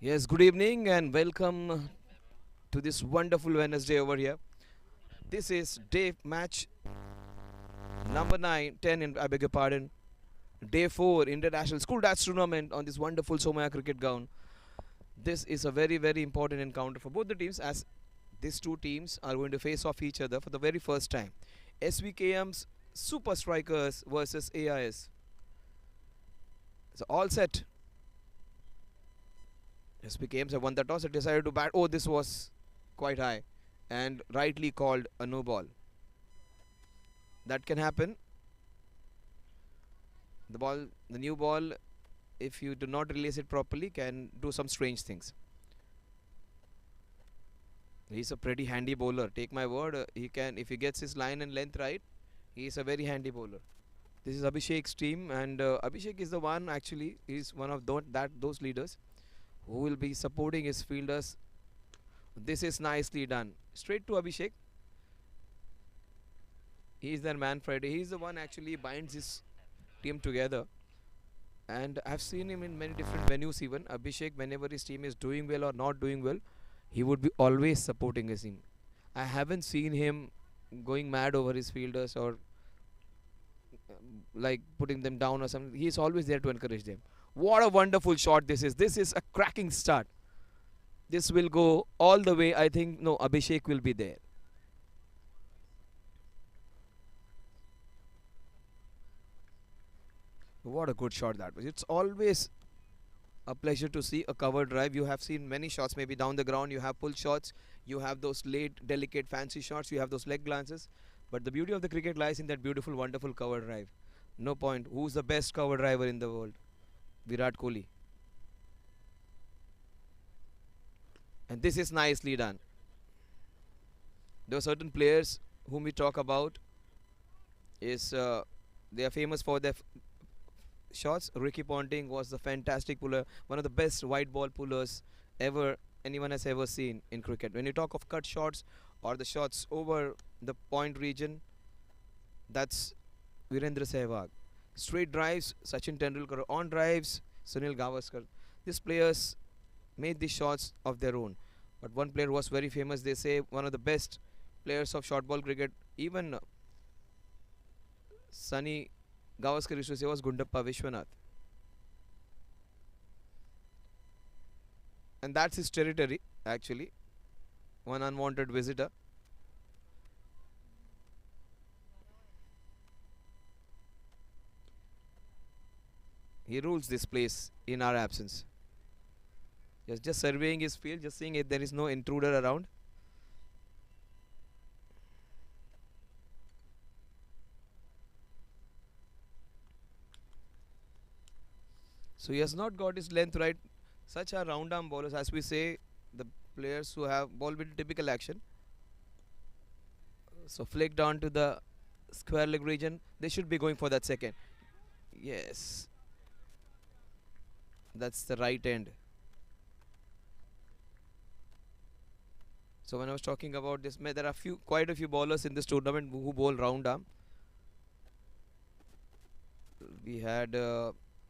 Yes, good evening and welcome to this wonderful Wednesday over here. This is day match number 9, 10, I beg your pardon, day 4 International School Darts Tournament on this wonderful Somaya cricket ground. This is a very, very important encounter for both the teams as these two teams are going to face off each other for the very first time. SVKM's Super Strikers versus AIS. So all set. SVKMs have won the toss and decided to bat. Oh, this was quite high and rightly called a no ball. That can happen. The new ball, if you do not release it properly, can do some strange things. He's a pretty handy bowler. Take my word, he can, if he gets his line and length right, he is a very handy bowler. This is Abhishek's team, and Abhishek is the one actually. He's one of those leaders who will be supporting his fielders. This is nicely done. Straight to Abhishek. He is their man Friday. He is the one actually binds his team together. And I've seen him in many different venues even. Abhishek, whenever his team is doing well or not doing well, he would be always supporting his team. I haven't seen him going mad over his fielders or like putting them down or something. He's always there to encourage them. What a wonderful shot this is. This is a cracking start. This will go all the way. I think, no, Abhishek will be there. What a good shot that was. It's always a pleasure to see a cover drive. You have seen many shots, maybe down the ground. You have pull shots. You have those late, delicate, fancy shots. You have those leg glances. But the beauty of the cricket lies in that beautiful, wonderful cover drive. No point. Who's the best cover driver in the world? Virat Kohli. And this is nicely done. There are certain players whom we talk about is they are famous for their shots. Ricky Ponting was the fantastic puller, one of the best white ball pullers ever anyone has ever seen in cricket. When you talk of cut shots or the shots over the point region, that's Virendra Sehwag. Straight drives, Sachin Tendulkar. On drives, Sunil Gavaskar. These players made these shots of their own. But one player was very famous. They say one of the best players of short ball cricket. Even Sunny Gavaskar used to say was Gundappa Vishwanath. And that's his territory, actually. One unwanted visitor. He rules this place in our absence. Just surveying his field, just seeing if there is no intruder around. So he has not got his length right. Such are round arm bowlers, as we say, the players who have ball with typical action. So flicked on to the square leg region. They should be going for that second. Yes. That's the right end. So when I was talking about this, there are quite a few bowlers in this tournament who bowl round arm. We had,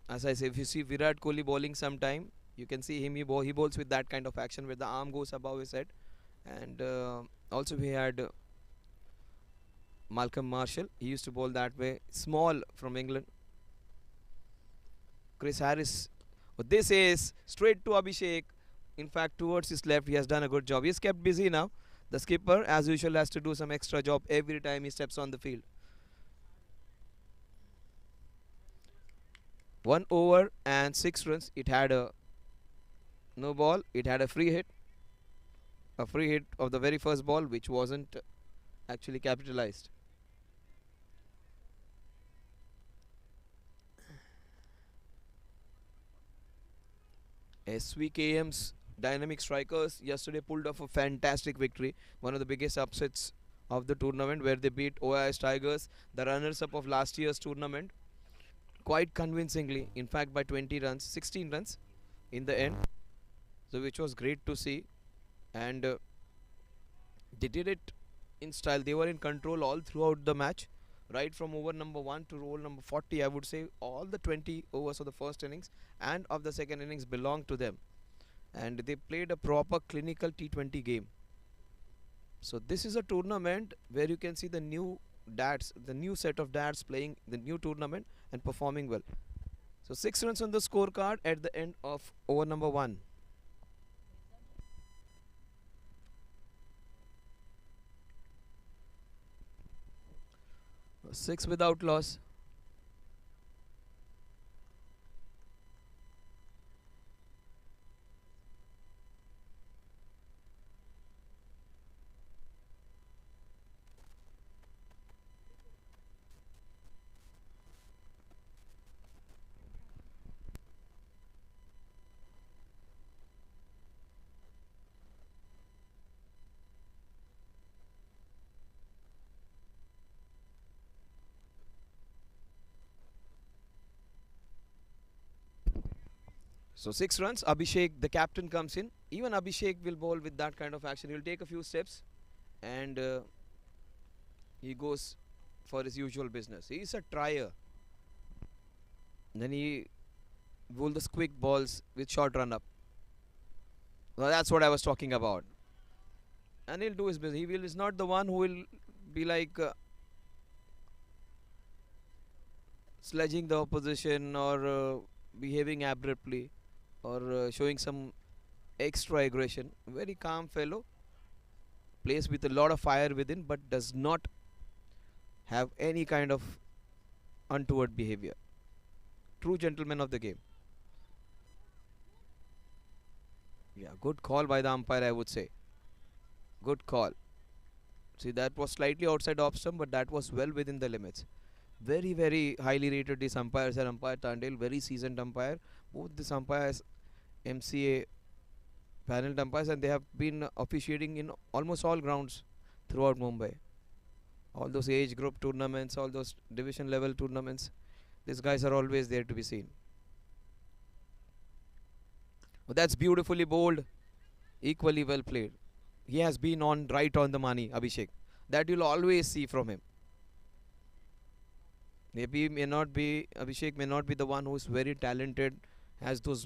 as I say, if you see Virat Kohli bowling sometime, you can see him. He bowls with that kind of action where the arm goes above his head. And also we had Malcolm Marshall. He used to bowl that way. Small from England. Chris Harris. But this is straight to Abhishek. In fact, towards his left, he has done a good job. He's kept busy now. The skipper, as usual, has to do some extra job every time he steps on the field. 1 over and 6 runs. It had a no ball. It had a free hit. A free hit of the very first ball, which wasn't actually capitalized. SVKM's dynamic strikers yesterday pulled off a fantastic victory, one of the biggest upsets of the tournament, where they beat OIS Tigers, the runners-up of last year's tournament, quite convincingly. In fact, by 20 runs, 16 runs in the end. So which was great to see, and they did it in style. They were in control all throughout the match, right from over number 1 to over number 40. I would say all the 20 overs of the first innings and of the second innings belonged to them. and they played a proper clinical T20 game. So this is a tournament where you can see the new dads, the new set of dads playing the new tournament and performing well. So 6 runs on the scorecard at the end of over number 1. 6 without loss. So 6 runs. Abhishek, the captain, comes in. Even Abhishek will bowl with that kind of action. He'll take a few steps and he goes for his usual business. He's a trier. Then he bowls the quick balls with short run up. Well, that's what I was talking about. And he'll do his business. He will is not the one who will be like sledging the opposition or behaving abruptly or showing some extra aggression. Very calm fellow, plays with a lot of fire within, but does not have any kind of untoward behavior. True gentleman of the game. Yeah, good call by the umpire, I would say. Good call. See, that was slightly outside off stump, but that was well within the limits. Very, very highly rated these umpires are Umpire Tandil, very seasoned umpire. Both these umpires, MCA panel umpires, and they have been officiating in almost all grounds throughout Mumbai. All those age group tournaments, all those division level tournaments, these guys are always there to be seen. Oh, that's beautifully bowled, equally well played. He has been on right on the money, Abhishek. That you'll always see from him. Maybe may not be Abhishek may not be the one who's very talented, has those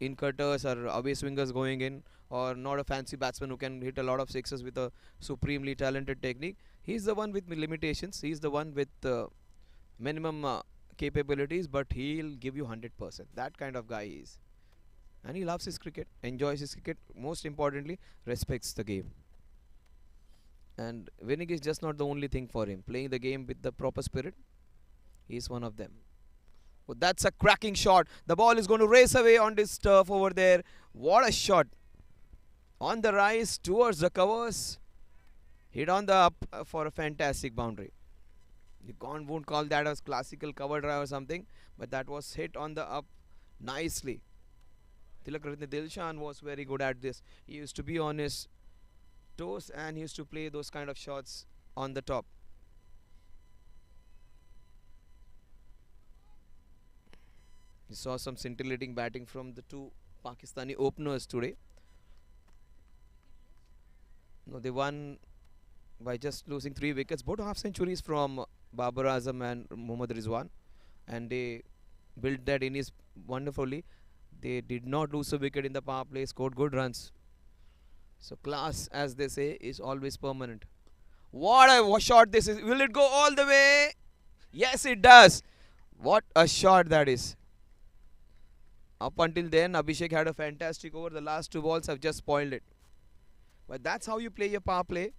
in cutters or away swingers going in, or not a fancy batsman who can hit a lot of sixes with a supremely talented technique. He's the one with limitations. He's the one with minimum capabilities, but he'll give you 100%. That kind of guy he is, and he loves his cricket, enjoys his cricket. Most importantly, respects the game. And winning is just not the only thing for him. Playing the game with the proper spirit, he's one of them. Oh, that's a cracking shot. The ball is going to race away on this turf over there. What a shot. On the rise towards the covers. Hit on the up for a fantastic boundary. You won't call that as classical cover drive or something, but that was hit on the up nicely. Tilak Ratne Dilshan was very good at this. He used to be on his toes and he used to play those kind of shots on the top. We saw some scintillating batting from the two Pakistani openers today. No, they won by just losing 3 wickets. Both half centuries from Babar Azam and Muhammad Rizwan, and they built that innings wonderfully. They did not lose a wicket in the power play, scored good runs. So class, as they say, is always permanent. What a shot this is. Will it go all the way? Yes, it does. What a shot that is. Up until then, Abhishek had a fantastic over. The last 2 balls have just spoiled it. But that's how you play your power play.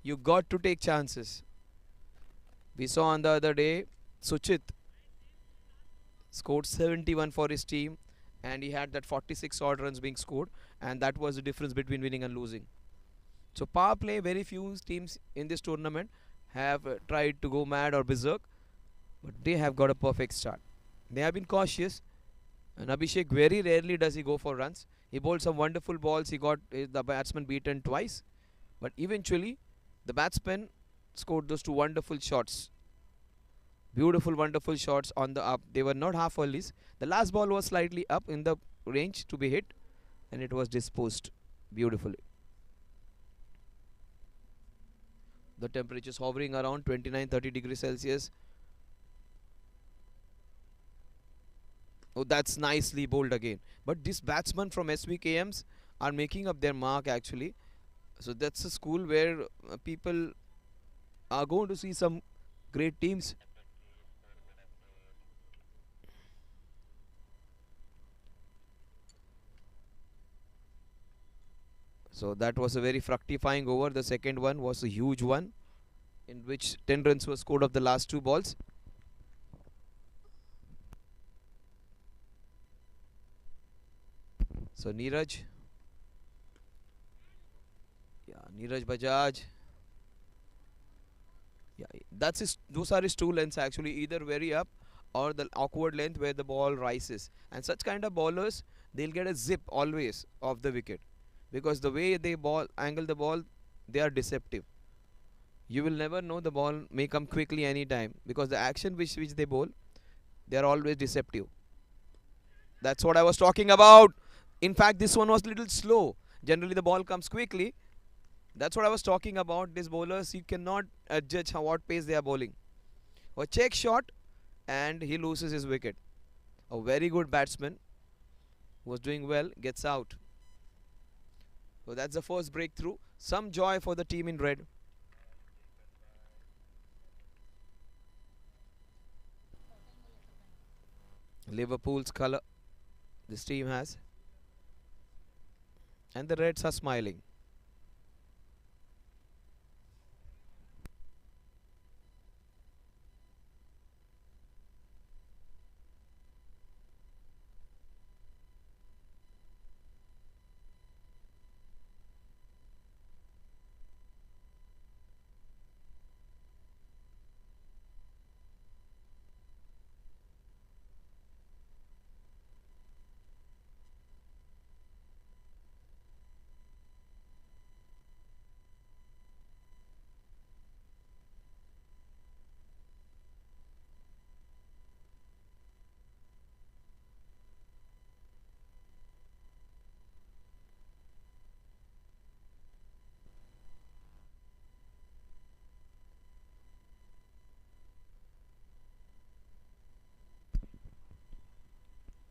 You got to take chances. We saw on the other day, Suchit scored 71 for his team, and he had that 46 odd runs being scored, and that was the difference between winning and losing. So power play, very few teams in this tournament have tried to go mad or berserk, but they have got a perfect start. They have been cautious, and Abhishek very rarely does he go for runs. He bowled some wonderful balls. He got the batsman beaten twice, but eventually the batsman scored those 2 wonderful shots. Beautiful, wonderful shots on the up. They were not half earlys. The last ball was slightly up in the range to be hit, and it was disposed beautifully. The temperature is hovering around 29-30 degrees Celsius. Oh, that's nicely bowled again. But these batsmen from SVKMs are making up their mark actually. So that's a school where people are going to see some great teams. So that was a very fructifying over. The second one was a huge one in which 10 runs were scored of the last two balls. So Neeraj, yeah, Neeraj Bajaj, yeah, that's his. Those are his two lengths actually, either very up or the awkward length where the ball rises. And such kind of bowlers, they'll get a zip always off the wicket because the way they ball angle the ball, they are deceptive. You will never know the ball may come quickly anytime because the action which they bowl, they are always deceptive. That's what I was talking about. In fact, this one was little slow. Generally, the ball comes quickly. That's what I was talking about. These bowlers, you cannot judge how what pace they are bowling. A check shot, and he loses his wicket. A very good batsman who was doing well gets out. So that's the first breakthrough. Some joy for the team in red. Liverpool's colour this team has, and the Reds are smiling.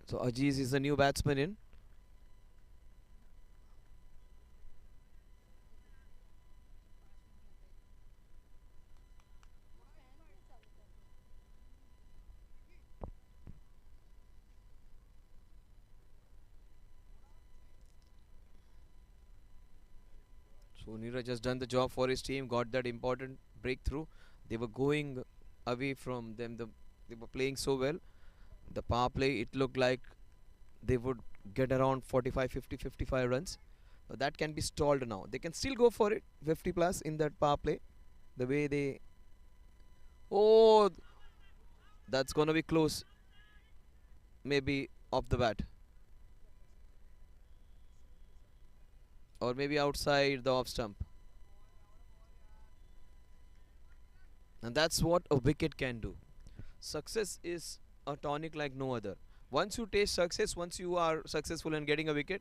So Ajiz is the new batsman in. So Neeraj has done the job for his team, got that important breakthrough. They were going away from them. They were playing so well. The power play, it looked like they would get around 45, 50, 55 runs. That can be stalled now. They can still go for it, 50 plus in that power play. The way they. Oh, that's going to be close. Maybe off the bat. Or maybe outside the off stump. And that's what a wicket can do. Success is a tonic like no other. Once you taste success, once you are successful in getting a wicket,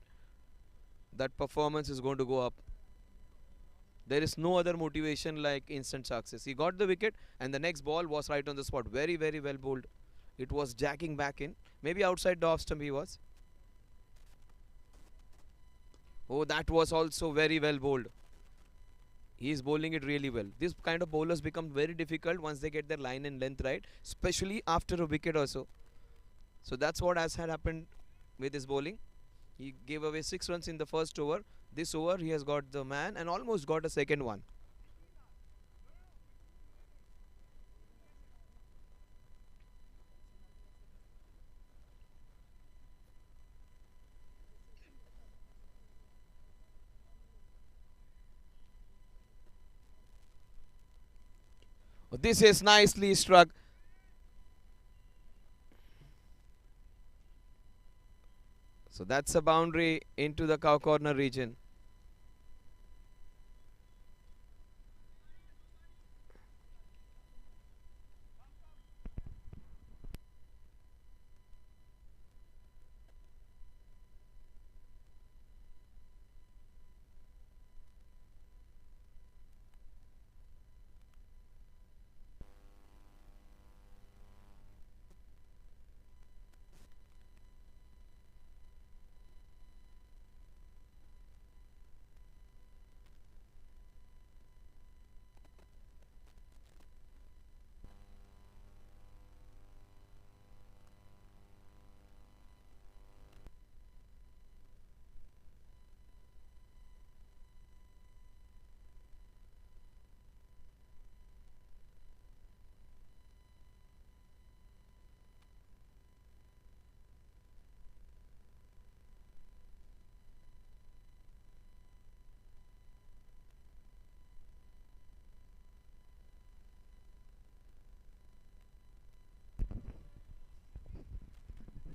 that performance is going to go up. There is no other motivation like instant success. He got the wicket, and the next ball was right on the spot. Very, very well bowled. It was jacking back in. Maybe outside the off stump he was. Oh, that was also very well bowled. He is bowling it really well. These kind of bowlers become very difficult once they get their line and length right, especially after a wicket or so. So that's what has had happened with his bowling. He gave away 6 runs in the first over. This over he has got the man and almost got a second one. This is nicely struck. So that's a boundary into the cow corner region.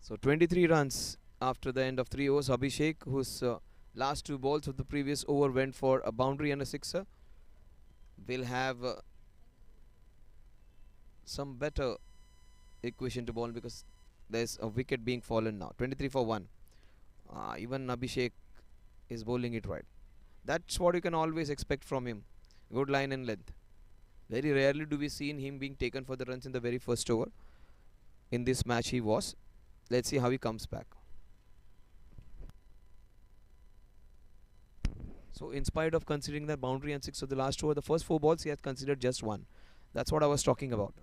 So 23 runs after the end of 3 overs. Abhishek, whose last 2 balls of the previous over went for a boundary and a sixer, will have some better equation to ball because there's a wicket being fallen now. 23 for 1. Even Abhishek is bowling it right. That's what you can always expect from him. Good line and length. Very rarely do we see him being taken for the runs in the very first over. In this match he was. Let's see how he comes back. So in spite of considering that boundary and 6 of the last over, the first 4 balls he had considered just 1. That's what I was talking about.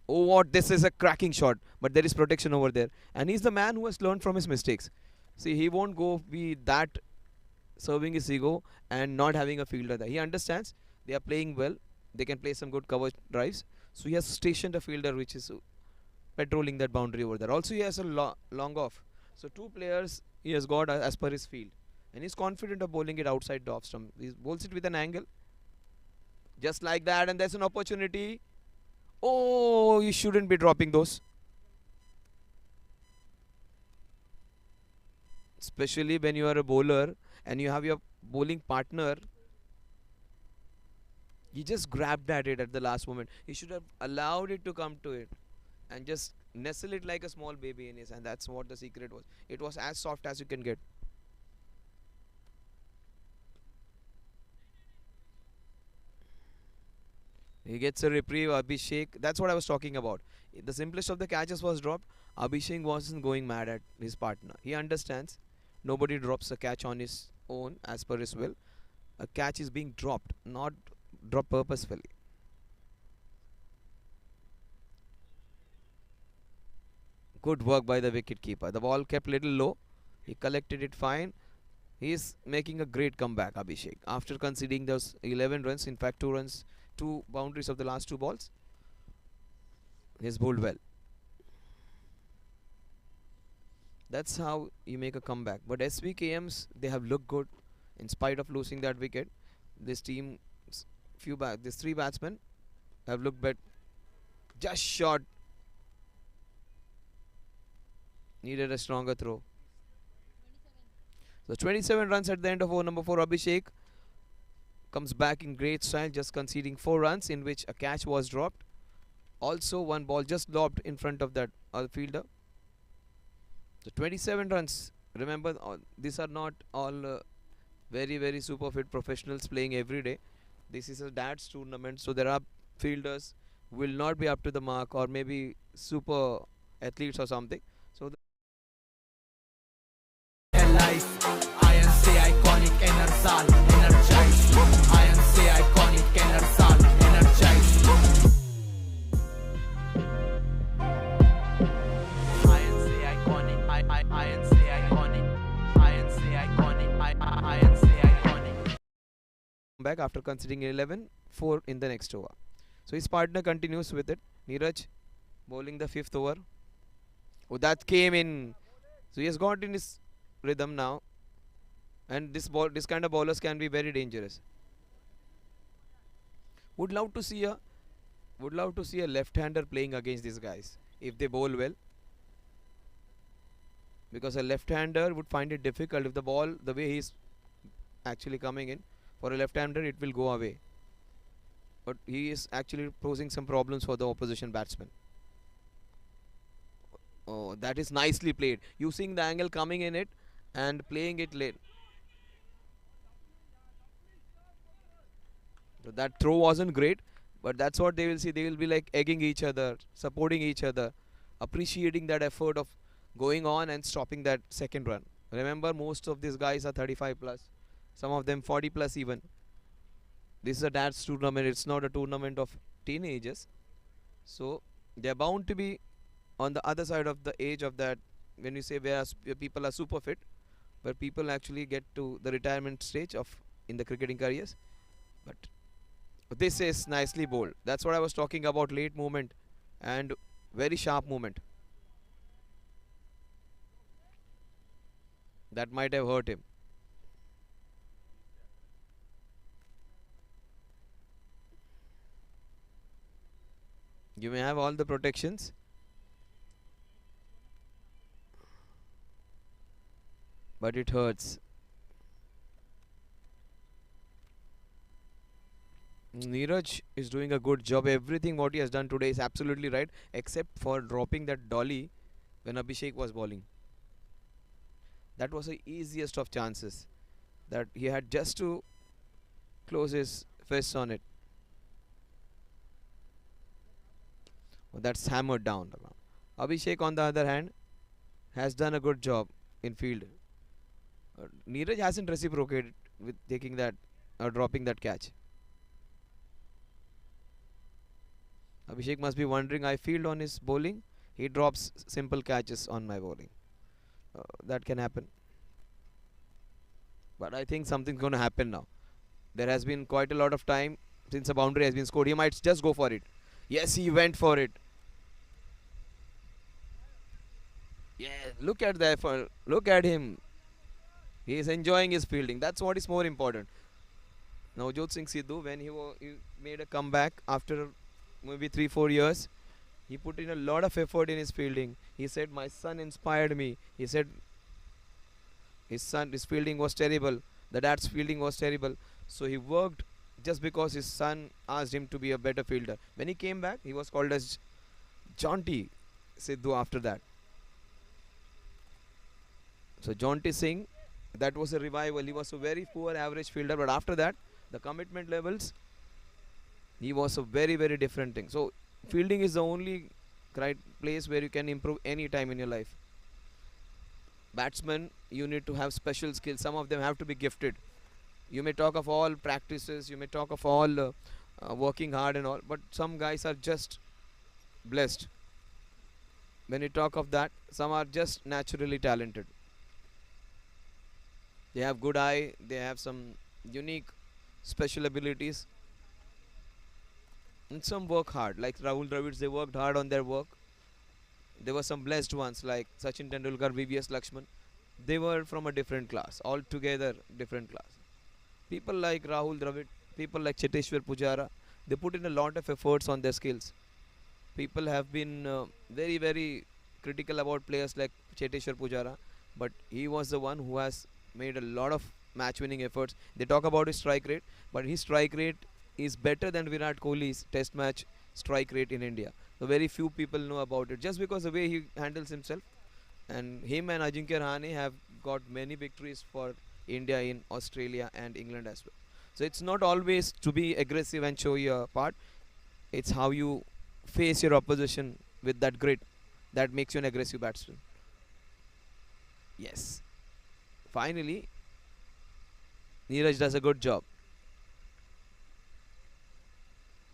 Oh what, this is a cracking shot, but there is protection over there. And he's the man who has learned from his mistakes. See, he won't go be that serving his ego and not having a fielder there. He understands they are playing well. They can play some good cover drives. So he has stationed a fielder which is patrolling that boundary over there. Also he has a long off. So 2 players he has got as per his field. And he's confident of bowling it outside the off stump. He bowls it with an angle. Just like that, and there's an opportunity. Oh, you shouldn't be dropping those. Especially when you are a bowler and you have your bowling partner. He just grabbed at it at the last moment. He should have allowed it to come to it and just nestle it like a small baby in his hand. That's what the secret was. It was as soft as you can get. He gets a reprieve. Abhishek. That's what I was talking about. The simplest of the catches was dropped. Abhishek wasn't going mad at his partner. He understands nobody drops a catch on his own as per his will. A catch is being dropped, not dropped purposefully. Good work by the wicket keeper. The ball kept little low. He collected it fine. He is making a great comeback, Abhishek. After conceding those 11 runs, in fact 2 runs, 2 boundaries of the last 2 balls, he's bowled well. That's how you make a comeback. But SVKMs, they have looked good in spite of losing that wicket. This team, these 3 batsmen have looked better. Just short. Needed a stronger throw. So 27 runs at the end of over number 4. Abhishek comes back in great style, just conceding 4 runs in which a catch was dropped. Also 1 ball just lobbed in front of that fielder. So 27 runs. Remember, these are not all very super fit professionals playing every day. This is a dad's tournament, so there are fielders who will not be up to the mark or maybe super athletes or something. So iconic enersal energize. Iconic enersal energize. Iconic. Back after conceding 11, 4 in the next over. So his partner continues with it. Neeraj bowling the 5th over. Oh, that came in. So he has got in his rhythm now. And this kind of bowlers can be very dangerous. Would love to see a left-hander playing against these guys if they bowl well. Because a left-hander would find it difficult if the ball, the way he's actually coming in, for a left-hander it will go away. But he is actually posing some problems for the opposition batsman. Oh, that is nicely played. Using the angle coming in it and playing it late. So that throw wasn't great, but that's what they will see. They will be like egging each other, supporting each other, appreciating that effort of going on and stopping that second run. Remember, most of these guys are 35 plus, some of them 40 plus even. This is a dad's tournament. It's not a tournament of teenagers. So they're bound to be on the other side of the age of that. When you say where people are super fit, where people actually get to the retirement stage of in the cricketing careers. But this is nicely bowled. That's what I was talking about, late movement and very sharp movement. That might have hurt him. You may have all the protections. but it hurts. Neeraj is doing a good job. Everything what he has done today is absolutely right, except for dropping that dolly when Abhishek was bowling. That was the easiest of chances that he had just to close his fists on it. Oh, that's hammered down the ground. Abhishek, on the other hand, has done a good job in field. Neeraj hasn't reciprocated with taking that or dropping that catch. Abhishek must be wondering, I field on his bowling, he drops simple catches on my bowling. That can happen. But I think something's going to happen now. There has been quite a lot of time since a boundary has been scored. He might just go for it. Yes, he went for it. Yeah, look at the effort. Look at him. He is enjoying his fielding. That's what is more important. Navjot Singh Sidhu, when he made a comeback after maybe 3 4 years, he put in a lot of effort in his fielding. He said, "My son inspired me." He said his fielding was terrible. The dad's fielding was terrible. So he worked just because his son asked him to be a better fielder. When he came back, he was called as Jaunty Sidhu after that. So Jaunty Singh, that was a revival. He was a very poor average fielder, but after that, the commitment levels, he was a very very different thing. So fielding is the only right place where you can improve any time in your life. Batsmen, you need to have special skills. Some of them have to be gifted. You may talk of all practices, you may talk of all working hard and all, but some guys are just blessed. When you talk of that, some are just naturally talented. They have good eye, they have some unique special abilities, and some work hard. Like Rahul Dravids, they worked hard on their work. There were some blessed ones like Sachin Tendulkar, VVS Lakshman. They were from a different class, altogether different class. People like Rahul Dravid, people like Cheteshwar Pujara, they put in a lot of efforts on their skills. People have been very, very critical about players like Cheteshwar Pujara, but he was the one who has made a lot of match winning efforts. They talk about his strike rate, but his strike rate is better than Virat Kohli's test match strike rate in India. So very few people know about it just because the way he handles himself. And him and Ajinkya Rahane have got many victories for India in Australia and England as well. So it's not always to be aggressive and show your part. It's how you face your opposition with that grit that makes you an aggressive batsman. Yes. Finally, Neeraj does a good job.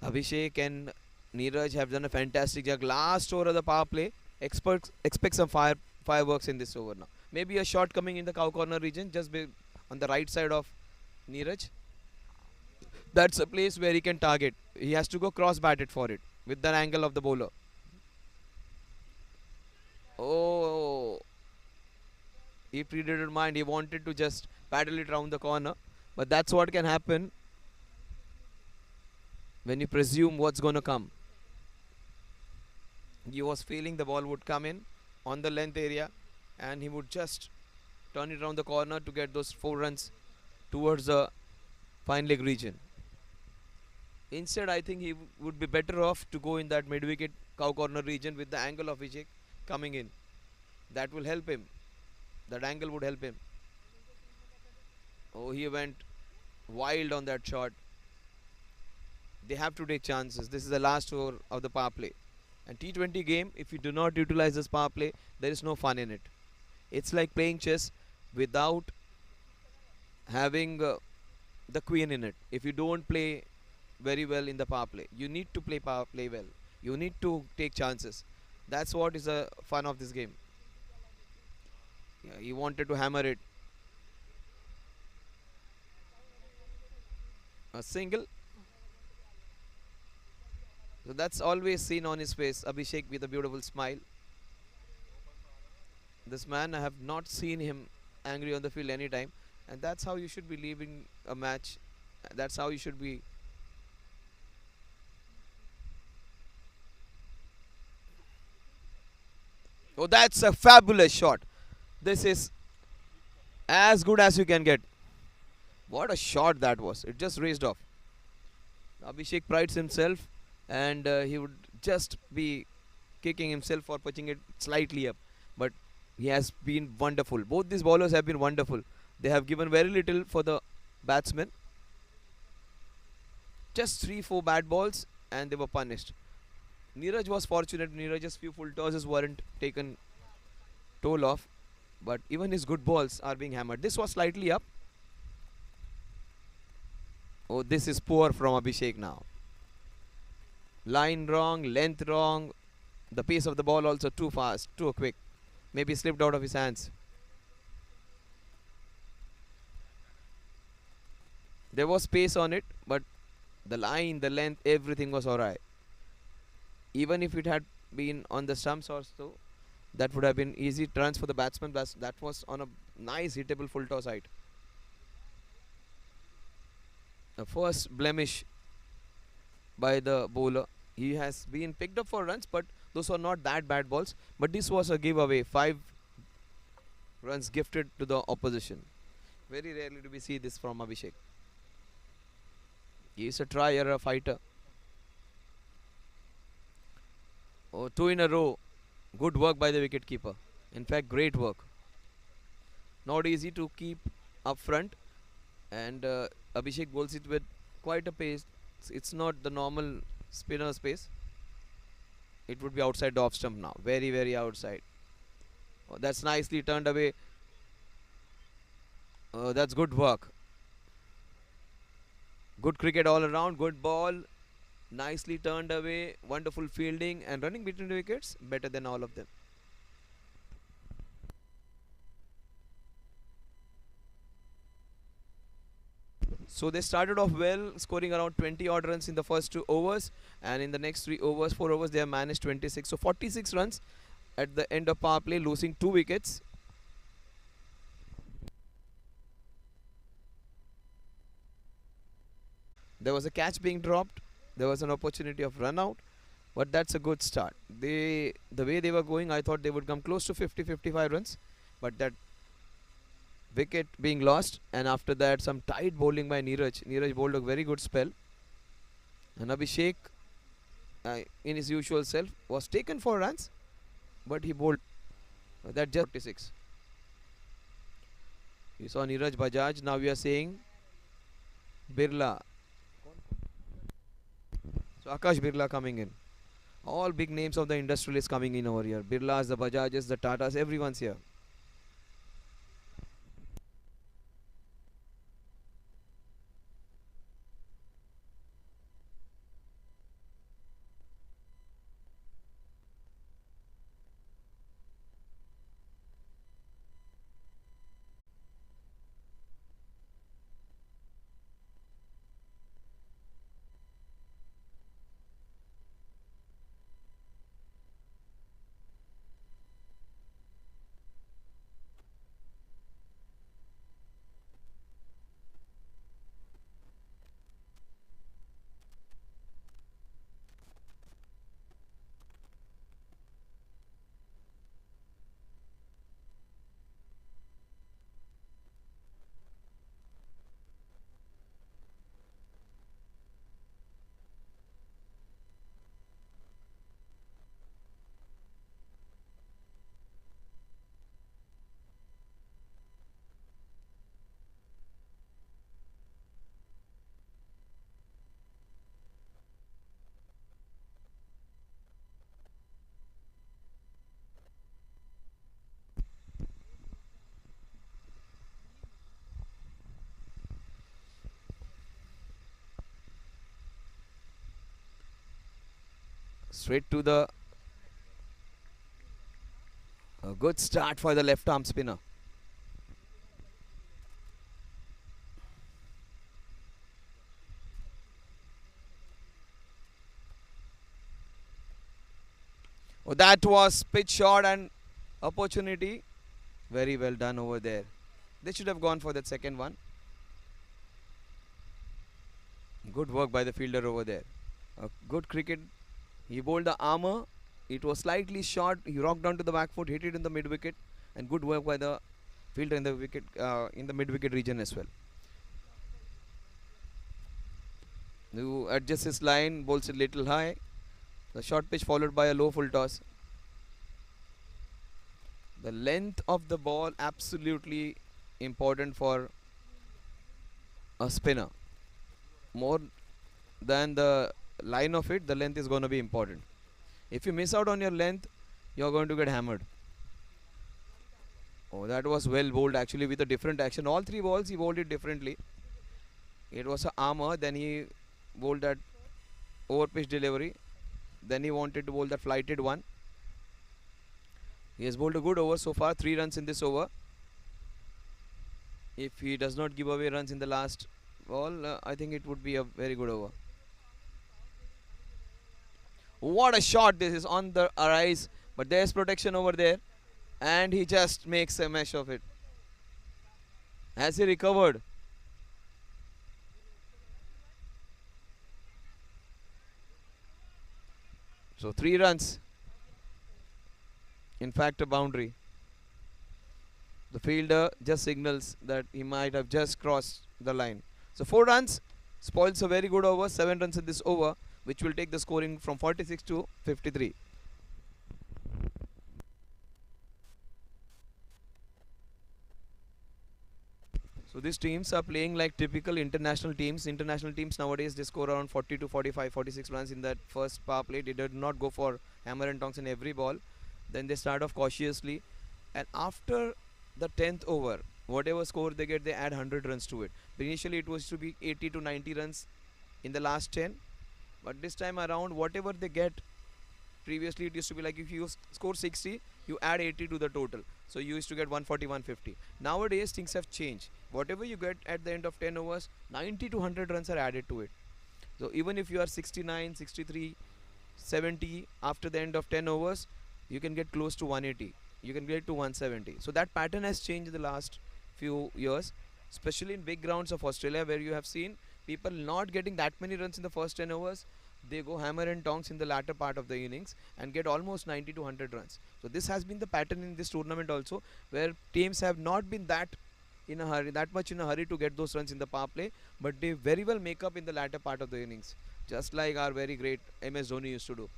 Abhishek and Neeraj have done a fantastic job. Last over of the power play. Experts expect some fireworks in this over now. Maybe a shot coming in the cow corner region, just on the right side of Neeraj. That's a place where he can target. He has to go cross batted for it with the angle of the bowler. Oh, he predetermined. He wanted to just paddle it around the corner, but that's what can happen when you presume what's going to come. He was feeling the ball would come in on the length area, and he would just turn it around the corner to get those 4 runs towards the fine leg region. Instead, I think he would be better off to go in that mid wicket cow corner region with the angle of Vijay coming in. That will help him. That angle would help him. Oh, he went wild on that shot. They have to take chances. This is the last over of the power play. And T20 game, if you do not utilize this power play, there is no fun in it. It's like playing chess without having the queen in it. If you don't play very well in the power play, you need to play power play well. You need to take chances. That's what is the fun of this game. Yeah, he wanted to hammer it. A single. So that's always seen on his face. Abhishek with a beautiful smile. This man, I have not seen him angry on the field anytime, and that's how you should be leaving a match. That's how you should be. Oh, that's a fabulous shot. This is As good as you can get. What a shot that was. It just raced off. Abhishek prides himself, and he would just be kicking himself for pitching it slightly up. But he has been wonderful. Both these bowlers have been wonderful. They have given very little for the batsmen. Just 3-4 bad balls, and they were punished. Neeraj was fortunate. Neeraj's few full tosses weren't taken toll of, but even his good balls are being hammered. This was slightly up. Oh, this is poor from Abhishek now. Line wrong, length wrong. The pace of the ball also too fast, too quick. Maybe slipped out of his hands. There was pace on it, but the line, the length, everything was alright. Even if it had been on the stumps or so, that would have been easy runs for the batsman. That was on a nice hittable full toss height. The first blemish by the bowler. He has been picked up for runs, but those were not that bad balls. But this was a giveaway. 5 runs gifted to the opposition. Very rarely do we see this from Abhishek. He is a trier, a fighter. Oh, 2 in a row. Good work by the wicketkeeper. In fact, great work. Not easy to keep up front, and Abhishek bowls it with quite a pace. It's not the normal spinner's pace. It would be outside the off stump now. Very, very outside. Oh, that's nicely turned away. That's good work. Good cricket all around. Good ball. Nicely turned away. Wonderful fielding and running between the wickets. Better than all of them. So they started off well, scoring around 20 odd runs in the first 2 overs, and in the next 3 overs, 4 overs, they have managed 26. So 46 runs at the end of power play, losing 2 wickets. There was a catch being dropped. There was an opportunity of run out, but that's a good start. The way they were going, I thought they would come close to 50-55 runs, but that wicket being lost, and after that some tight bowling by Neeraj. Neeraj bowled a very good spell, and Abhishek, in his usual self, was taken for runs, but he bowled that just 46. You saw Neeraj Bajaj. Now we are saying Birla. So Akash Birla coming in. All big names of the industrialists coming in over here. Birlas, the Bajajes, the Tatas, everyone's here. Straight to the a good start for the left arm spinner. Oh, that was pitch shot and opportunity. Very well done over there. They should have gone for that second one. Good work by the fielder over there. A good cricket. He bowled the armour. It was slightly short. He rocked down to the back foot, hit it in the mid wicket, and good work by the fielder in the wicket in the mid wicket region as well. Who adjusts his line, bowls it little high. The short pitch followed by a low full toss. The length of the ball absolutely important for a spinner. More than the line of it, the length is going to be important. If you miss out on your length, you're going to get hammered. Oh, that was well bowled actually with a different action. All three balls he bowled it differently. It was a armor, then he bowled that over pitch delivery. Then he wanted to bowl that flighted one. He has bowled a good over so far, 3 runs in this over. If he does not give away runs in the last ball, I think it would be a very good over. What a shot this is on the arise, but there's protection over there, and he just makes a mesh of it. Has he recovered? So 3 runs. In fact, a boundary. The fielder just signals that he might have just crossed the line. So 4 runs spoils a very good over. 7 runs in this over, which will take the scoring from 46 to 53. So these teams are playing like typical international teams. International teams nowadays, they score around 40 to 45, 46 runs in that first power play. They did not go for hammer and tongs in every ball. Then they start off cautiously, and after the 10th over, whatever score they get, they add 100 runs to it. But initially it was to be 80 to 90 runs in the last 10, but this time around, whatever they get, previously it used to be like if you score 60, you add 80 to the total, so you used to get 140, 150. Nowadays things have changed. Whatever you get at the end of 10 overs, 90 to 100 runs are added to it. So even if you are 69, 63, 70 after the end of 10 overs, you can get close to 180, you can get to 170. So that pattern has changed in the last few years, especially in big grounds of Australia, where you have seen people not getting that many runs in the first 10 overs. They go hammer and tongs in the latter part of the innings and get almost 90 to 100 runs. So this has been the pattern in this tournament also, where teams have not been that much in a hurry to get those runs in the power play, but they very well make up in the latter part of the innings, just like our very great MS Dhoni used to do.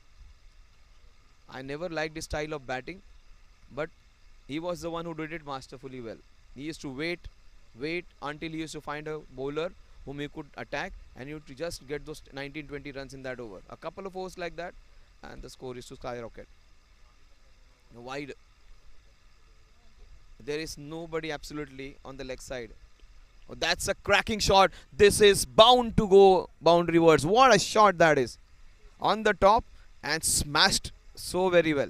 I never liked his style of batting, but he was the one who did it masterfully well. He used to wait until he used to find a bowler whom he could attack, and he would just get those 19-20 runs in that over. A couple of overs like that, and the score is to skyrocket. Wide. There is nobody absolutely on the leg side. Oh, that's a cracking shot. This is bound to go boundary wards. What a shot that is. On the top and smashed so very well.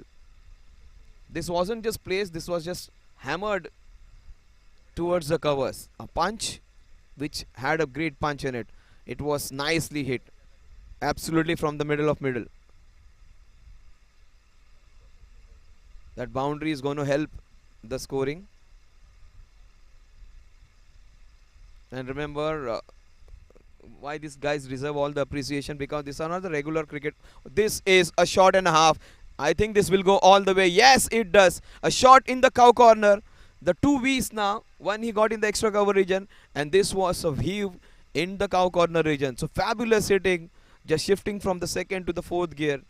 This wasn't just placed, this was just hammered towards the covers. A punch which had a great punch in it. It was nicely hit. Absolutely from the middle of middle. That boundary is going to help the scoring. And remember why these guys deserve all the appreciation, because these are not the regular cricket. This is a shot and a half. I think this will go all the way. Yes, it does. A shot in the cow corner. The 2 V's now. One he got in the extra cover region, and this was a heave in the cow corner region. So fabulous hitting, just shifting from the second to the fourth gear,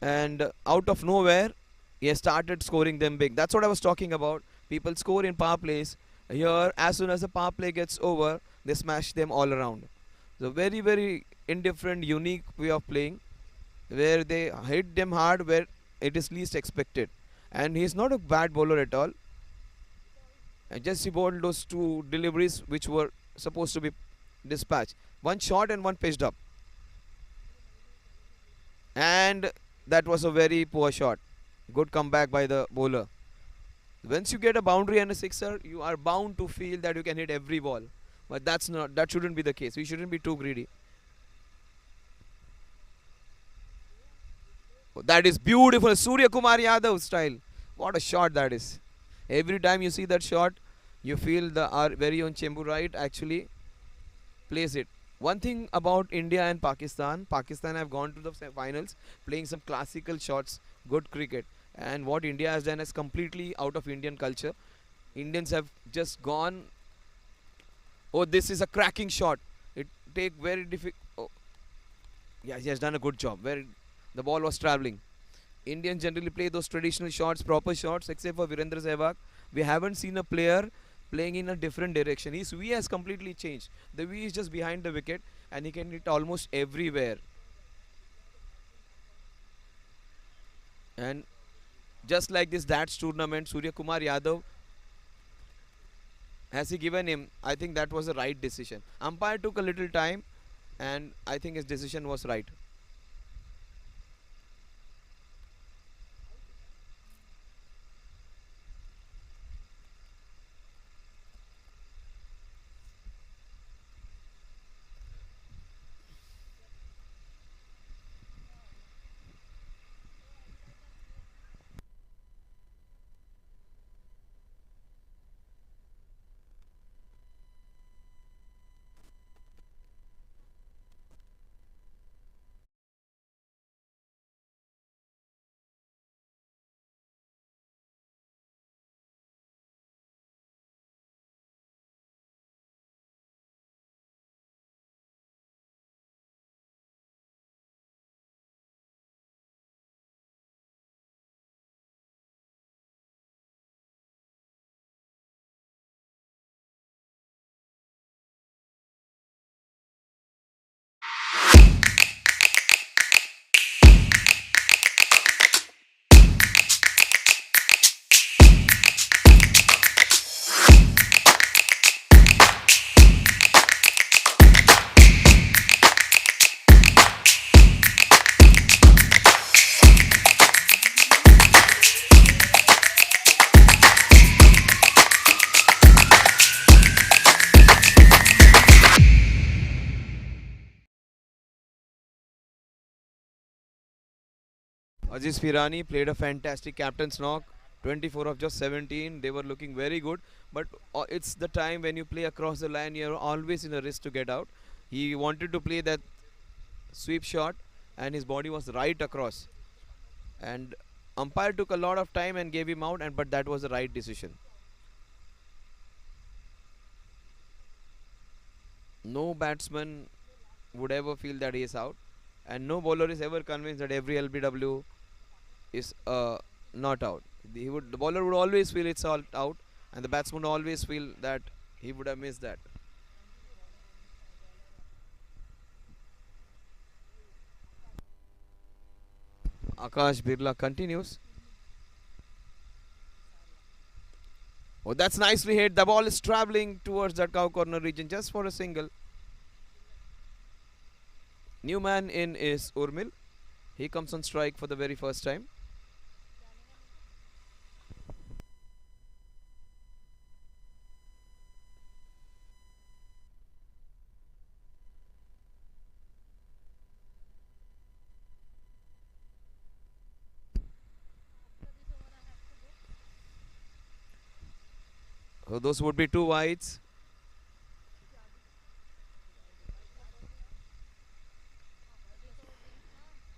and out of nowhere he has started scoring them big. That's what I was talking about. People score in power plays. Here, as soon as the power play gets over, they smash them all around. So very, very indifferent, unique way of playing, where they hit them hard where it is least expected. And he's not a bad bowler at all. And just he bowled those 2 deliveries which were supposed to be dispatched. One short and one pitched up. And that was a very poor shot. Good comeback by the bowler. Once you get a boundary and a sixer, you are bound to feel that you can hit every ball. But that shouldn't be the case. We shouldn't be too greedy. Oh, that is beautiful. Surya Kumar Yadav style. What a shot that is. Every time you see that shot, you feel our very own Chembu Wright actually plays it. One thing about India and Pakistan have gone to the finals playing some classical shots, good cricket. And what India has done is completely out of Indian culture. Indians have just gone. Oh, this is a cracking shot. It take very difficult. Oh, yeah, he has done a good job. Where the ball was traveling. Indians generally play those traditional shots, proper shots, except for Virendra Sehwag. We haven't seen a player playing in a different direction. His V has completely changed. The V is just behind the wicket and he can hit almost everywhere. And just like this Dats tournament, Surya Kumar Yadav has he given him, I think that was the right decision. Umpire took a little time and I think his decision was right. Aziz Firani played a fantastic captain's knock. 24 of just 17. They were looking very good. But it's the time when you play across the line, you're always in a risk to get out. He wanted to play that sweep shot and his body was right across. And umpire took a lot of time and gave him out, and but that was the right decision. No batsman would ever feel that he is out, and no bowler is ever convinced that every LBW is not out. The bowler would always feel it's all out, and the batsman would always feel that he would have missed that. Akash Birla continues. Oh, that's nicely hit. The ball is traveling towards that cow corner region just for a single. New man in is Urmil. He comes on strike for the very first time. So those would be two wides.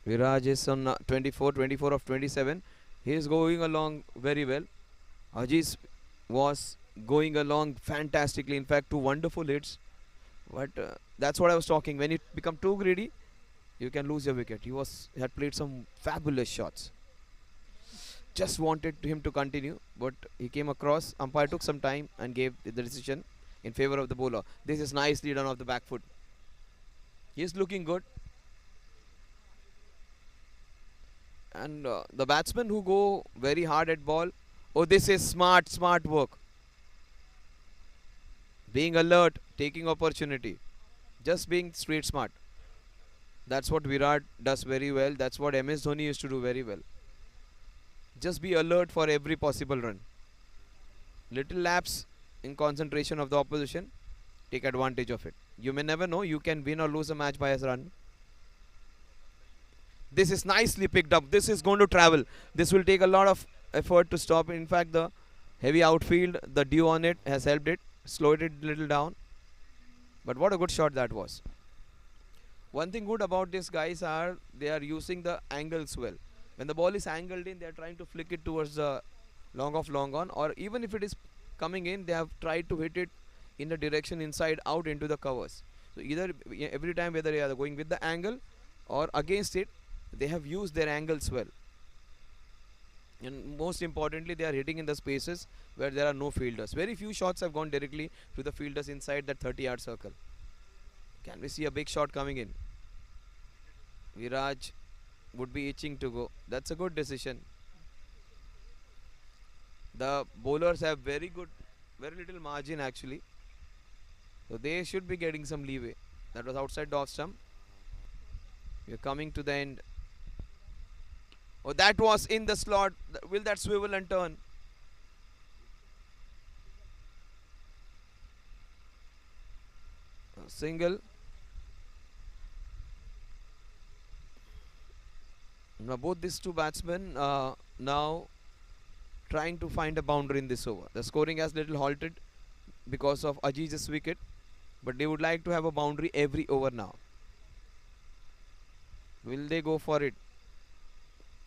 Viraj is on 24 of 27. He is going along very well. Ajiz was going along fantastically. In fact, two wonderful hits. But that's what I was talking. When you become too greedy, you can lose your wicket. He had played some fabulous shots. Just wanted him to continue, but he came across. Umpire took some time and gave the decision in favor of the bowler. This is nicely done off the back foot. He is looking good. And the batsmen who go very hard at ball. Oh, this is smart work. Being alert, taking opportunity. Just being street smart. That's what Virat does very well. That's what MS Dhoni used to do very well. Just be alert for every possible run. Little lapse in concentration of the opposition. Take advantage of it. You may never know. You can win or lose a match by a run. This is nicely picked up. This is going to travel. This will take a lot of effort to stop. In fact, the heavy outfield, the dew on it has helped it. Slowed it a little down. But what a good shot that was. One thing good about these guys are they are using the angles well. When the ball is angled in, they are trying to flick it towards the long off long on, or even if it is coming in, they have tried to hit it in the direction inside out into the covers. So either every time whether they are going with the angle or against it, they have used their angles well. And most importantly, they are hitting in the spaces where there are no fielders. Very few shots have gone directly to the fielders inside that 30-yard circle. Can we see a big shot coming in? Viraj would be itching to go. That's a good decision. The bowlers have very little margin actually. So they should be getting some leeway. That was outside the off stump. We are coming to the end. Oh, that was in the slot. Will that swivel and turn? A single. Now both these two batsmen now trying to find a boundary in this over. The scoring has little halted because of Ajiz's wicket, but they would like to have a boundary every over now. Will they go for it?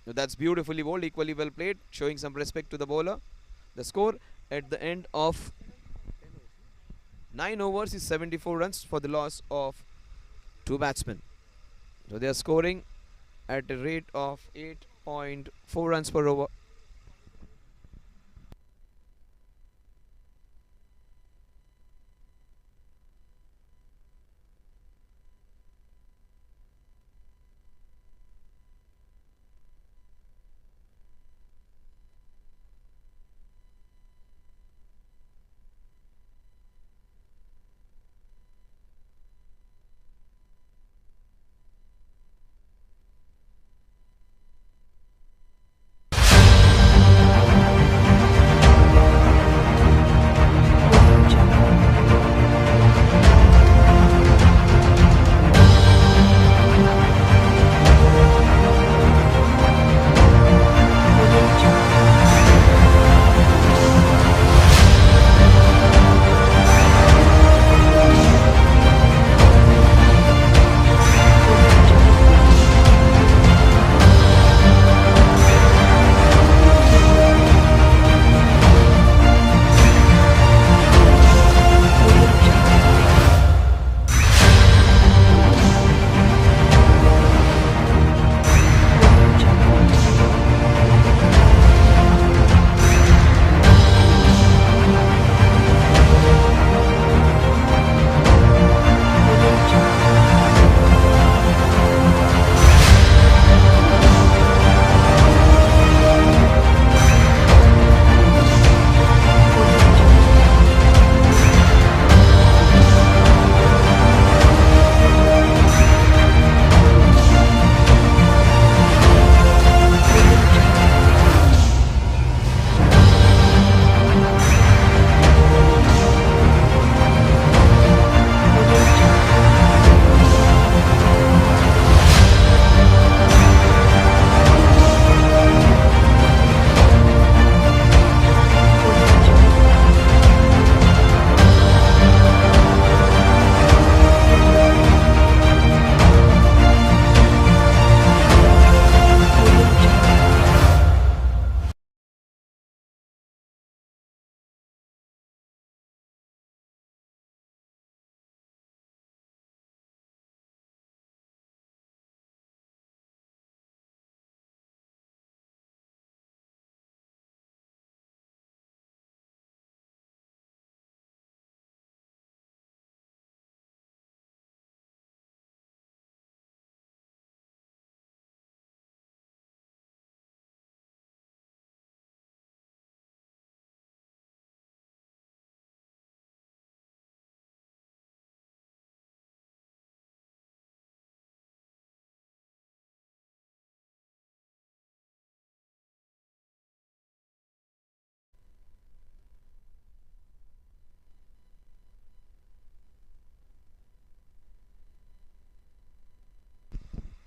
No, that's beautifully bowled, equally well played, showing some respect to the bowler. The score at the end of 9 overs is 74 runs for the loss of two batsmen. So they are scoring at a rate of 8.4 runs per over.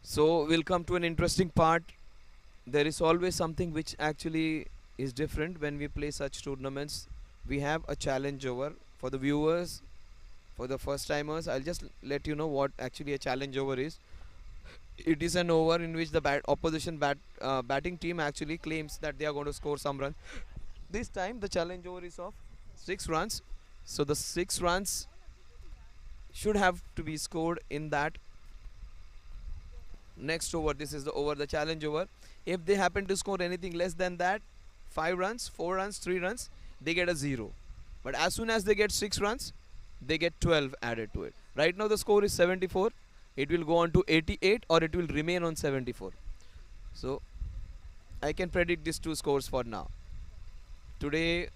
So we'll come to an interesting part. There is always something which actually is different when we play such tournaments. We have a challenge over for the viewers, for the first timers. I'll just let you know what actually a challenge over is. It is an over in which the opposition batting team actually claims that they are going to score some run. This time the challenge over is of 6 runs. So the 6 runs should have to be scored in that next over. This is the over, the challenge over. If they happen to score anything less than that, 5 runs, 4 runs, 3 runs, they get a 0. But as soon as they get 6 runs, they get 12 added to it. Right now the score is 74. It will go on to 88 or it will remain on 74. So I can predict these two scores for now. Today,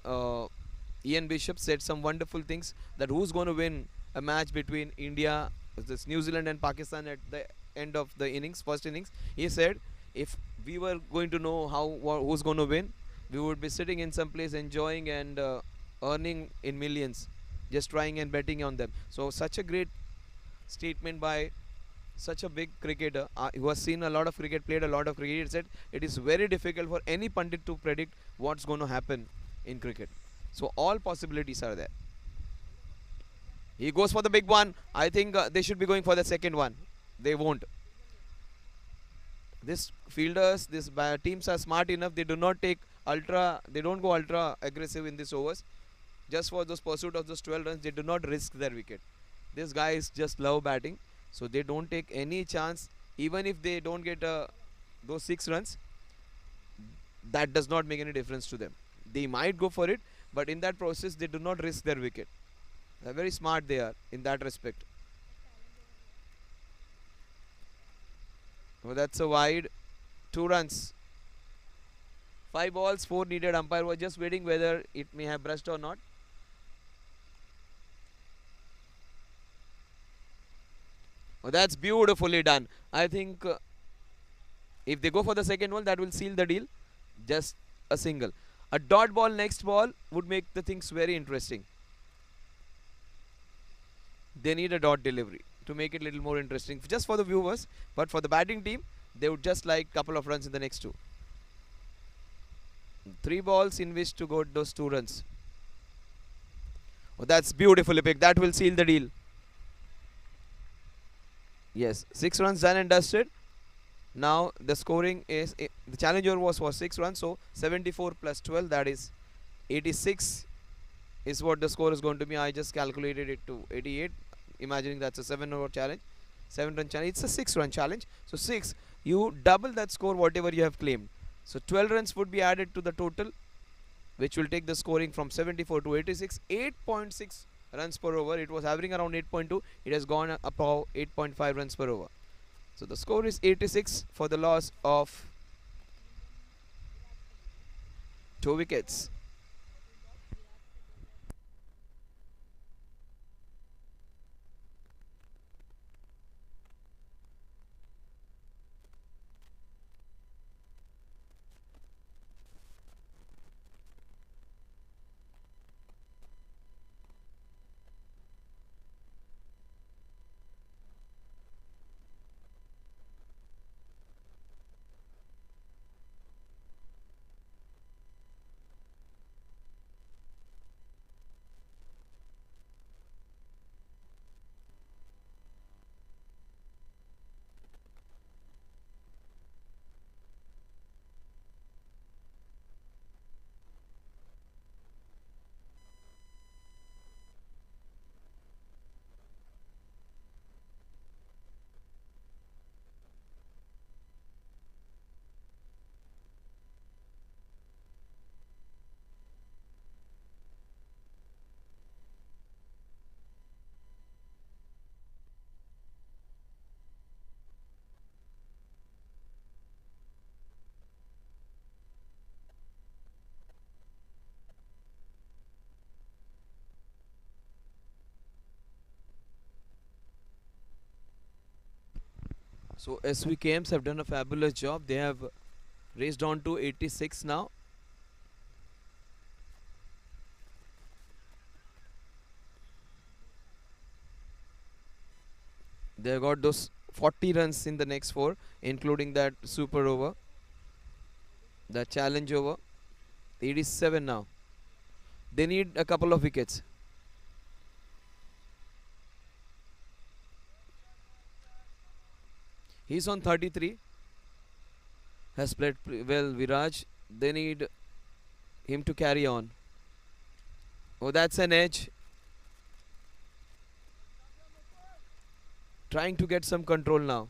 Ian Bishop said some wonderful things, that who's going to win a match between India, this New Zealand and Pakistan at the end of the innings, first innings. He said if we were going to know who's going to win, we would be sitting in some place enjoying and earning in millions, just trying and betting on them. So such a great statement by such a big cricketer who has seen a lot of cricket, played a lot of cricket. He said it is very difficult for any pundit to predict what's going to happen in cricket. So all possibilities are there. He goes for the big one. I think they should be going for the second one. They won't. This fielders, these teams are smart enough. They do not take ultra. They don't go ultra aggressive in these overs. Just for those pursuit of those 12 runs, they do not risk their wicket. These guys just love batting, so they don't take any chance. Even if they don't get those 6 runs, that does not make any difference to them. They might go for it, but in that process, they do not risk their wicket. They're very smart. They are in that respect. Oh, that's a wide. 2 runs. 5 balls, 4 needed. Umpire was just waiting whether it may have brushed or not. Oh, that's beautifully done. I think if they go for the second one, that will seal the deal. Just a single. A dot ball next ball would make the things very interesting. They need a dot delivery to make it a little more interesting, just for the viewers. But for the batting team, they would just like a couple of runs in the next 2. 3 balls in which to go those 2 runs. Oh, that's beautifully picked. That will seal the deal. Yes, 6 runs done and dusted. Now the scoring is, the challenger was for 6 runs, so 74 plus 12, that is 86 is what the score is going to be. I just calculated it to 88, imagining that's a 7-over challenge, 7-run challenge. It's a 6-run challenge, so 6, you double that score whatever you have claimed. So 12 runs would be added to the total, which will take the scoring from 74 to 86. 8.6 runs per over. It was hovering around 8.2. It has gone above 8.5 runs per over. So the score is 86 for the loss of 2 wickets. So Svkm'S have done a fabulous job. They have raised on to 86 now. They have got those 40 runs in the next 4, including that super over, the challenge over. 87 now. They need a couple of wickets. He's on 33. Has played well, Viraj. They need him to carry on. Oh, that's an edge. Trying to get some control now.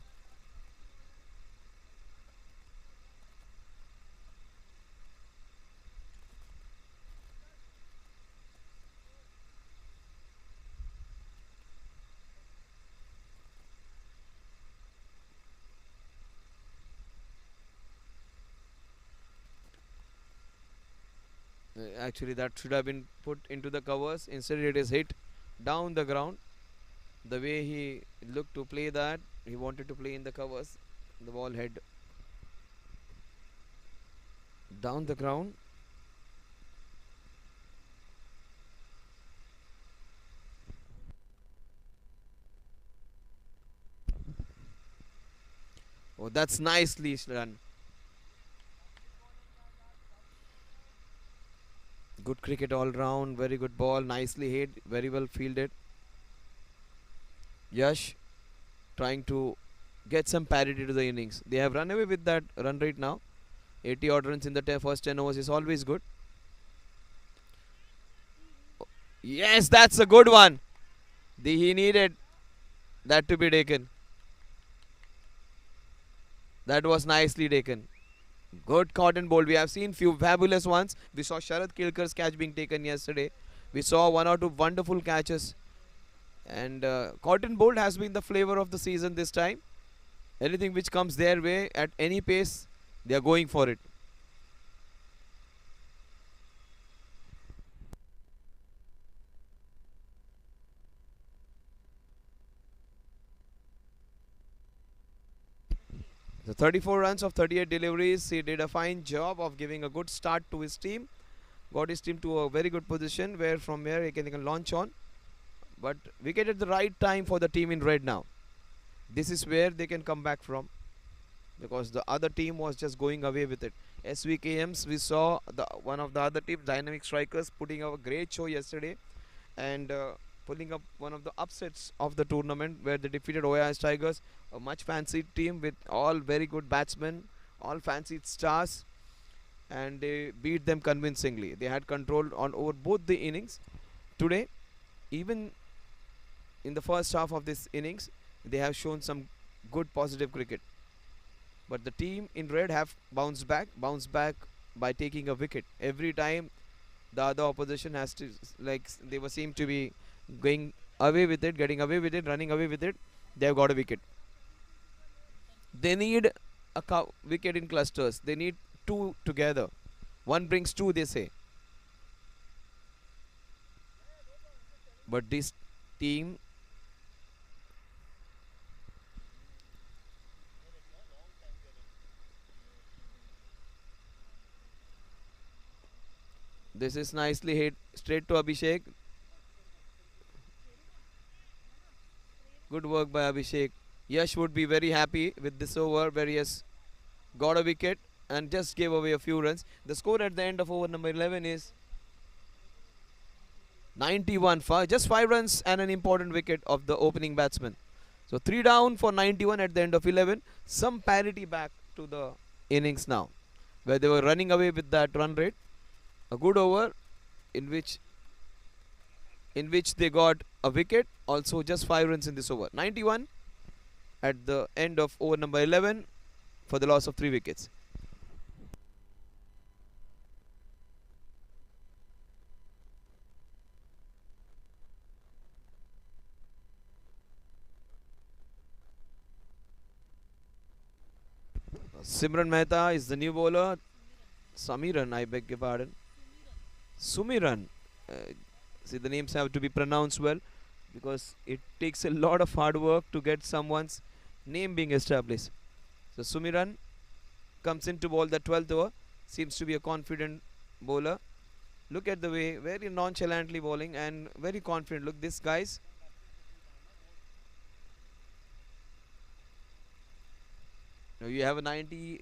Actually, that should have been put into the covers. Instead, it is hit down the ground. The way he looked to play that, he wanted to play in the covers. The ball head down the ground. Oh, that's nicely done. Good cricket all round. Very good ball. Nicely hit. Very well fielded. Yash trying to get some parity to the innings. They have run away with that run rate now. 80 odd runs in the first 10 overs is always good. Yes, that's a good one. He needed that to be taken. That was nicely taken. Good cotton bolt. We have seen few fabulous ones. We saw Sharad Kilkar's catch being taken yesterday. We saw one or two wonderful catches. And cotton bolt has been the flavor of the season this time. Anything which comes their way at any pace, they are going for it. The 34 runs of 38 deliveries. He did a fine job of giving a good start to his team. Got his team to a very good position where from where they can launch on. But wicket at the right time for the team in red now. This is where they can come back from, because the other team was just going away with it. Svkm'S, we saw one of the other team, dynamic strikers, putting up a great show yesterday and pulling up one of the upsets of the tournament where they defeated OIS Tigers, a much fancied team with all very good batsmen, all fancied stars, and they beat them convincingly. They had control on over both the innings today. Even in the first half of this innings, they have shown some good positive cricket. But the team in red have bounced back by taking a wicket. Every time the other opposition has to, like, they were seem to be going away with it, getting away with it, running away with it, they have got a wicket. They need a wicket in clusters. They need two together. One brings two, they say. But this team, this is nicely hit straight to Abhishek. Good work by Abhishek. Yash would be very happy with this over where he has got a wicket and just gave away a few runs. The score at the end of over number 11 is 91. Just 5 runs and an important wicket of the opening batsman. So 3 down for 91 at the end of 11. Some parity back to the innings now, where they were running away with that run rate. A good over in which they got a wicket. Also just 5 runs in this over. 91 at the end of over number 11 for the loss of 3 wickets. Simran Mehta is the new bowler. Samiran, I beg your pardon. Sumiran. See, the names have to be pronounced well, because it takes a lot of hard work to get someone's name being established. So Sumiran comes in to bowl the 12th over. Seems to be a confident bowler. Look at the way, very nonchalantly bowling and very confident. Look, this guys. Now you have a 90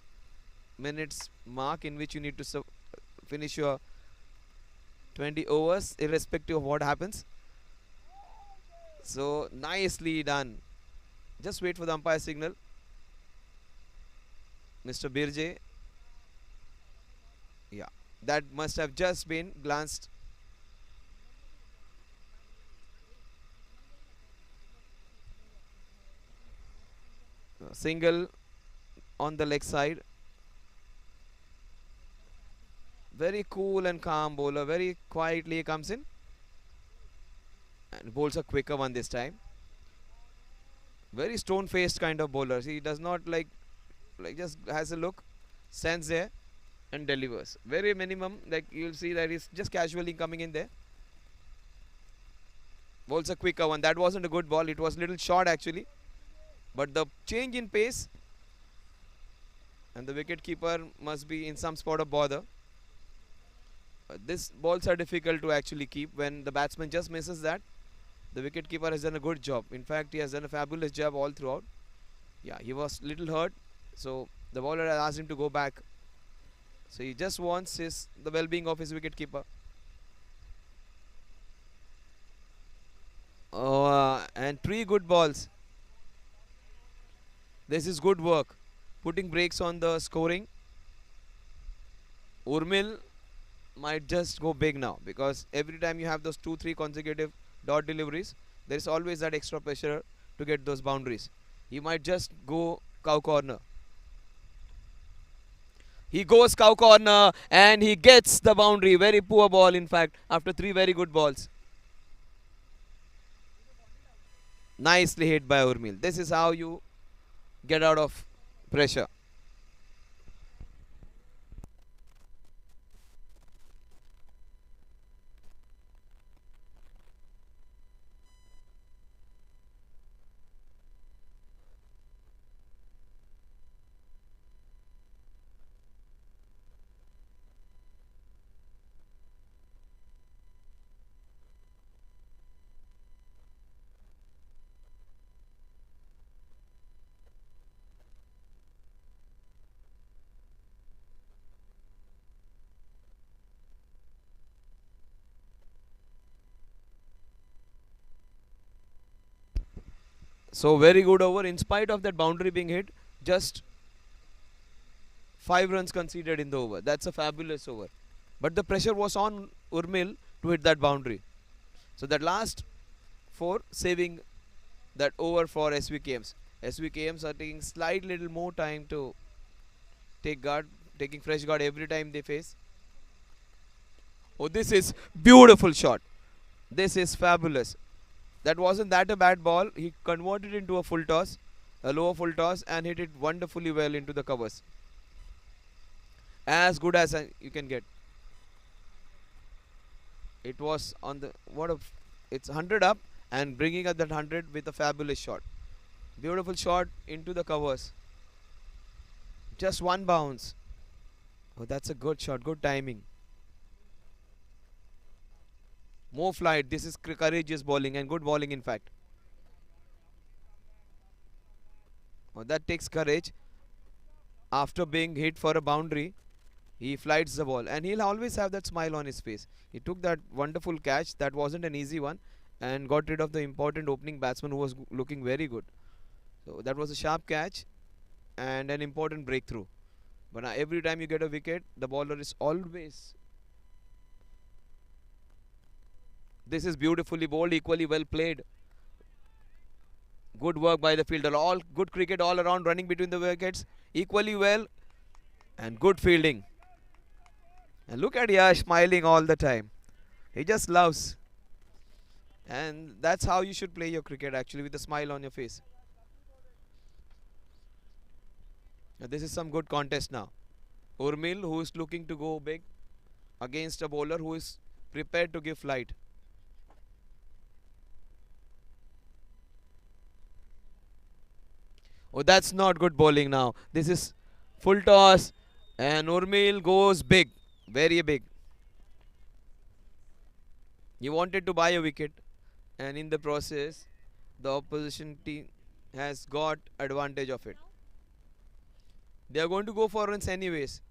minutes mark in which you need to finish your 20 overs irrespective of what happens. So nicely done. Just wait for the umpire signal. Mr. Birje. Yeah, that must have just been glanced. Single on the leg side. Very cool and calm bowler. Very quietly comes in and bowls a quicker one this time. Very stone-faced kind of bowler. He does not like just has a look, stands there and delivers. Very minimum. Like you'll see that he's just casually coming in there. Bowls a quicker one. That wasn't a good ball. It was little short actually. But the change in pace and the wicket keeper must be in some spot of bother. These balls are difficult to actually keep when the batsman just misses that. The wicket keeper has done a good job. In fact, he has done a fabulous job all throughout. Yeah, he was little hurt, so the bowler has asked him to go back. So he just wants the well-being of his wicket keeper. And three good balls. This is good work, putting brakes on the scoring. Urmil might just go big now because every time you have those 2-3 consecutive dot deliveries, there is always that extra pressure to get those boundaries. He might just go cow corner. He goes cow corner and he gets the boundary. Very poor ball, in fact, after three very good balls. Nicely hit by Urmil. This is how you get out of pressure. So very good over. In spite of that boundary being hit, just 5 runs conceded in the over. That's a fabulous over. But the pressure was on Urmil to hit that boundary. So that last 4 saving that over for SVKMs. SVKMs are taking slight little more time to take guard, taking fresh guard every time they face. Oh, this is beautiful shot. This is fabulous. That wasn't that a bad ball. He converted into a full toss, a lower full toss, and hit it wonderfully well into the covers. As good as you can get. It was on the it's 100 up and bringing up that 100 with a fabulous shot. Beautiful shot into the covers. Just one bounce. Oh, that's a good shot. Good timing. More flight. This is courageous bowling and good bowling, in fact. Oh, that takes courage. After being hit for a boundary, he flights the ball and he'll always have that smile on his face. He took that wonderful catch. That wasn't an easy one and got rid of the important opening batsman who was looking very good. So that was a sharp catch and an important breakthrough. But every time you get a wicket, the bowler is always... This is beautifully bowled, equally well played. Good work by the fielder. All good cricket all around, running between the wickets equally well, and good fielding. And look at Yash smiling all the time. He just loves. And that's how you should play your cricket, actually, with a smile on your face. Now, this is some good contest now. Urmil, who is looking to go big against a bowler who is prepared to give flight. Oh, that's not good bowling now. This is full toss and Urmil goes big. Very big. He wanted to buy a wicket and in the process the opposition team has got advantage of it. They are going to go for runs anyways.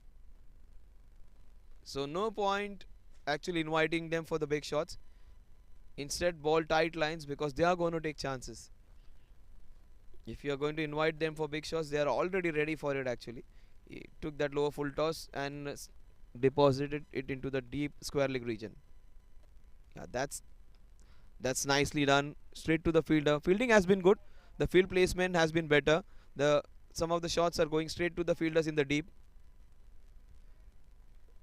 So no point actually inviting them for the big shots. Instead, ball tight lines because they are going to take chances. If you are going to invite them for big shots, they are already ready for it actually. He took that lower full toss and deposited it into the deep square leg region. Yeah, that's nicely done. Straight to the fielder. Fielding has been good. The field placement has been better. The some of the shots are going straight to the fielders in the deep.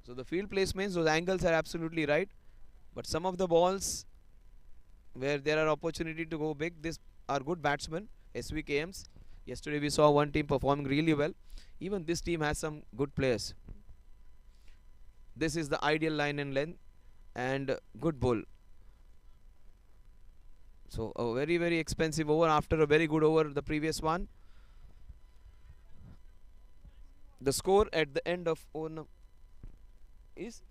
So the field placements, those angles are absolutely right. But some of the balls where there are opportunity to go big, these are good batsmen, Svkm'S. Yesterday we saw one team performing really well. Even this team has some good players. This is the ideal line and length and good bowl. So a very expensive over after a very good over the previous one. The score at the end of is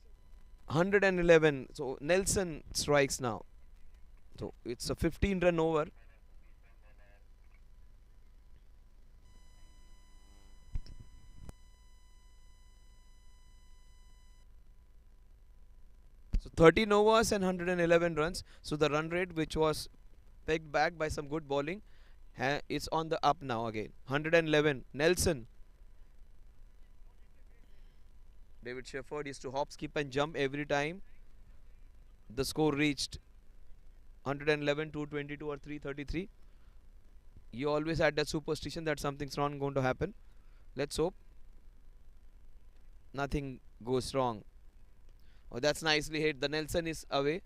111. So Nelson strikes now. So it's a 15-run over. So 13 overs and 111 runs. So the run rate, which was pegged back by some good bowling, is on the up now again. 111. Nelson. David Shepherd used to hop, skip and jump every time the score reached 111, 222 or 333. You always had that superstition that something's wrong going to happen. Let's hope nothing goes wrong. Oh, that's nicely hit. The Nelson is away.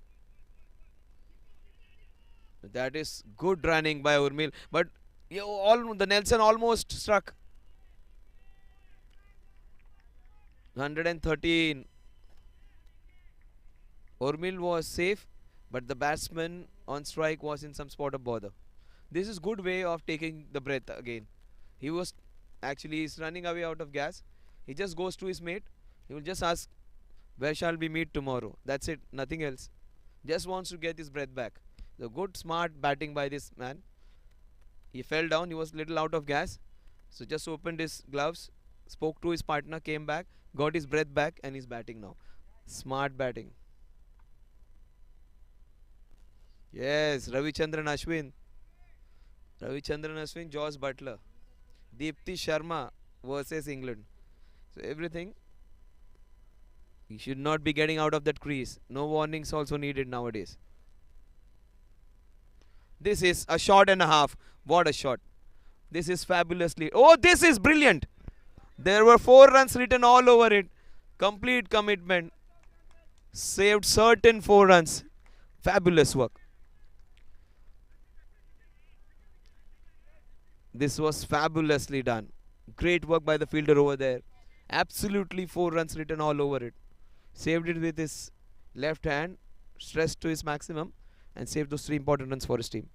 That is good running by Urmil. But the Nelson almost struck. 113. Urmil was safe, but the batsman on strike was in some spot of bother. This is good way of taking the breath again. He's running away out of gas. He just goes to his mate. He will just ask, where shall we meet tomorrow? That's it, nothing else. Just wants to get his breath back. The good smart batting by this man. He fell down, he was little out of gas. So just opened his gloves, spoke to his partner, came back, got his breath back and he's batting now. Smart batting. Yes, Ravichandran Ashwin. Ravichandran Ashwin, Josh Butler. Deepti Sharma versus England. So everything. He should not be getting out of that crease. No warnings also needed nowadays. This is a shot and a half. What a shot. This is fabulously. Oh, this is brilliant. There were 4 runs written all over it. Complete commitment. Saved certain 4 runs. Fabulous work. This was fabulously done. Great work by the fielder over there. Absolutely 4 runs written all over it. Saved it with his left hand, stressed to his maximum, and saved those 3 important runs for his team.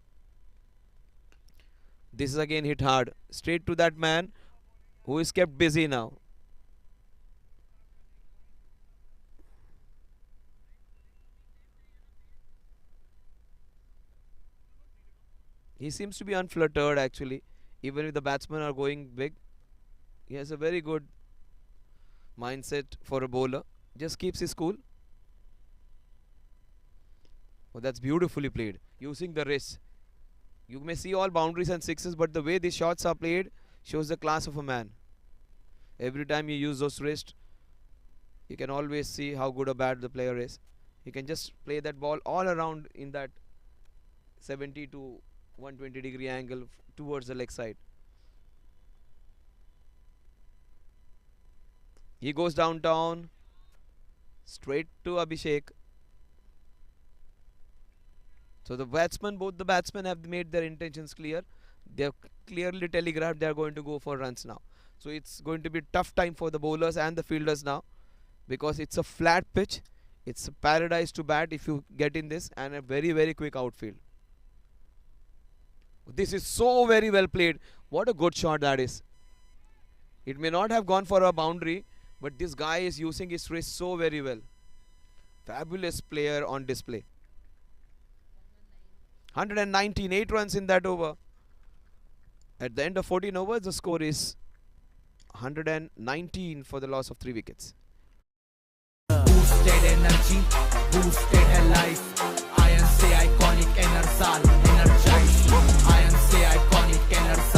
This is again hit hard. Straight to that man who is kept busy now. He seems to be unfluttered actually. Even if the batsmen are going big, he has a very good mindset for a bowler. Just keeps his cool. Oh, that's beautifully played. Using the wrist. You may see all boundaries and sixes, but the way these shots are played shows the class of a man. Every time you use those wrists, you can always see how good or bad the player is. He can just play that ball all around in that 70 to 120 degree angle towards the leg side. He goes downtown, straight to Abhishek. So both the batsmen have made their intentions clear. They have clearly telegraphed they are going to go for runs now. So it's going to be a tough time for the bowlers and the fielders now, because it's a flat pitch. It's a paradise to bat if you get in this, and a very quick outfield. This is so very well played. What a good shot that is. It may not have gone for a boundary, but this guy is using his wrist so very well. Fabulous player on display. 119, 8 runs in that over. At the end of 14 overs, the score is 119 for the loss of 3 wickets. Boosted energy, boosted life. I am say iconic energize. I am say iconic energize.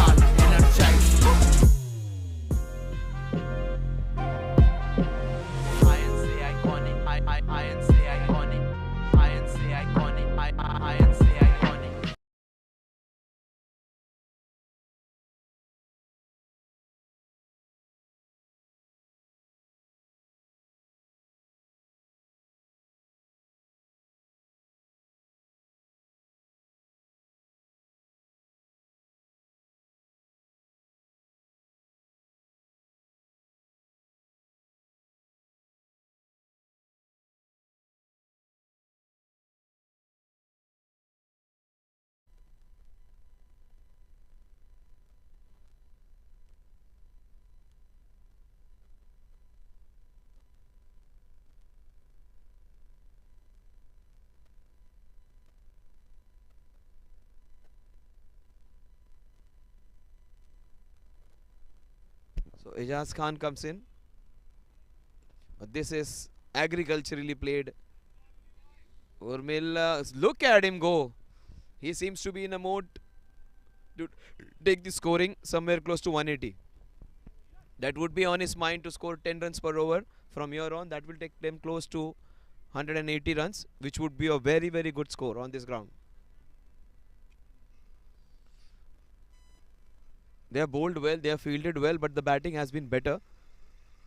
So Ijaz Khan comes in. But this is agriculturally played. Urmil, look at him go. He seems to be in a mode to take the scoring somewhere close to 180. That would be on his mind to score 10 runs per over. From here on, that will take them close to 180 runs, which would be a very, very good score on this ground. They have bowled well, they have fielded well, but the batting has been better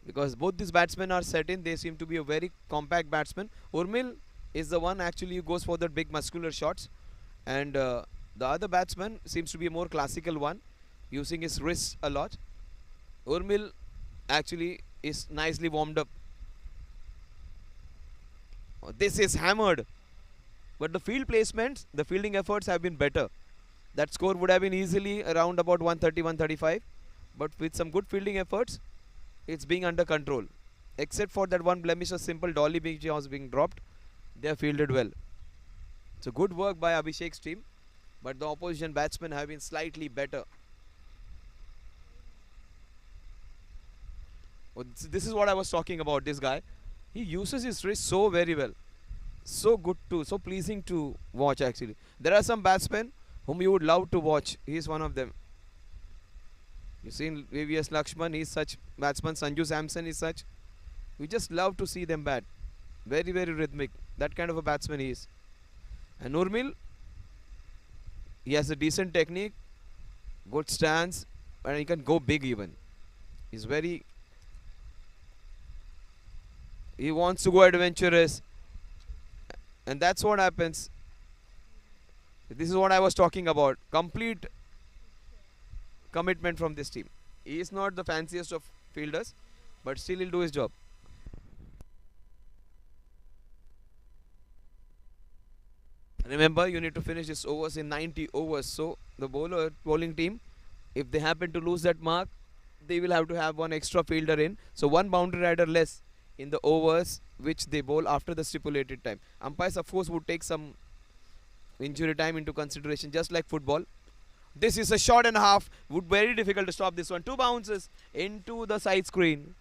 because both these batsmen are set in. They seem to be a very compact batsman. Urmil is the one actually who goes for the big muscular shots, and the other batsman seems to be a more classical one, using his wrists a lot. Urmil actually is nicely warmed up. This is hammered, but the field placements, the fielding efforts have been better. That score would have been easily around about 130, 135, but with some good fielding efforts, it's being under control. Except for that one blemish, a simple dolly which was being dropped, they have fielded well. So good work by Abhishek's team, but the opposition batsmen have been slightly better. Oh, this is what I was talking about. This guy, he uses his wrist so very well, so good to, so pleasing to watch. Actually, there are some batsmen whom you would love to watch. He is one of them. You've seen VVS Lakshman, he's such batsman. Sanju Samson is such. We just love to see them bat. Very, very rhythmic. That kind of a batsman he is. And Urmil, he has a decent technique, good stance, and he can go big even. He's very. He wants to go adventurous, and that's what happens. This is what I was talking about. Complete commitment from this team. He is not the fanciest of fielders, but still he'll do his job. Remember, you need to finish this overs in 90 overs. So the bowling team, if they happen to lose that mark, they will have to have one extra fielder in. So one boundary rider less in the overs which they bowl after the stipulated time. Umpires, of course, would take some injury time into consideration, just like football. This is a shot and a half. Would be very difficult to stop this one. Two bounces into the side screen,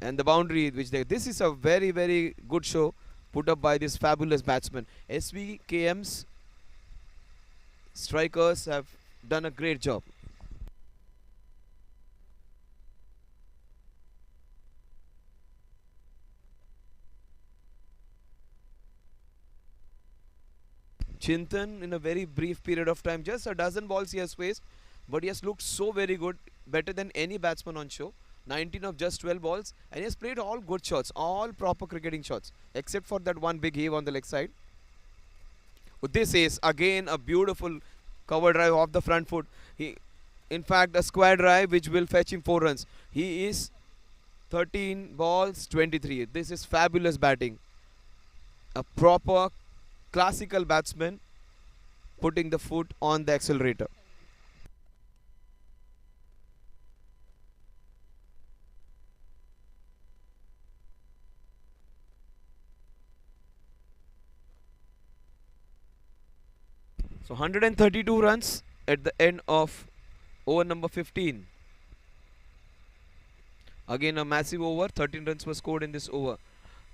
and the boundary which they. This is a very, very good show put up by this fabulous batsman. Svkm'S strikers have done a great job. Chintan, in a very brief period of time, just a dozen balls he has faced, but he has looked so very good, better than any batsman on show. 19 of just 12 balls, and he has played all good shots, all proper cricketing shots, except for that one big heave on the leg side. This is again a beautiful cover drive off the front foot. In fact, a square drive which will fetch him 4 runs. He is 13 balls, 23. This is fabulous batting. A proper classical batsman putting the foot on the accelerator. So 132 runs at the end of over number 15. Again a massive over. 13 runs were scored in this over.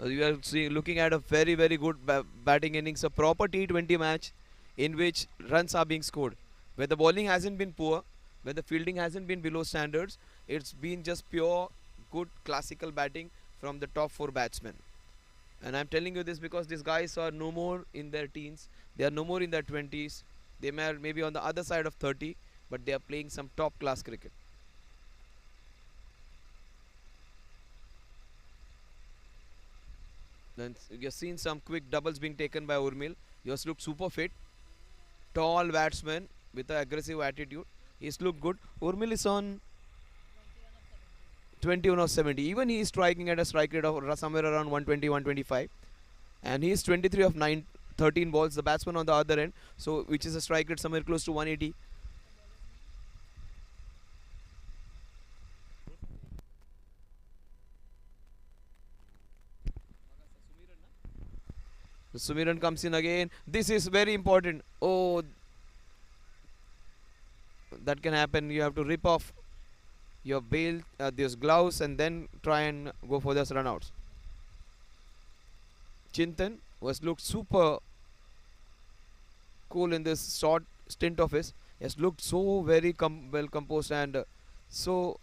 You are looking at a very, very good batting innings, a proper T20 match in which runs are being scored. Where the bowling hasn't been poor, where the fielding hasn't been below standards, it's been just pure good classical batting from the top 4 batsmen. And I'm telling you this because these guys are no more in their teens, they are no more in their 20s, they may be on the other side of 30, but they are playing some top class cricket. Then you've seen some quick doubles being taken by Urmil. He has looked super fit. Tall batsman with an aggressive attitude. He's looked good. Urmil is on 21 of 70. Even he is striking at a strike rate of somewhere around 120, 125. And he is 23 of 13 balls. The batsman on the other end, so which is a strike rate somewhere close to 180. Sumiran comes in again. This is very important. Oh, that can happen. You have to rip off your belt, those gloves, and then try and go for those runouts. Chintan was looked super cool in this short stint of his. He has looked so very well composed and so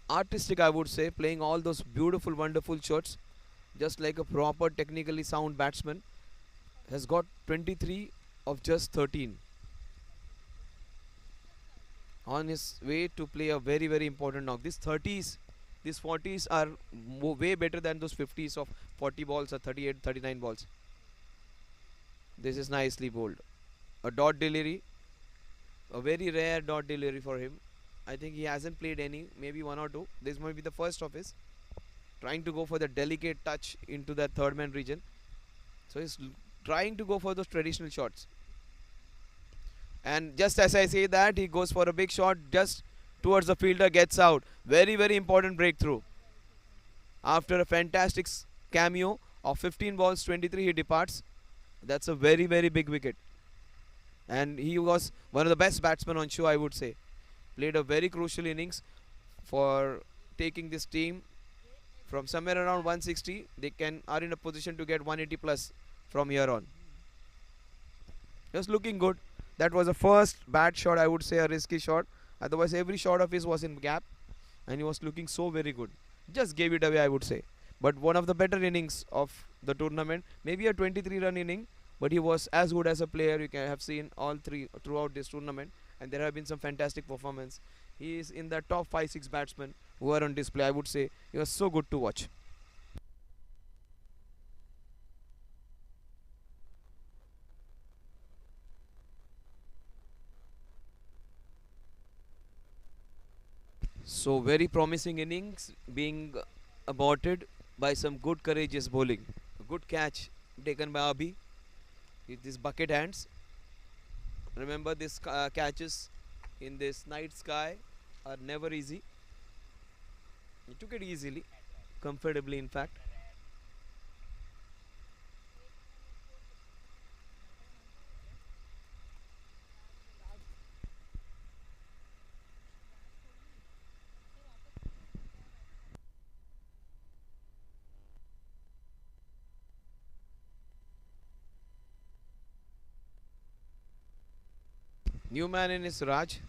artistic, I would say, playing all those beautiful, wonderful shots, just like a proper, technically sound batsman. Has got 23 of just 13 on his way to play a very, very important knock. These 30s, these 40s are way better than those 50s of 40 balls or 38, 39 balls. This is nicely bowled. A dot delivery, a very rare dot delivery for him. I think he hasn't played any, maybe one or two. This might be the first of his. Trying to go for the delicate touch into that third man region. So he's trying to go for those traditional shots. And just as I say that, he goes for a big shot just towards the fielder, gets out. Very, very important breakthrough. After a fantastic cameo of 15 balls, 23, he departs. That's a very, very big wicket. And he was one of the best batsmen on show, I would say. Played a very crucial innings for taking this team from somewhere around 160. They are in a position to get 180 plus from here on. Just looking good. That was a first bad shot, I would say, a risky shot. Otherwise, every shot of his was in gap, and he was looking so very good. Just gave it away, I would say. But one of the better innings of the tournament, maybe a 23-run inning, but he was as good as a player. You can have seen all three throughout this tournament, and there have been some fantastic performance. He is in the top 5-6 batsmen who are on display, I would say. He was so good to watch. So very promising innings being aborted by some good courageous bowling. A good catch taken by Abhi with his bucket hands. Remember, this catches in this night sky are never easy. He took it easily, comfortably in fact. New man in is Raj.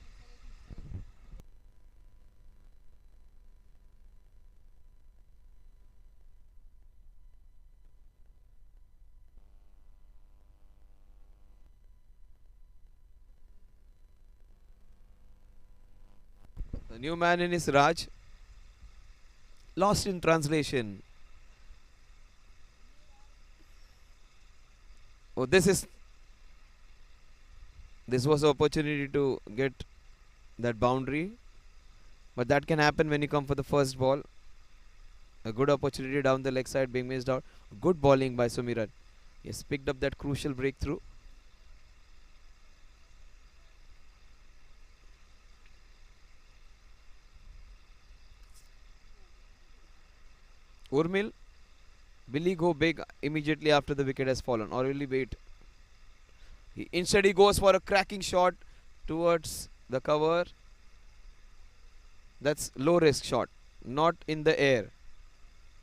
The new man in is Raj. Lost in translation. Oh, this was an opportunity to get that boundary, but that can happen when you come for the first ball. A good opportunity down the leg side being missed out. Good bowling by Sumiran. He has picked up that crucial breakthrough. Urmil, will he go big immediately after the wicket has fallen, or will he wait? Instead, he goes for a cracking shot towards the cover. That's low risk shot, not in the air,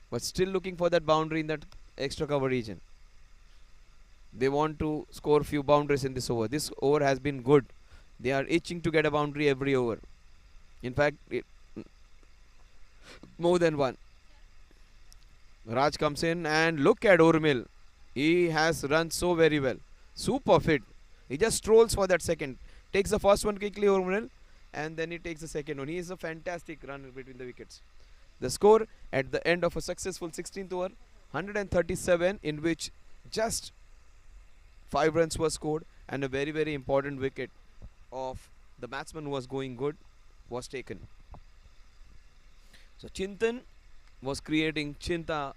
but still looking for that boundary in that extra cover region. They want to score few boundaries in this over. This over has been good. They are itching to get a boundary every over. In fact, more than one. Raj comes in and look at Urmil. He has run so very well. Super fit. He just strolls for that second. Takes the first one quickly, Urmil, and then he takes the second one. He is a fantastic runner between the wickets. The score at the end of a successful 16th over, 137, in which just 5 runs were scored and a very, very important wicket of the batsman who was going good was taken. So Chintan was creating chinta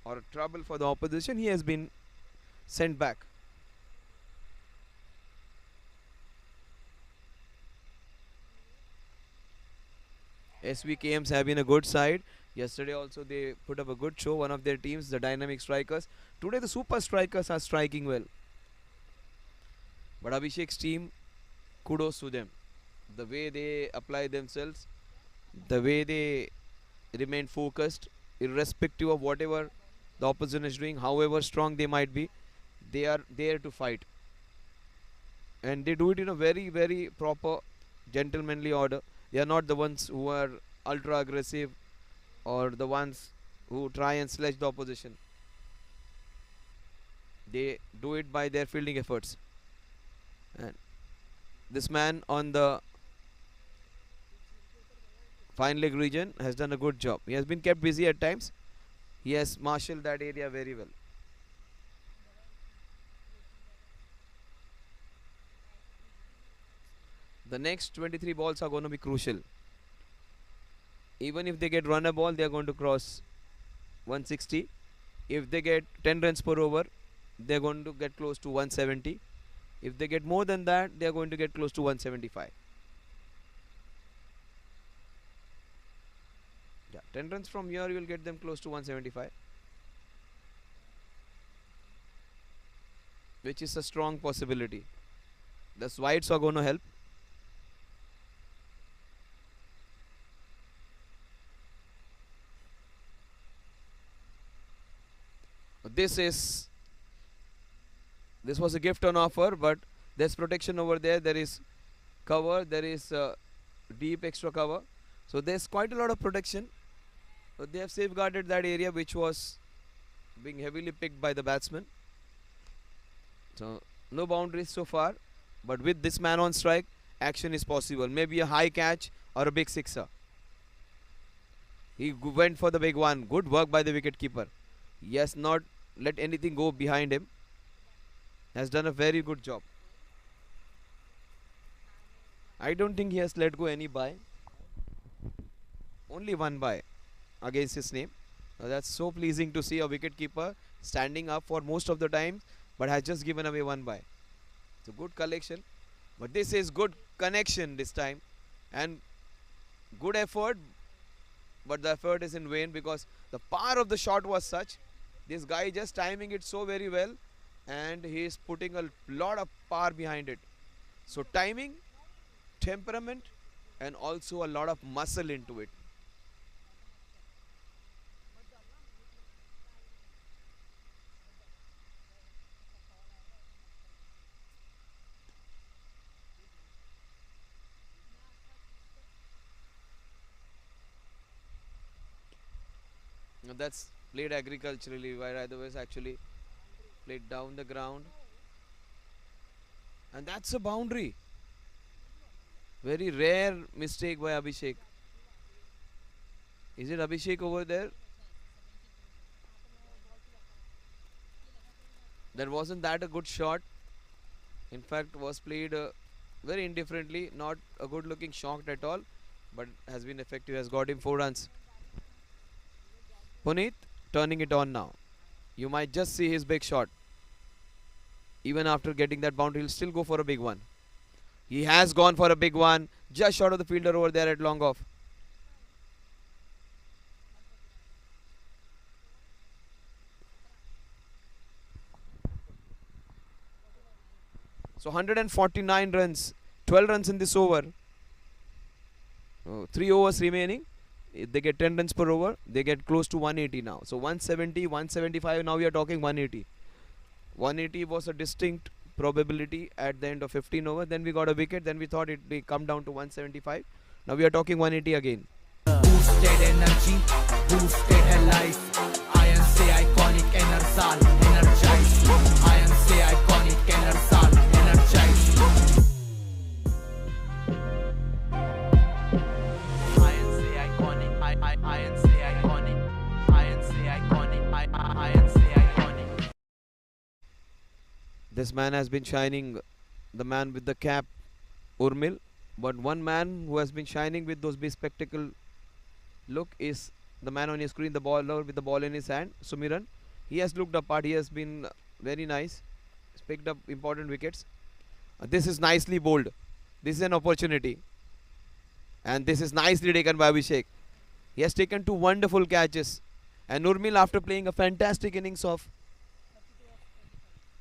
or trouble for the opposition. He has been sent back. Svkm'S have been a good side. Yesterday also they put up a good show. One of their teams, the dynamic strikers. Today the super strikers are striking well. But Abhishek's team, kudos to them. the way they apply themselves, the way they remain focused, irrespective of whatever the opposition is doing, however strong they might be, they are there to fight. And they do it in a very, very proper, gentlemanly order. They are not the ones who are ultra aggressive or the ones who try and sledge the opposition. They do it by their fielding efforts. And this man on the fine leg region has done a good job. He has been kept busy at times. He has marshaled that area very well. The next 23 balls are going to be crucial. Even if they get run a ball, they are going to cross 160. If they get 10 runs per over, they are going to get close to 170. If they get more than that, they are going to get close to 175. Yeah, 10 runs from here, you will get them close to 175, which is a strong possibility. The Swites are going to help. This was a gift on offer, but there's protection over there. There is cover. There is deep extra cover. So there's quite a lot of protection. But they have safeguarded that area which was being heavily picked by the batsman. So no boundaries so far. But with this man on strike, action is possible. Maybe a high catch or a big sixer. He went for the big one. Good work by the wicketkeeper. He has not let anything go behind him. Has done a very good job. I don't think he has let go any bye. Only one bye against his name. Now that's so pleasing to see a wicketkeeper standing up for most of the time, but has just given away one bye. It's a good collection, but this is good connection this time, and good effort, but the effort is in vain because the power of the shot was such. This guy just timing it so very well, and he is putting a lot of power behind it. So timing, temperament, and also a lot of muscle into it. Now that's played agriculturally, where otherwise actually played down the ground. And that's a boundary. Very rare mistake by Abhishek. Is it Abhishek over there? That wasn't that a good shot. In fact, was played very indifferently. Not a good looking shot at all, but has been effective. Has got him 4 runs. Puneet turning it on now. You might just see his big shot. Even after getting that boundary, he'll still go for a big one. He has gone for a big one. Just short of the fielder over there at long off. So 149 runs. 12 runs in this over. 3 overs remaining. If they get 10 runs per over, they get close to 180 now. So 170, 175, now we are talking 180. 180 was a distinct probability at the end of 15 overs. Then we got a wicket. Then we thought it would come down to 175. Now we are talking 180 again. Boosted energy, boosted life. Iron say iconic enersal, energize. Iron say iconic enersal, energize. Iron say iconic, iron say iconic, iron say iconic, iron say iconic. This man has been shining, the man with the cap, Urmil. But one man who has been shining with those big spectacle look is the man on your screen, the bowler with the ball in his hand, Sumiran. He has looked apart. He has been very nice. He's picked up important wickets. This is nicely bowled. This is an opportunity. And this is nicely taken by Abhishek. He has taken 2 wonderful catches. And Urmil, after playing a fantastic innings of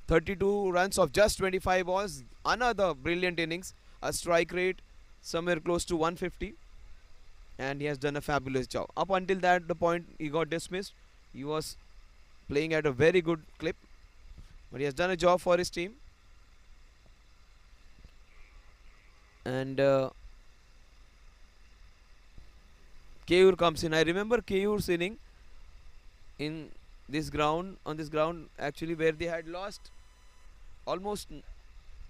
32 runs of just 25 balls, another brilliant innings. A strike rate somewhere close to 150, and he has done a fabulous job. Up until that, the point he got dismissed, he was playing at a very good clip, but he has done a job for his team. And Keyur comes in. I remember Keyur's inning in this ground, on this ground actually, where they had lost almost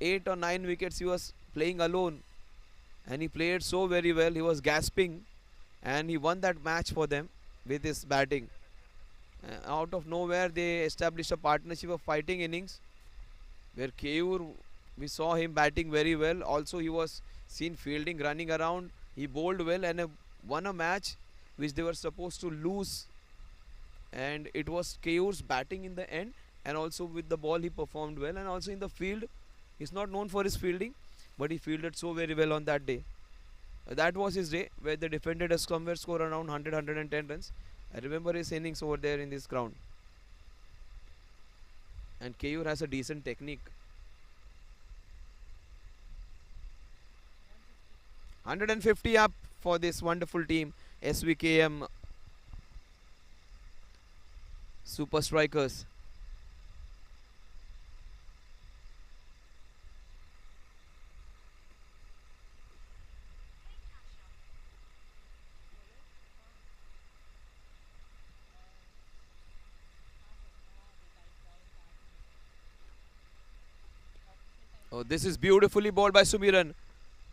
8 or 9 wickets. He was playing alone, and he played so very well. He was gasping, and he won that match for them with his batting. Out of nowhere, they established a partnership of fighting innings where Keyur, we saw him batting very well. Also, he was seen fielding, running around. He bowled well and won a match which they were supposed to lose. And it was Keyur's batting in the end, and also with the ball he performed well. And also in the field, he's not known for his fielding, but he fielded so very well on that day. That was his day where they defended a somewhere score around 100 110 runs. I remember his innings over there in this ground. And Keyur has a decent technique. 150 up for this wonderful team, SVKM Super Strikers. Oh, this is beautifully bowled by Sumiran.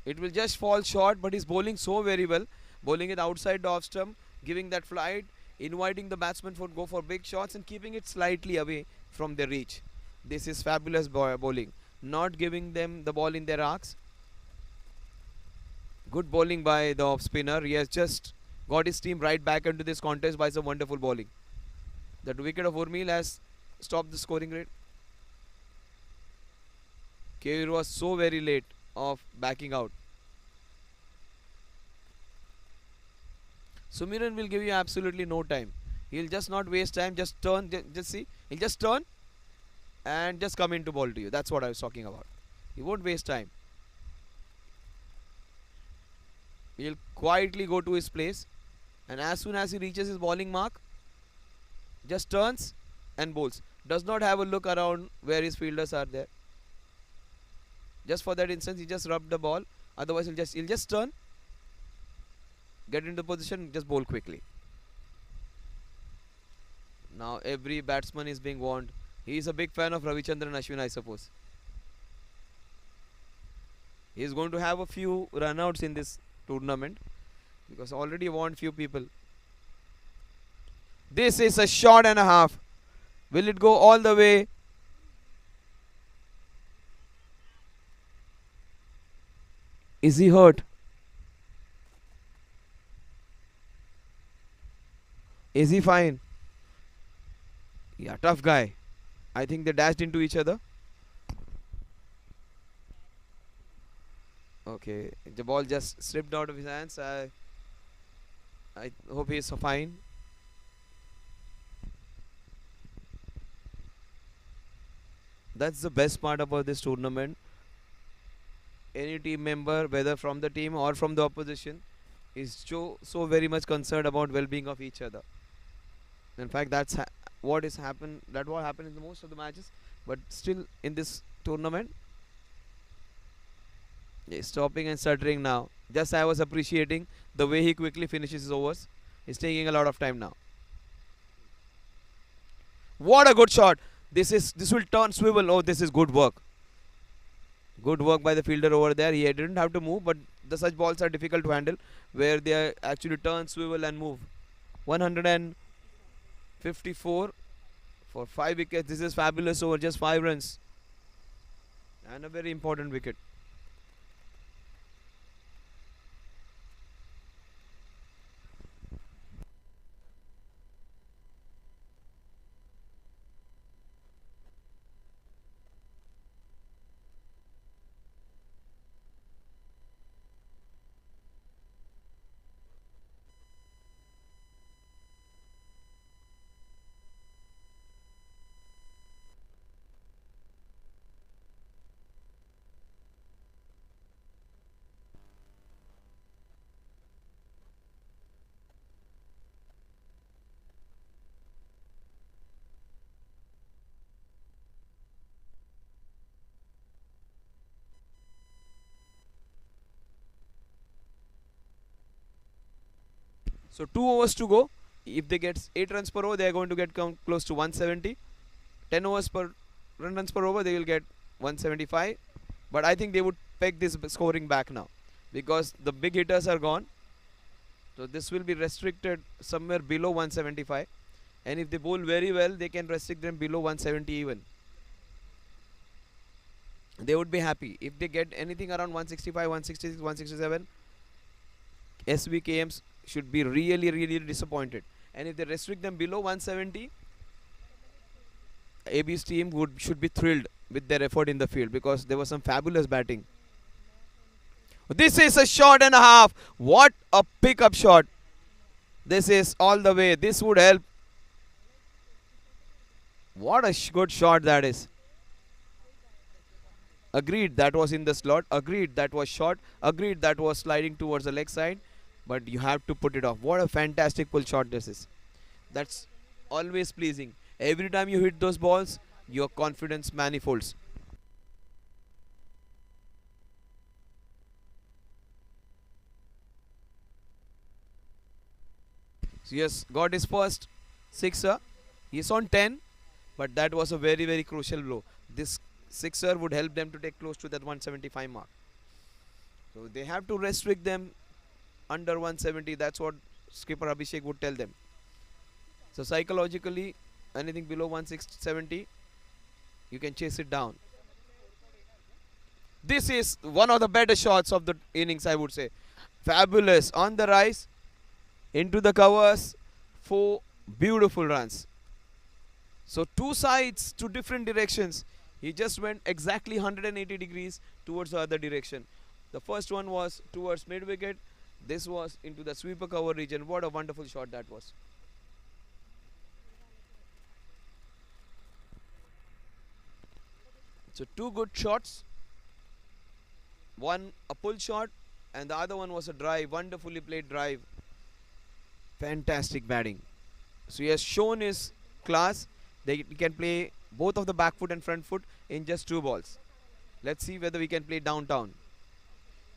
It will just fall short, but he's bowling so very well. Bowling it outside the off stump, giving that flight, inviting the batsman for go for big shots and keeping it slightly away from their reach. This is fabulous bowling. Not giving them the ball in their arcs. Good bowling by the off spinner. He has just got his team right back into this contest by some wonderful bowling. That wicket of Urmil has stopped the scoring rate. Keyur was so very late of backing out. Sumiran will give you absolutely no time. He'll just not waste time. Just turn. Just see. He'll just turn and just come into ball to you. That's what I was talking about. He won't waste time. He'll quietly go to his place, and as soon as he reaches his bowling mark, just turns and bowls. Does not have a look around where his fielders are there. Just for that instance, he just rubbed the ball. Otherwise, he'll just turn, get into position, just bowl quickly. Now every batsman is being warned. He is a big fan of Ravichandran Ashwin, I suppose. He is going to have a few runouts in this tournament because already warned few people. This is a shot and a half. Will it go all the way? Is he hurt? Is he fine? Yeah, tough guy. I think they dashed into each other. Okay, the ball just slipped out of his hands. I hope he is fine. That's the best part about this tournament. Any team member, whether from the team or from the opposition, is so very much concerned about well-being of each other. In fact, that's what is happen. That what happened in the most of the matches. But still, in this tournament, he's stopping and stuttering now. Just I was appreciating the way he quickly finishes his overs. He's taking a lot of time now. What a good shot! This will turn swivel. Oh, this is good work. Good work by the fielder over there. He didn't have to move, but the such balls are difficult to handle, where they actually turn, swivel, and move. 154 for 5 wickets. This is fabulous over just 5 runs, and a very important wicket. So 2 overs to go. If they get 8 runs per over, they are going to get close to 170. 10 overs per runs per over, they will get 175. But I think they would peg this scoring back now because the big hitters are gone. So this will be restricted somewhere below 175. And if they bowl very well, they can restrict them below 170 even. They would be happy. If they get anything around 165, 166, 167, Svkm'S should be really, really disappointed. And if they restrict them below 170, AB's team should be thrilled with their effort in the field because there was some fabulous batting. This is a shot and a half. What a pickup shot. This is all the way. This would help. What a good shot that is. Agreed that was in the slot. Agreed that was short. Agreed that was sliding towards the leg side. But you have to put it off. What a fantastic pull shot this is. That's always pleasing. Every time you hit those balls, your confidence manifolds. So yes, got his first sixer. He's on 10, but that was a very, very crucial blow. This sixer would help them to take close to that 175 mark. So they have to restrict them under 170. That's what skipper Abhishek would tell them. So psychologically, anything below 170, you can chase it down. This is one of the better shots of the innings, I would say. Fabulous on the rise, into the covers, 4 beautiful runs. So 2 sides, 2 different directions. He just went exactly 180 degrees towards the other direction. The first one was towards mid wicket. This was into the sweeper cover region. What a wonderful shot that was. So 2 good shots. One a pull shot and the other one was a drive. Wonderfully played drive. Fantastic batting. So he has shown his class. They can play both of the back foot and front foot in just 2 balls. Let's see whether we can play downtown.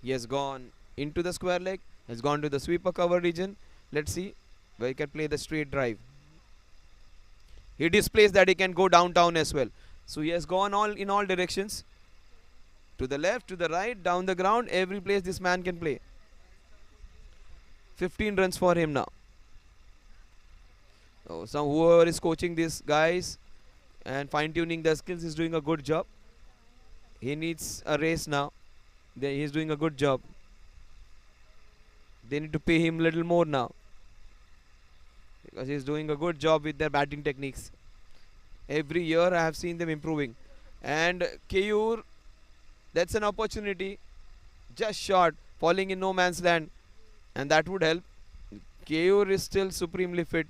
He has gone into the square leg. Has gone to the sweeper cover region. Let's see where he can play the straight drive. He displays that he can go downtown as well. So he has gone in all directions. To the left, to the right, down the ground. Every place this man can play. 15 runs for him now. So whoever is coaching these guys and fine-tuning their skills is doing a good job. He needs a race now. He is doing a good job. They need to pay him a little more now, because he is doing a good job with their batting techniques. Every year I have seen them improving. And Keyur, that's an opportunity. Just short, falling in no man's land. And that would help. Keyur is still supremely fit.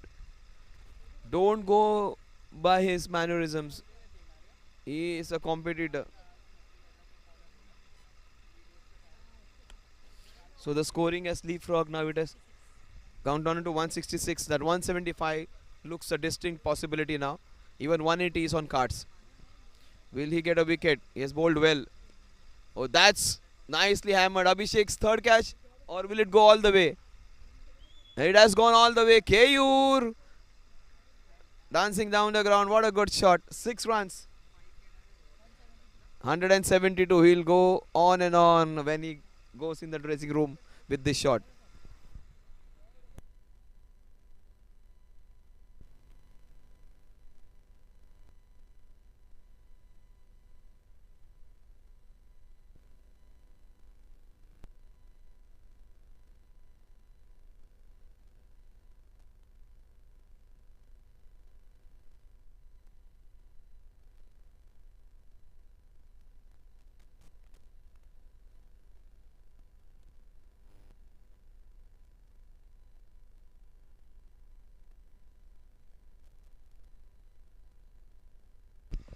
Don't go by his mannerisms. He is a competitor. So the scoring has leapfrog now. It has gone down to 166. That 175 looks a distinct possibility now. Even 180 is on cards. Will he get a wicket? He has bowled well. Oh, that's nicely hammered. Abhishek's third catch. Or will it go all the way? It has gone all the way. Keyur dancing down the ground. What a good shot. 6 runs. 172. He'll go on and on when he goes in the dressing room with this shot.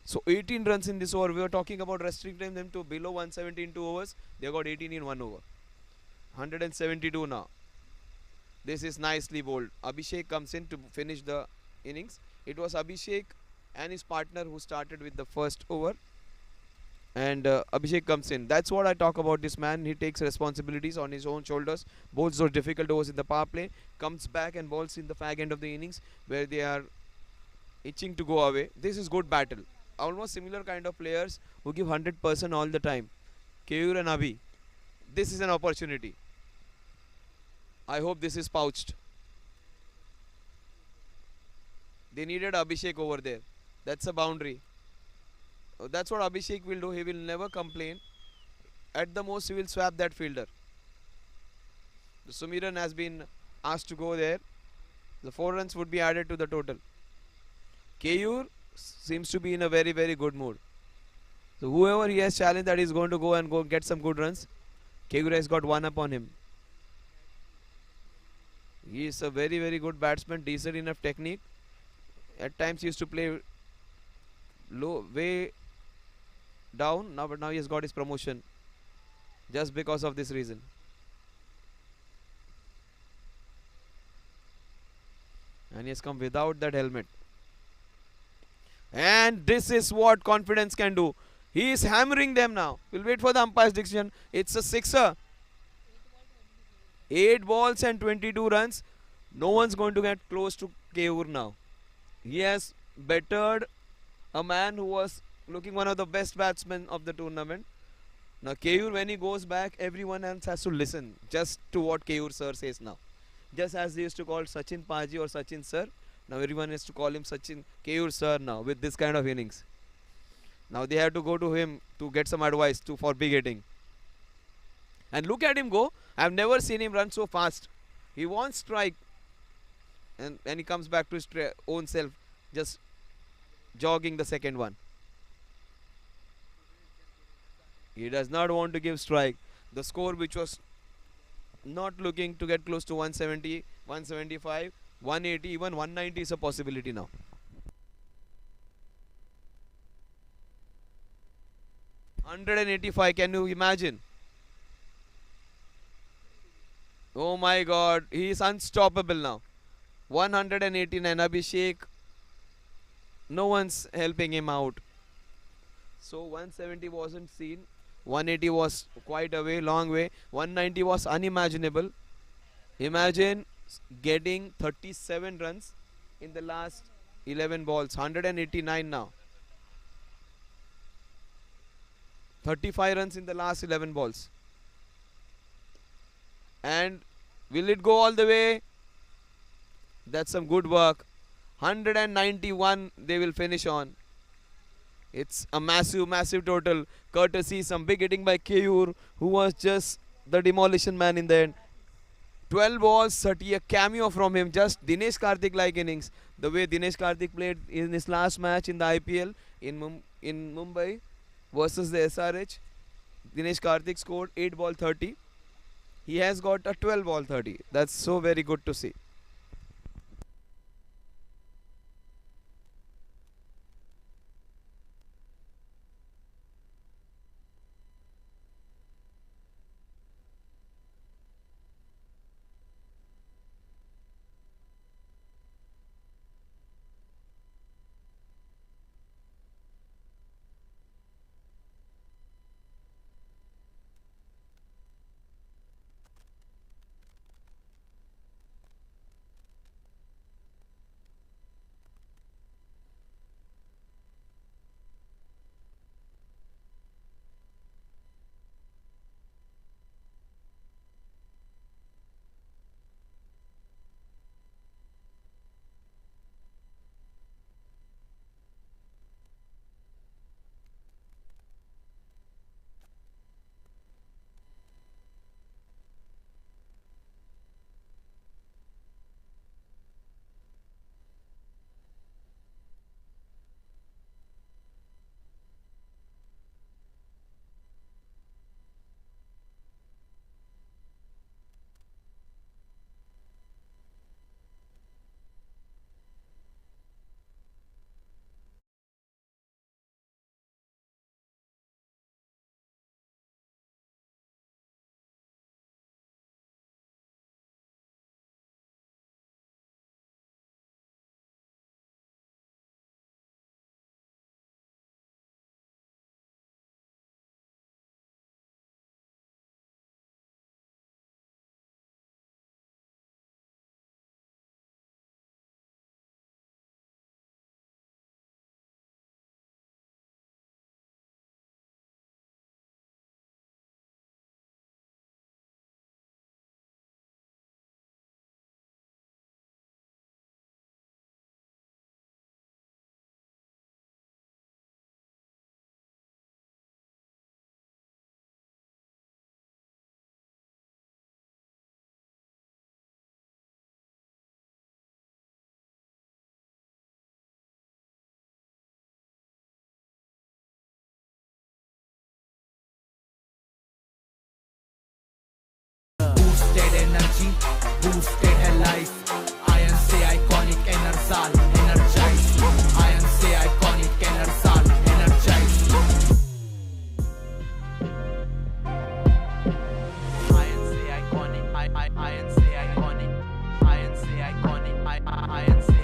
So 18 runs in this over. We were talking about restricting them to below 170 in 2 overs. They got 18 in 1 over. 172 now. This is nicely bowled. Abhishek comes in to finish the innings. It was Abhishek and his partner who started with the first over. and Abhishek comes in. That's what I talk about this man. He takes responsibilities on his own shoulders, bowls those difficult overs in the power play, comes back and bowls in the fag end of the innings where they are itching to go away. This is good battle. Almost similar kind of players who give 100% all the time. Keyur and Abhi. This is an opportunity. I hope this is pouched. They needed Abhishek over there. That's a boundary. That's what Abhishek will do. He will never complain. At the most, he will swap that fielder. The Sumiran has been asked to go there. The 4 runs would be added to the total. Keyur seems to be in a very, very good mood. So whoever he has challenged that is going to go and go get some good runs. Keyur has got one up on him. He is a very, very good batsman, decent enough technique. At times he used to play low, way down. Now, but now he has got his promotion just because of this reason. And he has come without that helmet. And this is what confidence can do. He is hammering them now. We'll wait for the umpire's decision. It's a sixer. 8 balls and 22 runs. No one's going to get close to Keyur now. He has bettered a man who was looking one of the best batsmen of the tournament. Now Keyur, when he goes back, everyone else has to listen just to what Keyur sir says now. Just as they used to call Sachin Paji or Sachin sir, now everyone has to call him Sachin Keyur sir now with this kind of innings. Now they have to go to him to get some advice for big hitting. And look at him go. I've never seen him run so fast. He wants strike. And he comes back to his own self, just jogging the second one. He does not want to give strike. The score, which was not looking to get close to 170, 175, 180, even 190 is a possibility now. $185, can you imagine? Oh my god, he is unstoppable now. 189, Abhishek. No one's helping him out. So 170 wasn't seen. 180 was quite a way, long way. 190 was unimaginable. Imagine getting 37 runs in the last 11 balls. 189 now. 35 runs in the last 11 balls. And will it go all the way? That's some good work. 191 they will finish on. It's a massive, massive total. Courtesy some big hitting by Keyur, who was just the demolition man in the end. 12 balls, 30, a cameo from him. Just Dinesh Karthik like innings. The way Dinesh Karthik played in his last match in the IPL in Mumbai versus the SRH. Dinesh Karthik scored 8 ball 30. He has got a 12 ball 30. That's so very good to see. energy, boosted है life. Iron से iconic energize. Iron से iconic energize. Iron say iconic, iron say iconic, iron say iconic, iron say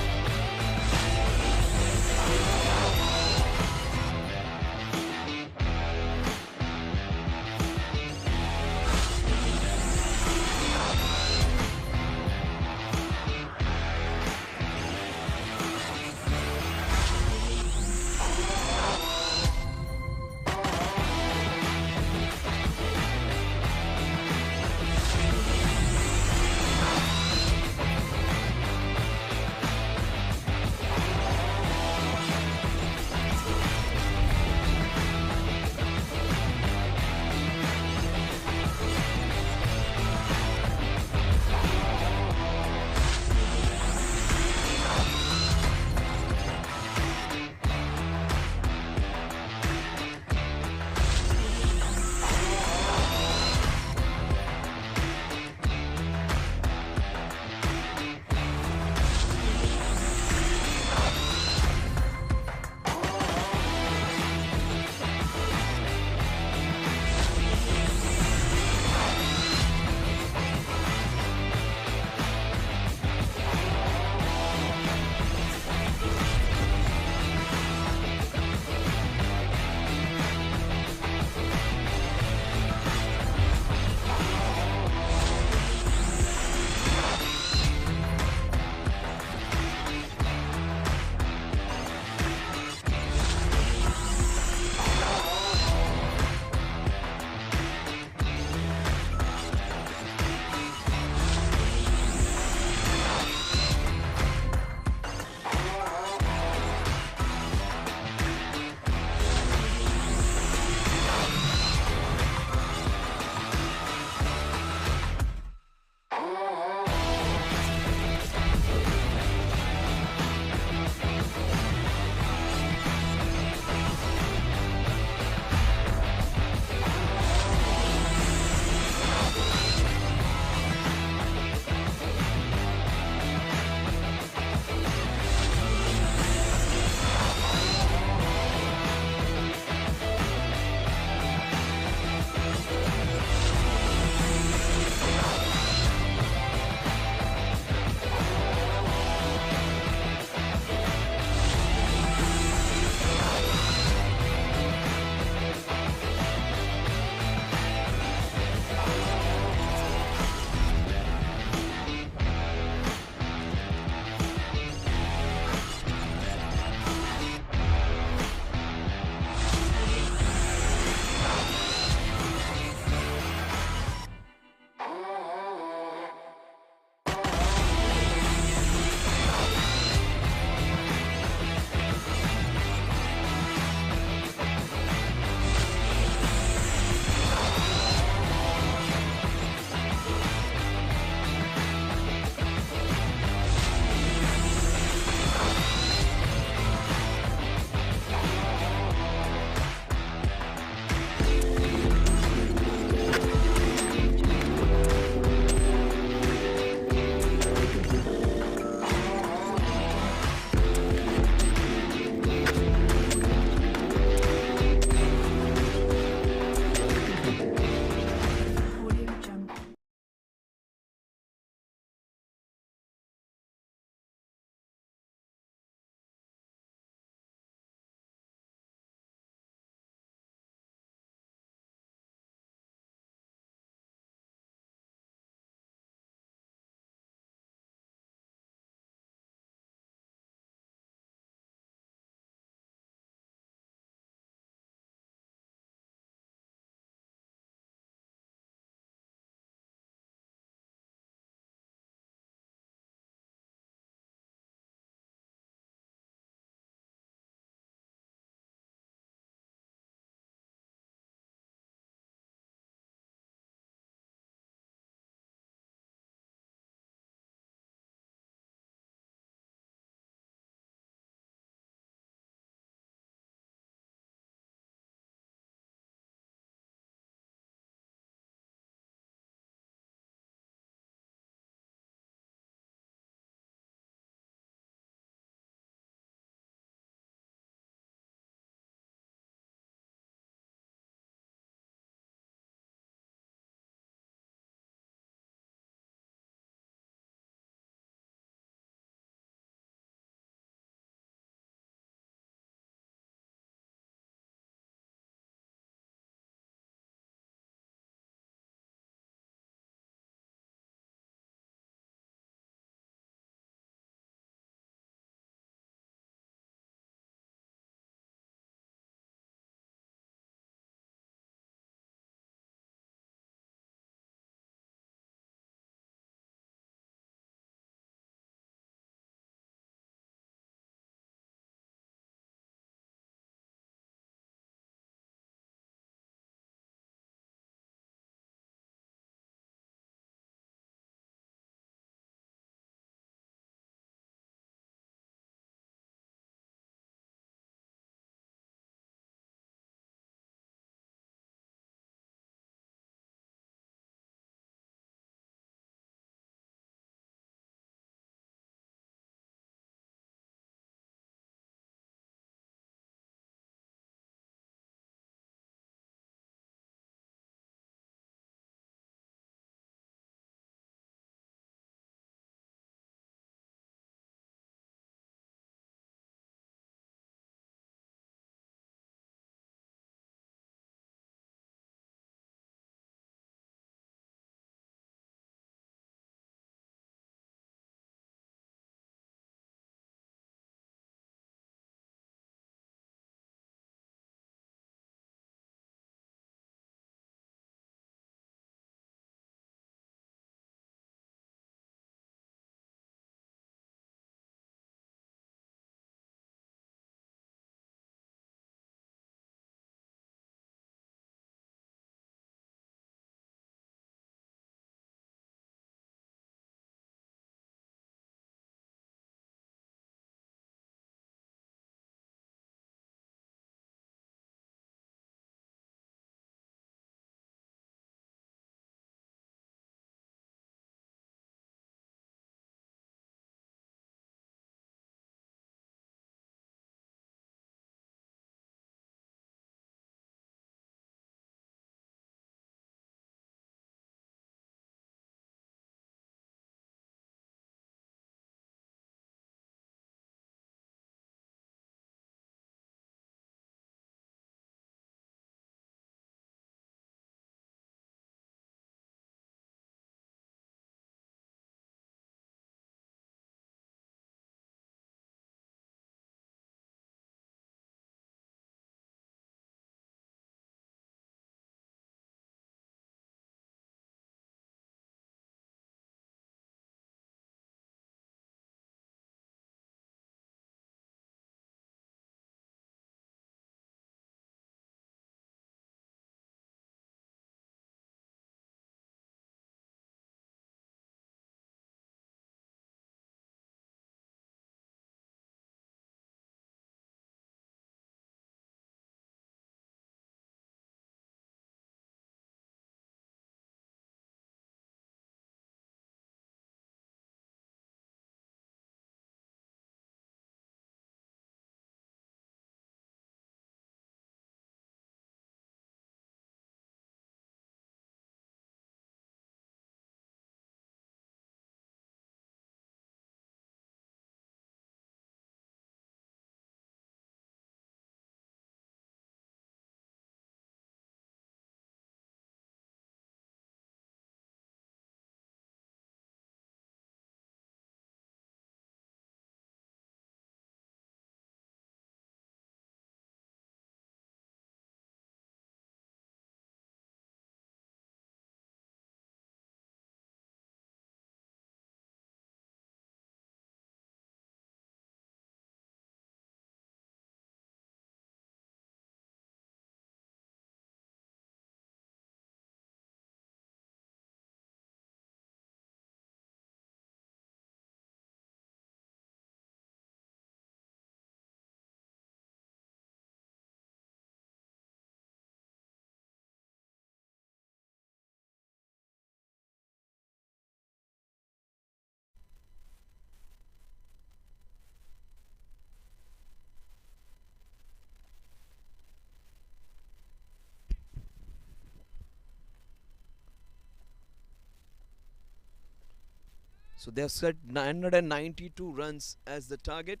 So they have set 992 runs as the target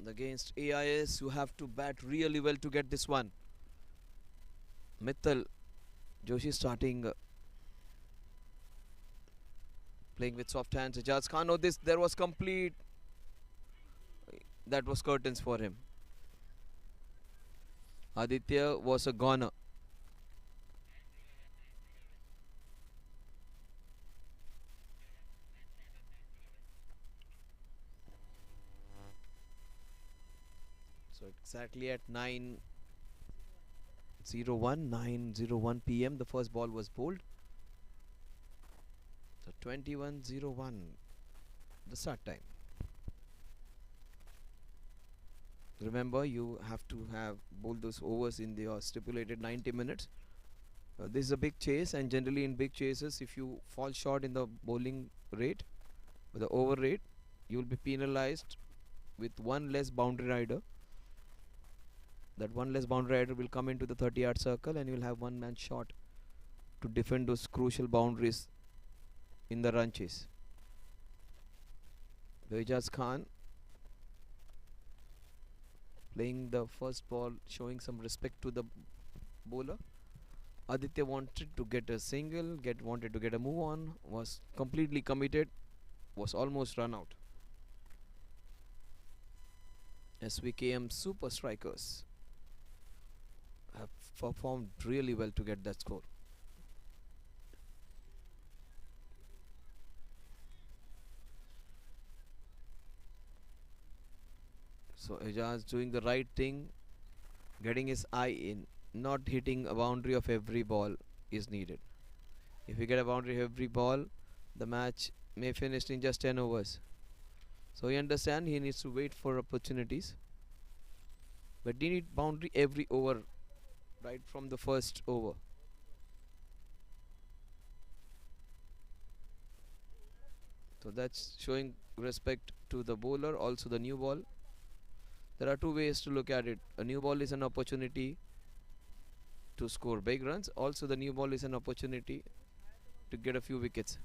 against AIS, who have to bat really well to get this one. Mittal Joshi starting playing with soft hands. Ijaz Khan, oh, this there was complete. That was curtains for him. Aditya was a goner. So exactly at 9:01 p.m. the first ball was bowled. So 21:01 the start time. Remember, you have to have bowled those overs in the stipulated 90 minutes. This is a big chase, and generally in big chases, if you fall short in the bowling rate, or the over rate, you will be penalized with one less boundary rider. That one less boundary rider will come into the 30-yard circle, and you will have one man shot to defend those crucial boundaries in the run chase. Ijaz Khan playing the first ball, showing some respect to the bowler. Aditya wanted to get a single, wanted to get a move on, was completely committed, was almost run out. SVKM super strikers have performed really well to get that score. So Ijaz doing the right thing, getting his eye in, not hitting a boundary of every ball is needed. If you get a boundary of every ball, the match may finish in just 10 overs. So he understands he needs to wait for opportunities. But he need boundary every over, right from the first over. So that's showing respect to the bowler, also the new ball. There are two ways to look at it. A new ball is an opportunity to score big runs. Also, the new ball is an opportunity to get a few wickets.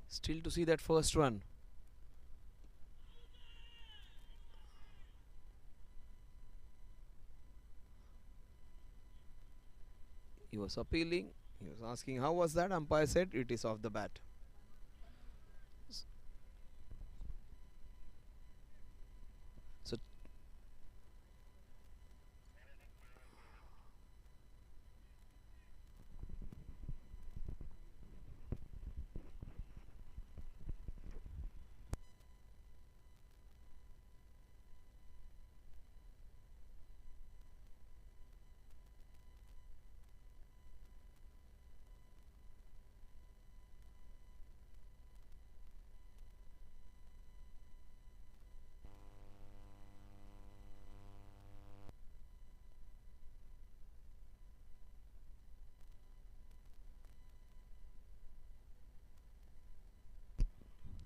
Still to see that first run. He was appealing. He was asking, how was that? Umpire said, it is off the bat. So,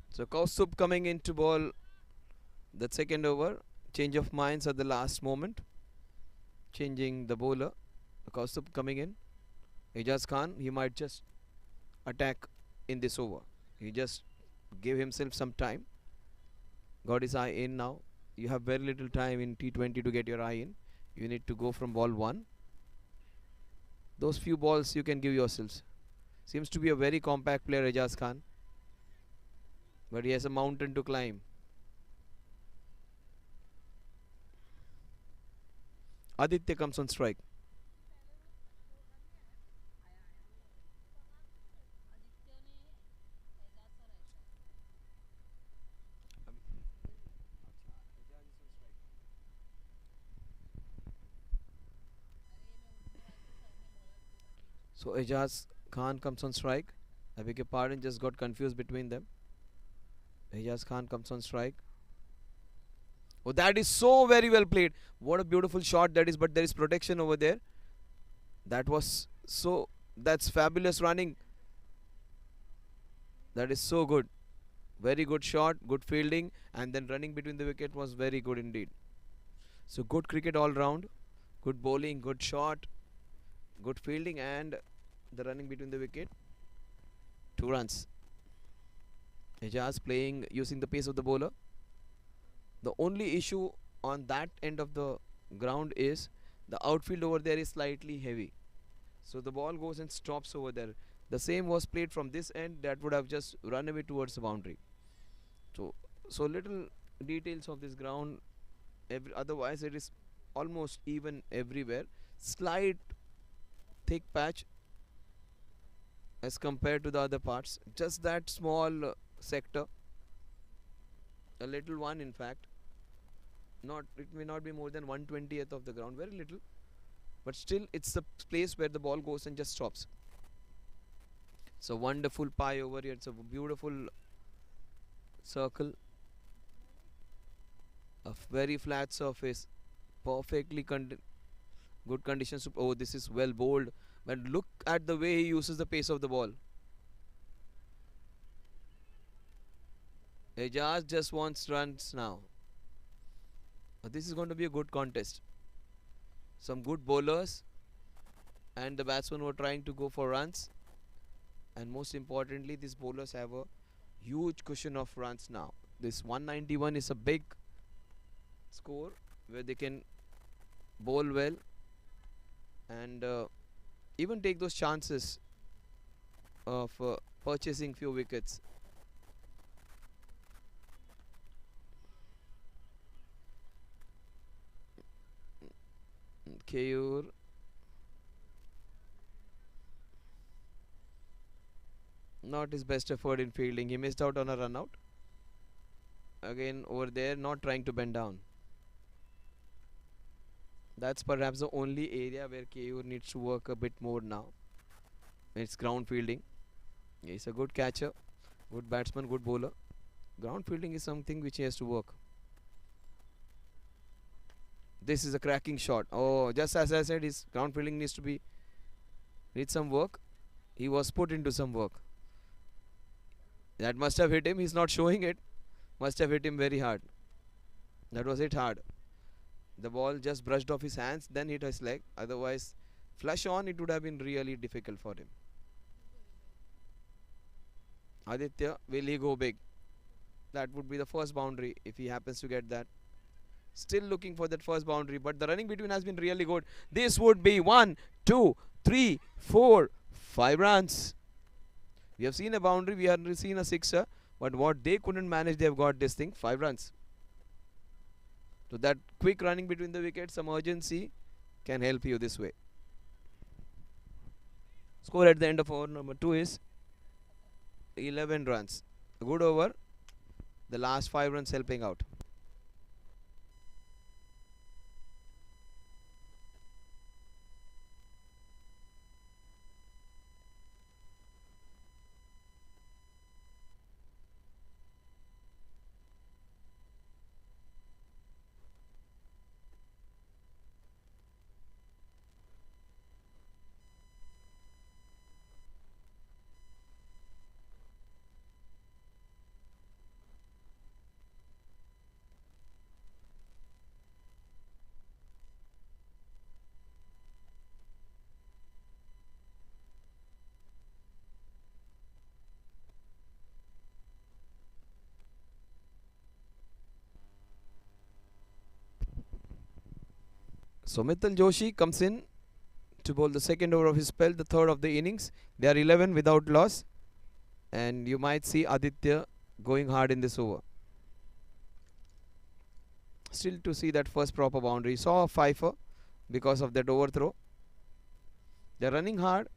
so Kaustup coming in to bowl that second over. Change of minds at the last moment. Changing the bowler. Kaustup coming in. Ijaz Khan, he might just attack in this over. He just gave himself some time. Got his eye in now. You have very little time in T20 to get your eye in. You need to go from ball 1. Those few balls you can give yourselves. Seems to be a very compact player, Ijaz Khan. But he has a mountain to climb. Aditya comes on strike. So Ejaz Khan comes on strike. I beg your pardon, just got confused between them. Ejaz Khan comes on strike. Oh, that is so very well played. What a beautiful shot that is, but there is protection over there. That was so. That's fabulous running. That is so good. Very good shot, good fielding, and then running between the wicket was very good indeed. So good cricket all round. Good bowling, good shot, good fielding, and the running between the wicket. 2 runs. Ejaz playing using the pace of the bowler. The only issue on that end of the ground is the outfield over there is slightly heavy. So the ball goes and stops over there. The same was played from this end, that would have just run away towards the boundary. So, so little details of this ground. Otherwise, it is almost even everywhere. Slight thick patch as compared to the other parts. Just that small sector. A little one, in fact. Not it may not be more than 1/20th of the ground. Very little, but still, it's the place where the ball goes and just stops. It's a wonderful pie over here. It's a beautiful circle. A very flat surface, perfectly good conditions. Oh, this is well bowled. But look at the way he uses the pace of the ball. Ejaz just wants runs now. This is going to be a good contest. Some good bowlers, and the batsmen were trying to go for runs. And most importantly, these bowlers have a huge cushion of runs now. This 191 is a big score where they can bowl well and even take those chances of purchasing few wickets. Keyur not his best effort in fielding. He missed out on a run out. Again over there, not trying to bend down. That's perhaps the only area where Keyur needs to work a bit more now. It's ground fielding. He's a good catcher, good batsman, good bowler. Ground fielding is something which he has to work. This is a cracking shot. Oh, just as I said, his ground fielding needs some work. He was put into some work. That must have hit him. He's not showing it. Must have hit him very hard. That was hit hard. The ball just brushed off his hands, then hit his leg. Otherwise, flush on, it would have been really difficult for him. Aditya, will he go big? That would be the first boundary if he happens to get that. Still looking for that first boundary, but the running between has been really good. This would be 1, 2, 3, 4, 5 runs. We have seen a boundary, we have seen a sixer, but what they couldn't manage, they have got this thing, 5 runs. So that quick running between the wickets, some urgency can help you this way. Score at the end of over number 2 is 11 runs. A good over. The last 5 runs helping out. So Mithil Joshi comes in to bowl the second over of his spell, the third of the innings. They are 11 without loss, and you might see Aditya going hard in this over. Still to see that first proper boundary. Saw a fifer because of that overthrow. They're running hard.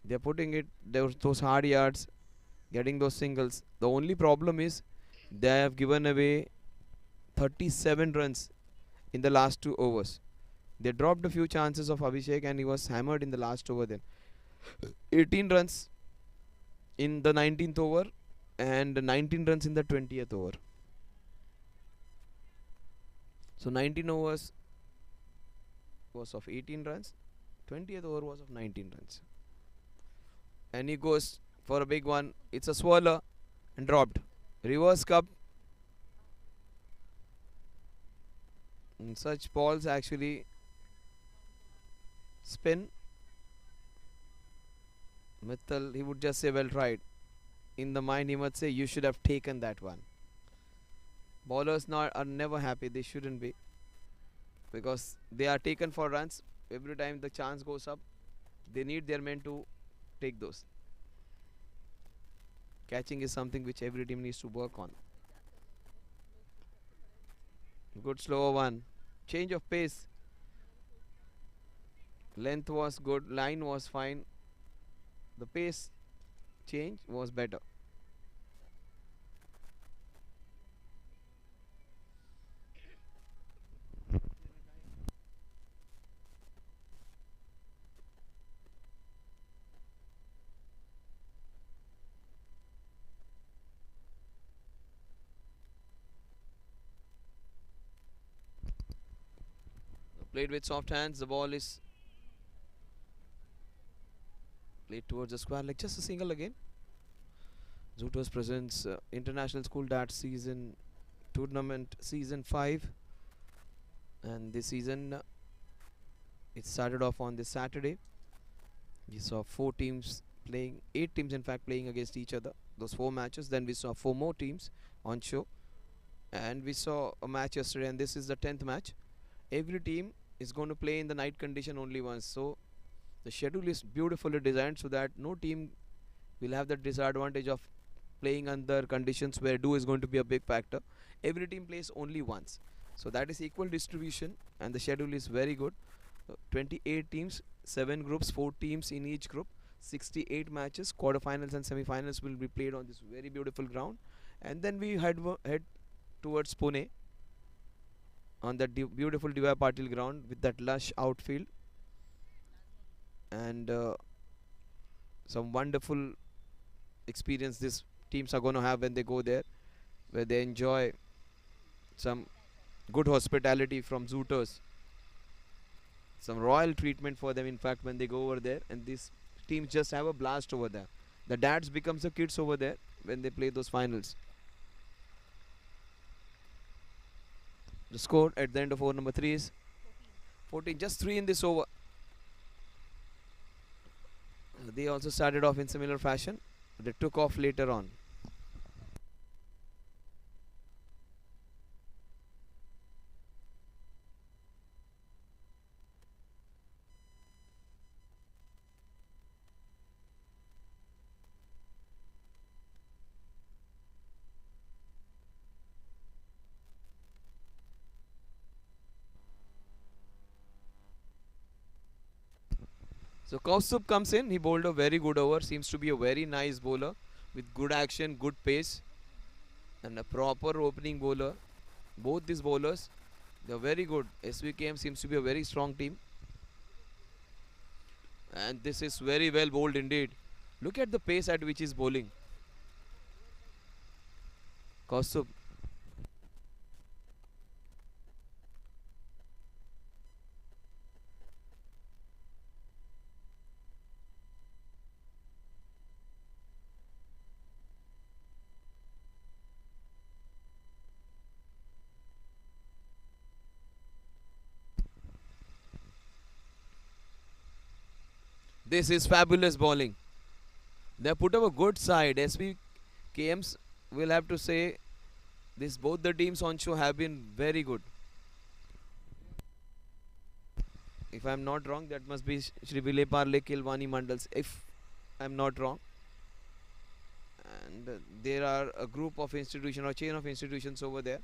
They're putting it those hard yards, getting those singles. The only problem is they have given away 37 runs in the last 2 overs. They dropped a few chances of Abhishek and he was hammered in the last over then. 18 runs in the 19th over and 19 runs in the 20th over. So 19 overs was of 18 runs, 20th over was of 19 runs. And he goes for a big one. It's a swirler and dropped. Reverse cup. And such balls actually spin. Mittal, he would just say, well tried. In the mind, he must say, you should have taken that one. Bowlers are never happy. They shouldn't be. Because they are taken for runs. Every time the chance goes up, they need their men to take those. Catching is something which every team needs to work on. Good slow one. Change of pace. Length was good. Line was fine. The pace change was better. Played with soft hands. The ball is played towards the square leg. Just a single again. Zooters presents International School Darts Season Tournament Season 5. And this season it started off on this Saturday. We saw 4 teams playing, 8 teams in fact playing against each other. Those 4 matches. Then we saw 4 more teams on show. And we saw a match yesterday and this is the 10th match. Every team is going to play in the night condition only once. So the schedule is beautifully designed so that no team will have the disadvantage of playing under conditions where dew is going to be a big factor. Every team plays only once. So that is equal distribution and the schedule is very good. 28 teams, 7 groups, 4 teams in each group, 68 matches, quarterfinals and semi-finals will be played on this very beautiful ground. And then we head towards Pune on that beautiful Diva Patil ground with that lush outfield and some wonderful experience these teams are going to have when they go there, where they enjoy some good hospitality from Zooters, some royal treatment for them in fact when they go over there, and these teams just have a blast over there. The dads becomes the kids over there when they play those finals. The score at the end of over number 3 is 14. Just 3 in this over. They also started off in similar fashion. They took off later on. So Kaustubh comes in, he bowled a very good over, seems to be a very nice bowler with good action, good pace and a proper opening bowler. Both these bowlers, they are very good. Svkm seems to be a very strong team. And this is very well bowled indeed. Look at the pace at which he is bowling. Kaustubh. This is fabulous bowling. They have put up a good side. SVKMs will have to say this, both the teams on show have been very good. If I am not wrong, that must be Shri Vile Parle Kilwani Mandals, if I am not wrong. And there are a group of institutions or chain of institutions over there.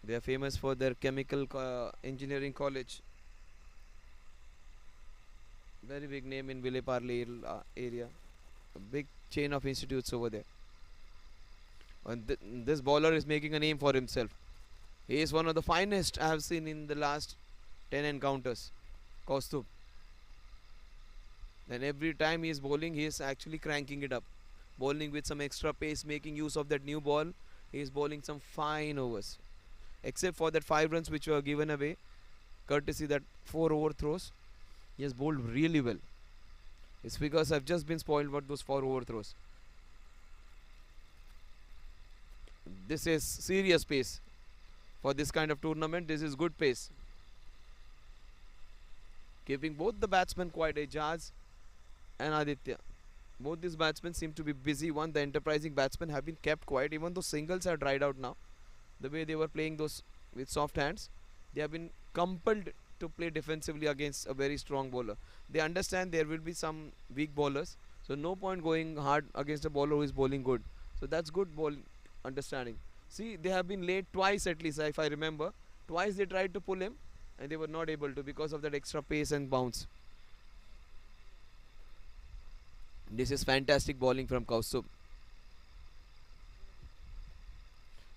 They are famous for their chemical engineering college. Very big name in Vile Parle area. A big chain of institutes over there. And this bowler is making a name for himself. He is one of the finest I have seen in the last 10 encounters. Kaustubh. And every time he is bowling, he is actually cranking it up. Bowling with some extra pace, making use of that new ball. He is bowling some fine overs. Except for that 5 runs which were given away, courtesy that 4 overthrows, he has bowled really well. His figures have just been spoiled by those 4 overthrows. This is serious pace for this kind of tournament. This is good pace. Keeping both the batsmen quite Jazz and Aditya. Both these batsmen seem to be busy. One, the enterprising batsmen have been kept quiet, even though singles are dried out now. The way they were playing those with soft hands, they have been compelled to play defensively against a very strong bowler. They understand there will be some weak bowlers, so no point going hard against a bowler who is bowling good. So that's good ball understanding. See, they have been late twice at least, if I remember. Twice they tried to pull him, and they were not able to because of that extra pace and bounce. This is fantastic bowling from Kaustubh.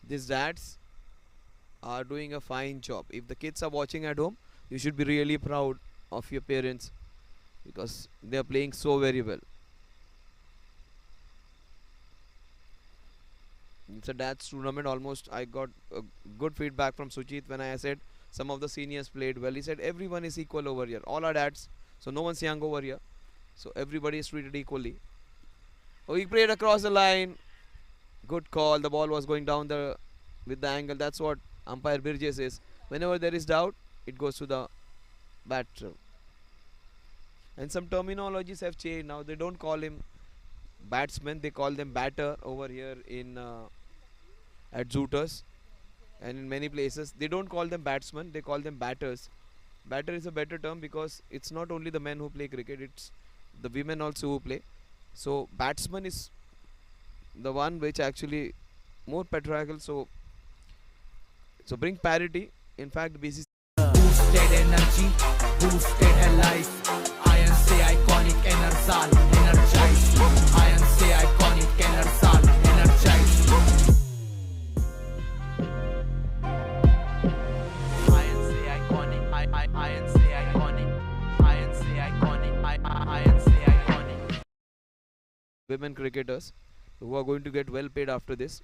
These dads are doing a fine job. If the kids are watching at home, you should be really proud of your parents because they are playing so very well. It's a dad's tournament almost. I got good feedback from Sujit when I said some of the seniors played well. He said everyone is equal over here. All are dads, so no one's young over here. So everybody is treated equally. Oh, he played across the line. Good call. The ball was going down the with the angle. That's what umpire Birje says. Whenever there is doubt, it goes to the batter. And some terminologies have changed now. They don't call him batsman. They call them batter over here in at Zooters and in many places. They don't call them batsmen. They call them batters. Batter is a better term because it's not only the men who play cricket. It's the women also who play. So batsman is the one which actually more patriarchal. So bring parity. In fact, BCC Boosted energy, boosted life. Iron say iconic enersal, energize. Iron say iconic enersal, energize. Iron say iconic, iron say iconic. Iron say iconic, iron say iconic. women cricketers who are going to get well paid after this.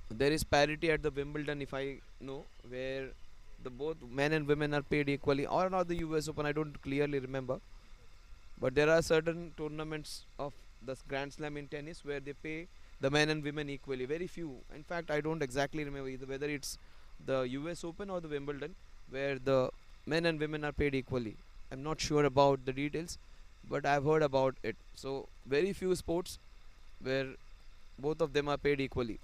There is parity at the Wimbledon, if I know, where the both men and women are paid equally, or not the US Open. I don't clearly remember, but there are certain tournaments of the Grand Slam in tennis where they pay the men and women equally. Very few. In fact, I don't exactly remember either whether it's the US Open or the Wimbledon where the men and women are paid equally. I'm not sure about the details, but I've heard about it. So very few sports where both of them are paid equally.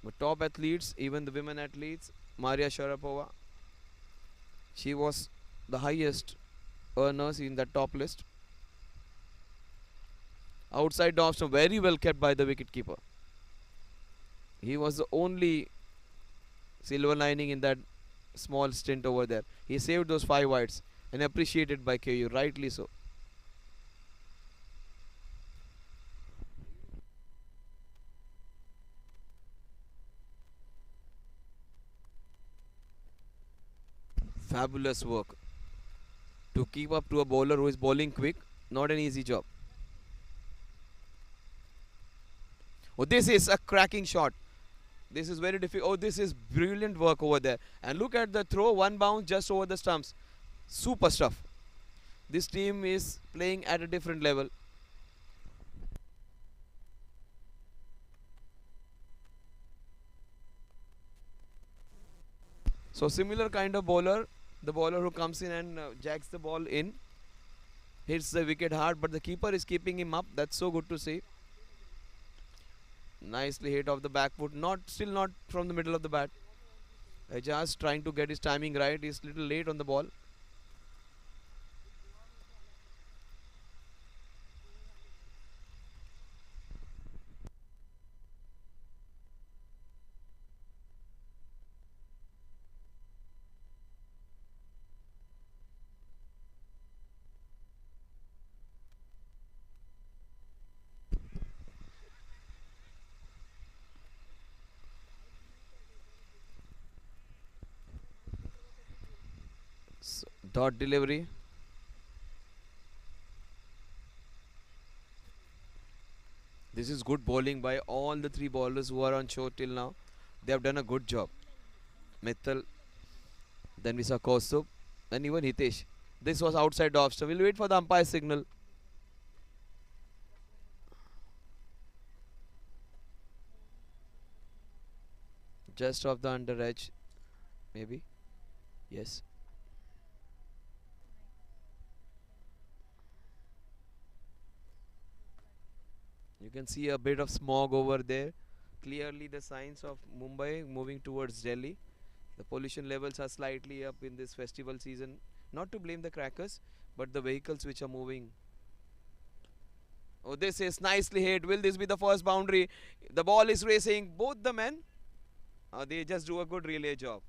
But top athletes, even the women athletes, Maria Sharapova, she was the highest earners in that top list. Outside option very well kept by the wicketkeeper. He was the only silver lining in that small stint over there. He saved those 5 wides and appreciated by KU, rightly so. Fabulous work to keep up to a bowler who is bowling quick. Not an easy job. Oh, this is a cracking shot. This is very difficult. Oh, this is brilliant work over there. And look at the throw, one bounce just over the stumps. Super stuff. This team is playing at a different level. So similar kind of bowler, the bowler who comes in and jacks the ball in, hits the wicket hard, but the keeper is keeping him up. That's so good to see. Nicely hit off the back foot. Still not from the middle of the bat. Just trying to get his timing right. He's little late on the ball. Dot delivery. This is good bowling by all the three bowlers who are on show till now. They have done a good job. Mittal, then we saw Kaustubh, and even Hitesh. This was outside off, so we'll wait for the umpire signal. Just off the under edge, maybe. Yes. You can see a bit of smog over there. Clearly, the signs of Mumbai moving towards Delhi. The pollution levels are slightly up in this festival season. Not to blame the crackers, but the vehicles which are moving. Oh, this is nicely hit. Will this be the first boundary? The ball is racing. Both the men, they just do a good relay job.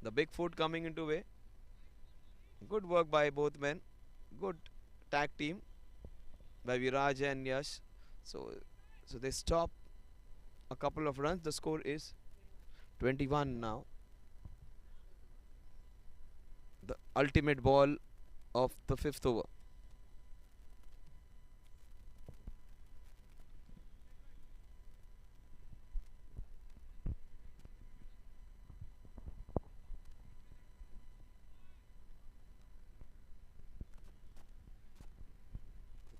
The big foot coming into way. Good work by both men. Good tag team by Viraj and Yash. So, so they stop a couple of runs. The score is 21 now. The ultimate ball of the fifth over.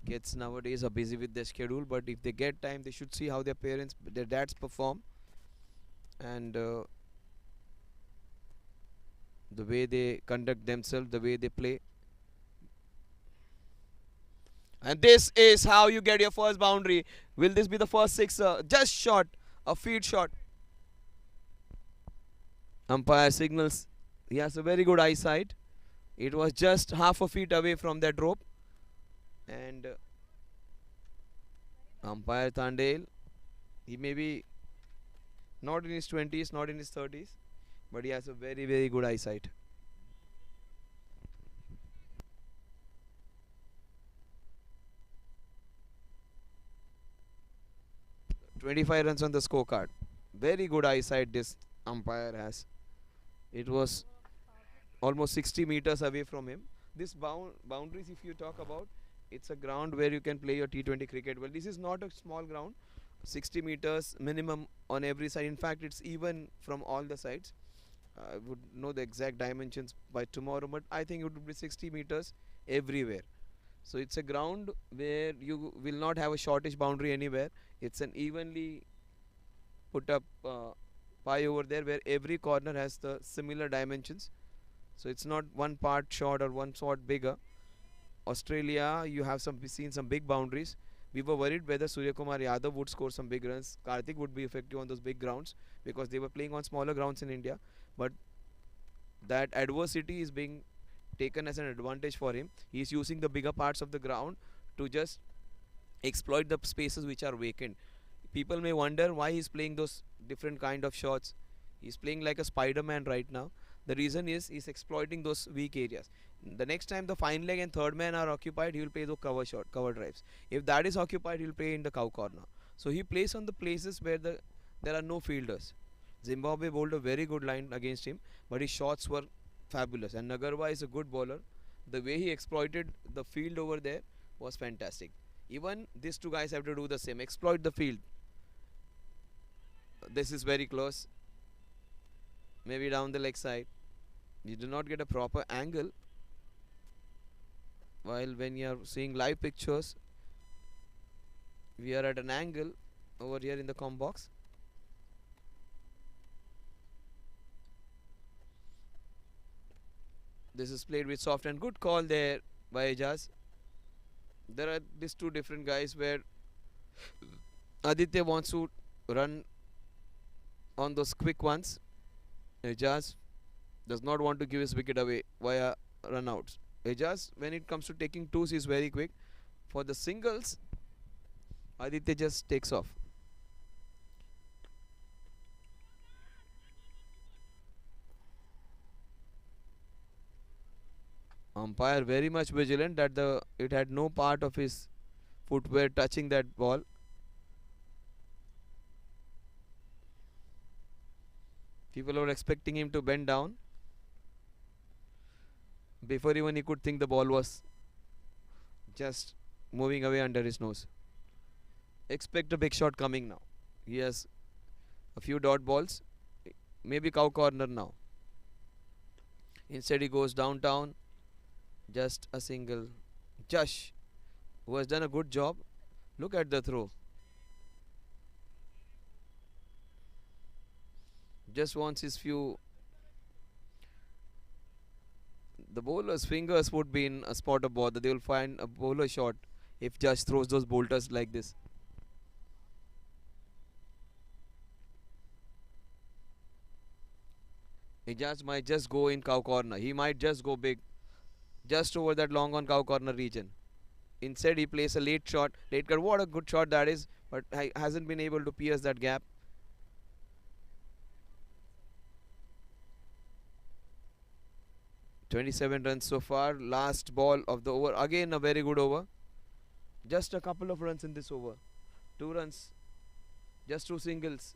Kids nowadays are busy with their schedule, but if they get time, they should see how their parents, their dads perform, and the way they conduct themselves, the way they play. And this is how you get your first boundary. Will this be the first sixer? Just short, a feed shot. Umpire signals he has a very good eyesight. It was just half a feet away from that rope. And umpire Tandale, he may be not in his 20s, not in his 30s, but he has a very, very good eyesight. 25 runs on the scorecard. Very good eyesight this umpire has. It was almost 60 meters away from him. This boundaries, if you talk about, it's a ground where you can play your T20 cricket. Well, this is not a small ground. 60 meters minimum on every side. In fact, it's even from all the sides. I would know the exact dimensions by tomorrow, but I think it would be 60 meters everywhere. So it's a ground where you will not have a shortish boundary anywhere. It's an evenly put up pie over there where every corner has the similar dimensions. So it's not one part short or one short bigger. Australia, you have seen some big boundaries. We were worried whether Surya Kumar Yadav would score some big runs. Karthik would be effective on those big grounds because they were playing on smaller grounds in India. But that adversity is being taken as an advantage for him. He is using the bigger parts of the ground to just exploit the spaces which are vacant. People may wonder why he's playing those different kind of shots. He's playing like a Spider-Man right now. The reason is he's exploiting those weak areas. The next time the fine leg and third man are occupied, he will play the cover drives. If that is occupied, he will play in the cow corner. So he plays on the places where there are no fielders. Zimbabwe bowled a very good line against him, but his shots were fabulous. And Nagarwa is a good bowler. The way he exploited the field over there was fantastic. Even these two guys have to do the same, exploit the field. This is very close. Maybe down the leg side. You do not get a proper angle. While when you are seeing live pictures, we are at an angle over here in the com box. This is played with soft and good call there by Ejaz. There are these two different guys where Aditya wants to run on those quick ones. Ejaz does not want to give his wicket away via runouts. Ejaz, when it comes to taking twos, is very quick. For the singles, Aditya just takes off. Umpire very much vigilant that it had no part of his footwear touching that ball. People were expecting him to bend down. Before even he could think, the ball was just moving away under his nose. Expect a big shot coming now. He has a few dot balls, maybe cow corner now. Instead, he goes downtown, just a single. Josh, who has done a good job. Look at the throw. Just wants his few. The bowler's fingers would be in a spot of bother. They will find a bowler shot if Josh throws those bolters like this. Ijaz might just go in cow corner. He might just go big, just over that long on cow corner region. Instead, he plays a late shot. Late cut. What a good shot that is, but hasn't been able to pierce that gap. 27 runs so far. Last ball of the over. Again, a very good over. Just a couple of runs in this over. 2 runs. Just 2 singles.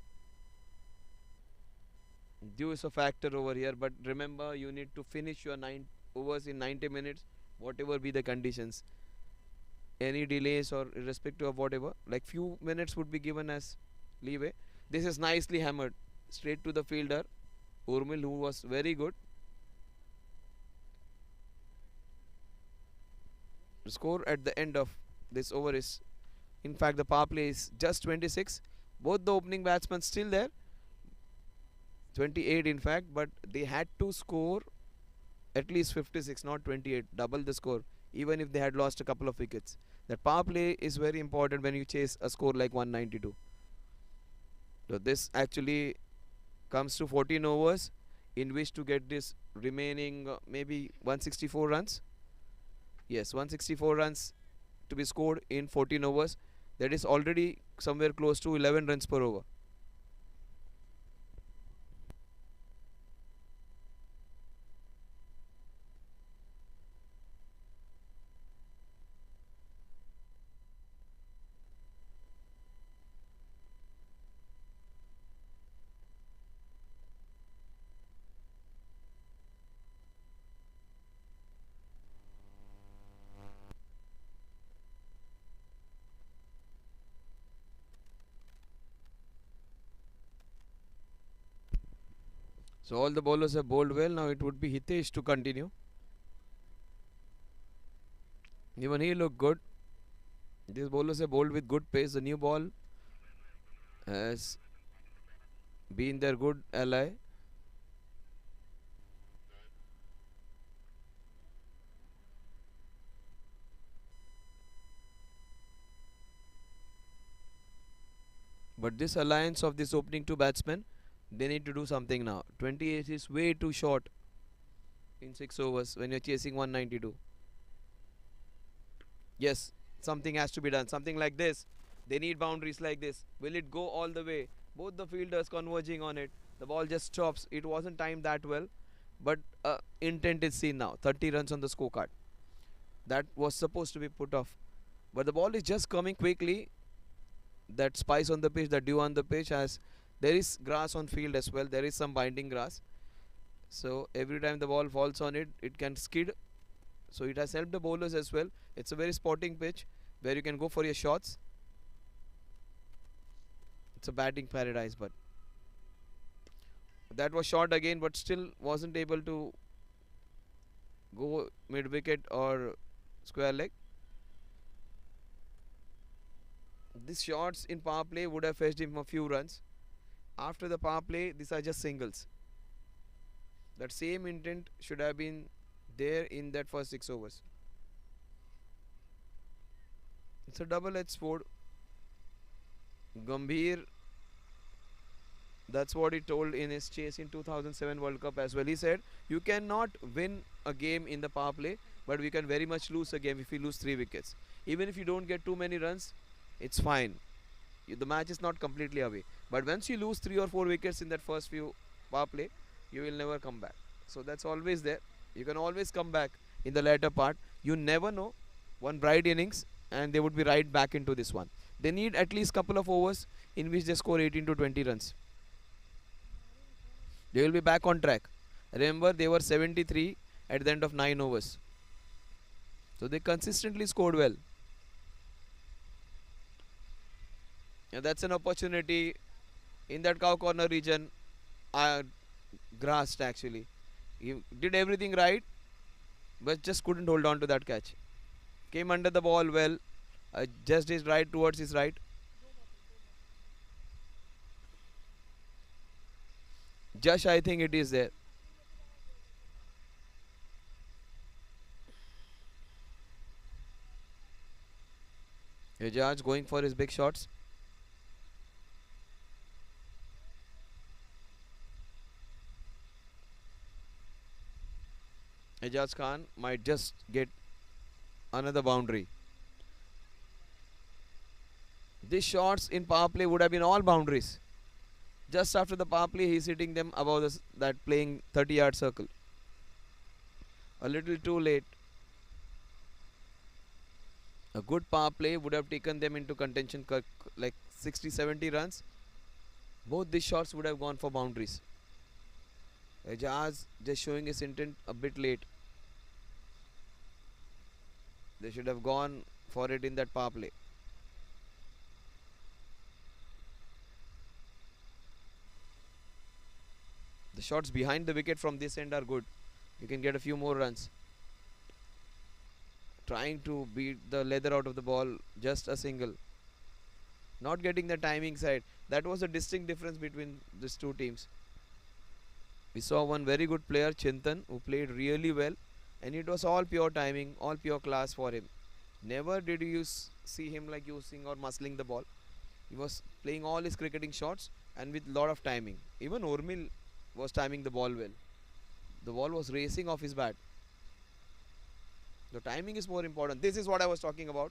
Dew is a factor over here, but remember, you need to finish your 9 overs in 90 minutes, whatever be the conditions. Any delays or irrespective of whatever, like few minutes would be given as leeway. This is nicely hammered straight to the fielder Urmil, who was very good. The score at the end of this over is, in fact, the power play is just 26. Both the opening batsmen still there, 28 in fact, but they had to score at least 56, not 28, double the score, even if they had lost a couple of wickets. That power play is very important when you chase a score like 192. So this actually comes to 14 overs in which to get this remaining maybe 164 runs. Yes, 164 runs to be scored in 14 overs. That is already somewhere close to 11 runs per over. So all the bowlers have bowled well. Now it would be Hitesh to continue. Even he looked good. These bowlers have bowled with good pace. The new ball has been their good ally. But this alliance of this opening two batsmen, they need to do something now. 28 is way too short in 6 overs when you're chasing 192. Yes, something has to be done. Something like this. They need boundaries like this. Will it go all the way? Both the fielders converging on it. The ball just stops. It wasn't timed that well. But intent is seen now. 30 runs on the scorecard. That was supposed to be put off. But the ball is just coming quickly. That spice on the pitch, the dew on the pitch, has there is grass on field as well. There is some binding grass. So every time the ball falls on it, it can skid. So it has helped the bowlers as well. It's a very sporting pitch where you can go for your shots. It's a batting paradise, but that was short again, but still wasn't able to go mid wicket or square leg. These shots in power play would have fetched him a few runs. After the power play, these are just singles. That same intent should have been there in that first 6 overs. It's a double-edged sword. Gambhir, that's what he told in his chase in 2007 World Cup as well. He said, you cannot win a game in the power play, but we can very much lose a game if we lose 3 wickets. Even if you don't get too many runs, it's fine. The match is not completely away. But once you lose 3 or 4 wickets in that first few power play, you will never come back. So that's always there. You can always come back in the later part. You never know. One bright innings and they would be right back into this one. They need at least couple of overs in which they score 18 to 20 runs. They will be back on track. Remember, they were 73 at the end of 9 overs. So they consistently scored well. And that's an opportunity in that cow corner region. I grasped actually. He did everything right, but just couldn't hold on to that catch. Came under the ball well, just his right towards his right. Just I think it is there. Ejaz going for his big shots. Ejaz Khan might just get another boundary. These shots in power play would have been all boundaries. Just after the power play, he's hitting them above that playing 30-yard circle. A little too late. A good power play would have taken them into contention like 60-70 runs. Both these shots would have gone for boundaries. Ejaz just showing his intent a bit late. They should have gone for it in that power play. The shots behind the wicket from this end are good. You can get a few more runs. Trying to beat the leather out of the ball, just a single. Not getting the timing side. That was a distinct difference between these two teams. We saw one very good player, Chintan, who played really well, and it was all pure timing, all pure class for him. Never did you see him like using or muscling the ball. He was playing all his cricketing shots and with lot of timing. Even Urmil was timing the ball well. The ball was racing off his bat. The timing is more important. This is what I was talking about.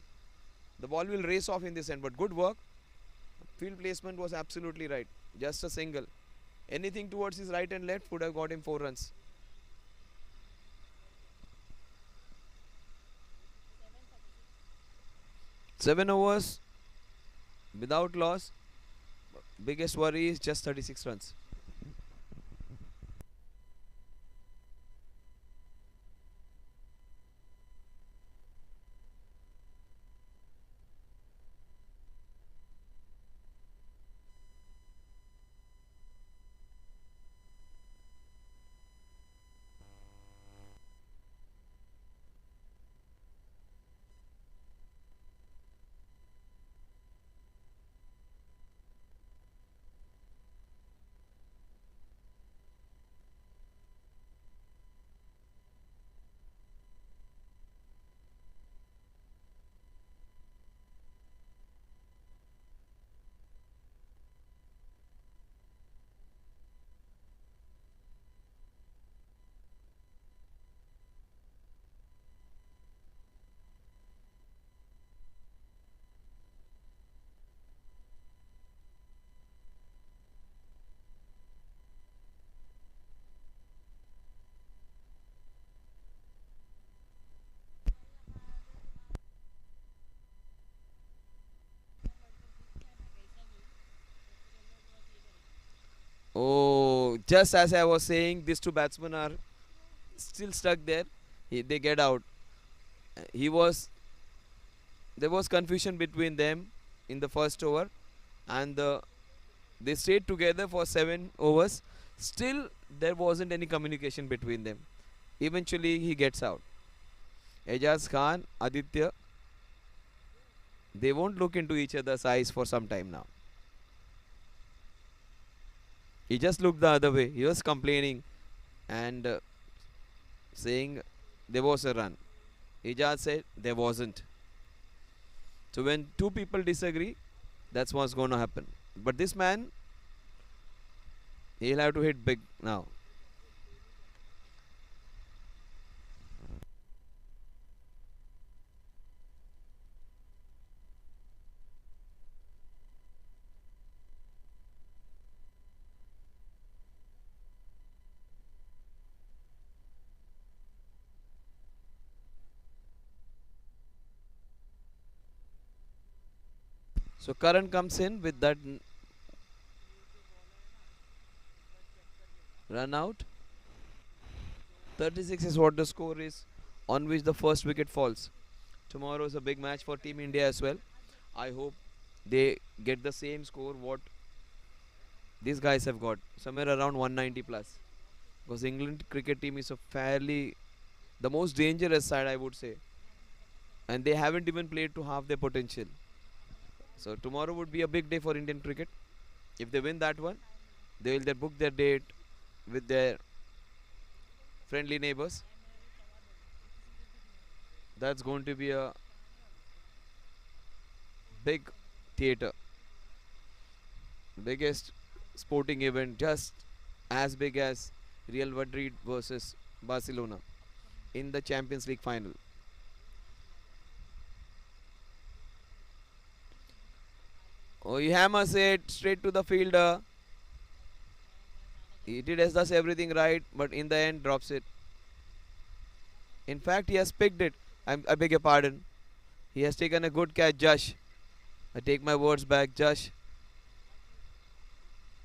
The ball will race off in this end, but good work. Field placement was absolutely right. Just a single. Anything towards his right and left would have got him 4 runs. 7 overs without loss. Biggest worry is just 36 runs. Oh, just as I was saying, these two batsmen are still stuck there. They get out. He was There was confusion between them in the first over, and they stayed together for 7 overs. Still, there wasn't any communication between them. Eventually, he gets out. Ejaz Khan, Aditya, they won't look into each other's eyes for some time now. He just looked the other way. He was complaining and saying there was a run. Ejaz said there wasn't. So when two people disagree, that's what's going to happen. But this man, he'll have to hit big now. So Karan comes in with that run out. 36 is what the score is on which the first wicket falls. Tomorrow is a big match for Team India as well. I hope they get the same score what these guys have got, somewhere around 190 plus. Because England cricket team is a fairly the most dangerous side, I would say, and they haven't even played to half their potential. So tomorrow would be a big day for Indian cricket. If they win that one, they will then book their date with their friendly neighbors. That's going to be a big theater, biggest sporting event, just as big as Real Madrid versus Barcelona in the Champions League final. Oh, he hammers it straight to the fielder. He did as does everything right, but in the end drops it. In fact, he has picked it. I beg your pardon. He has taken a good catch, Josh. I take my words back, Josh.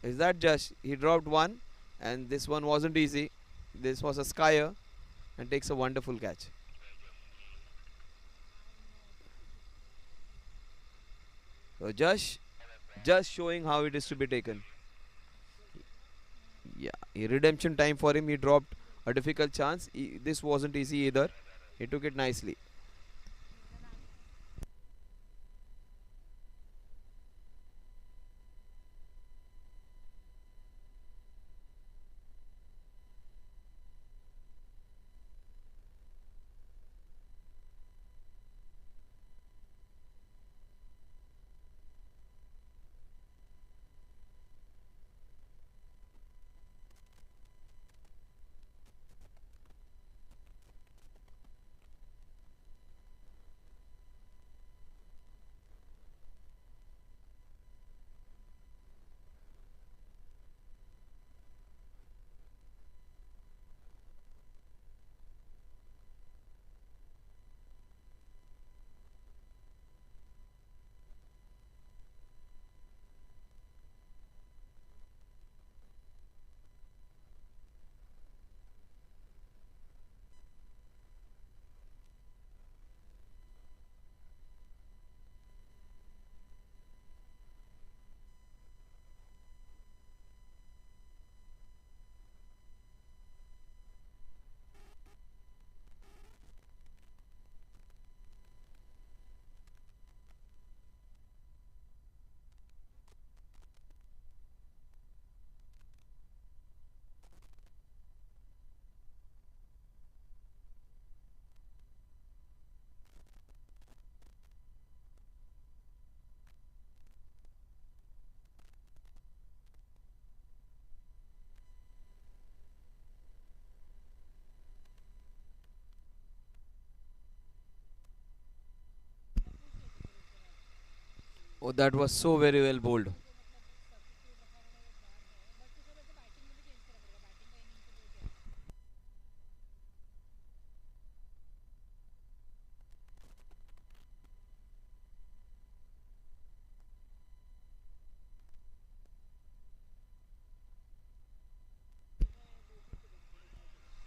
Is that Josh? He dropped one, and this one wasn't easy. This was a skyer, and takes a wonderful catch. So Josh, just showing how it is to be taken. Yeah, a redemption time for him. He dropped a difficult chance. This wasn't easy either. He took it nicely. Oh, that was so very well bowled.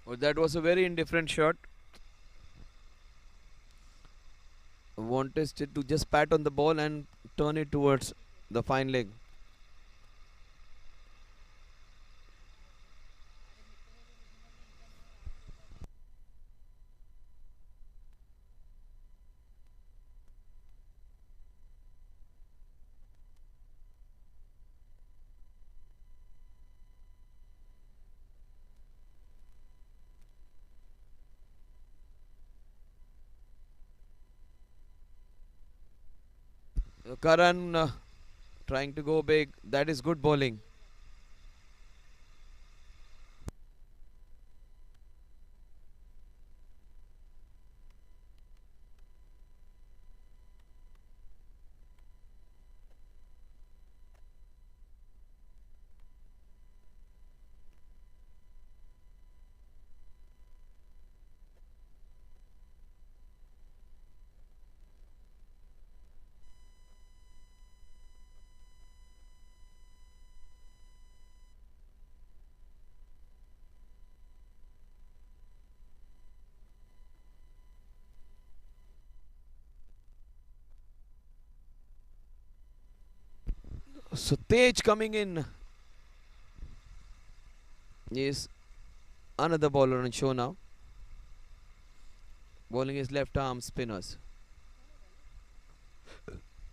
Oh, that was a very indifferent shot. Wanted to just pat on the ball and turn it towards the fine leg. Karan trying to go big. That is good bowling. So Tej coming in is another bowler on show now. Bowling his left arm spinners.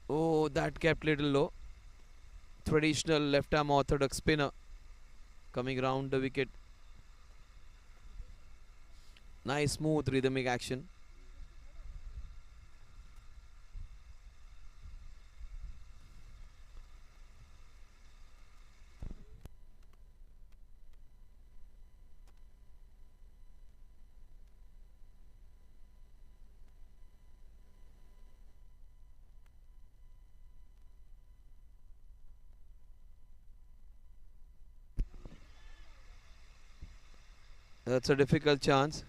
Oh, that kept little low. Traditional left arm orthodox spinner coming round the wicket. Nice smooth rhythmic action. That's a difficult chance.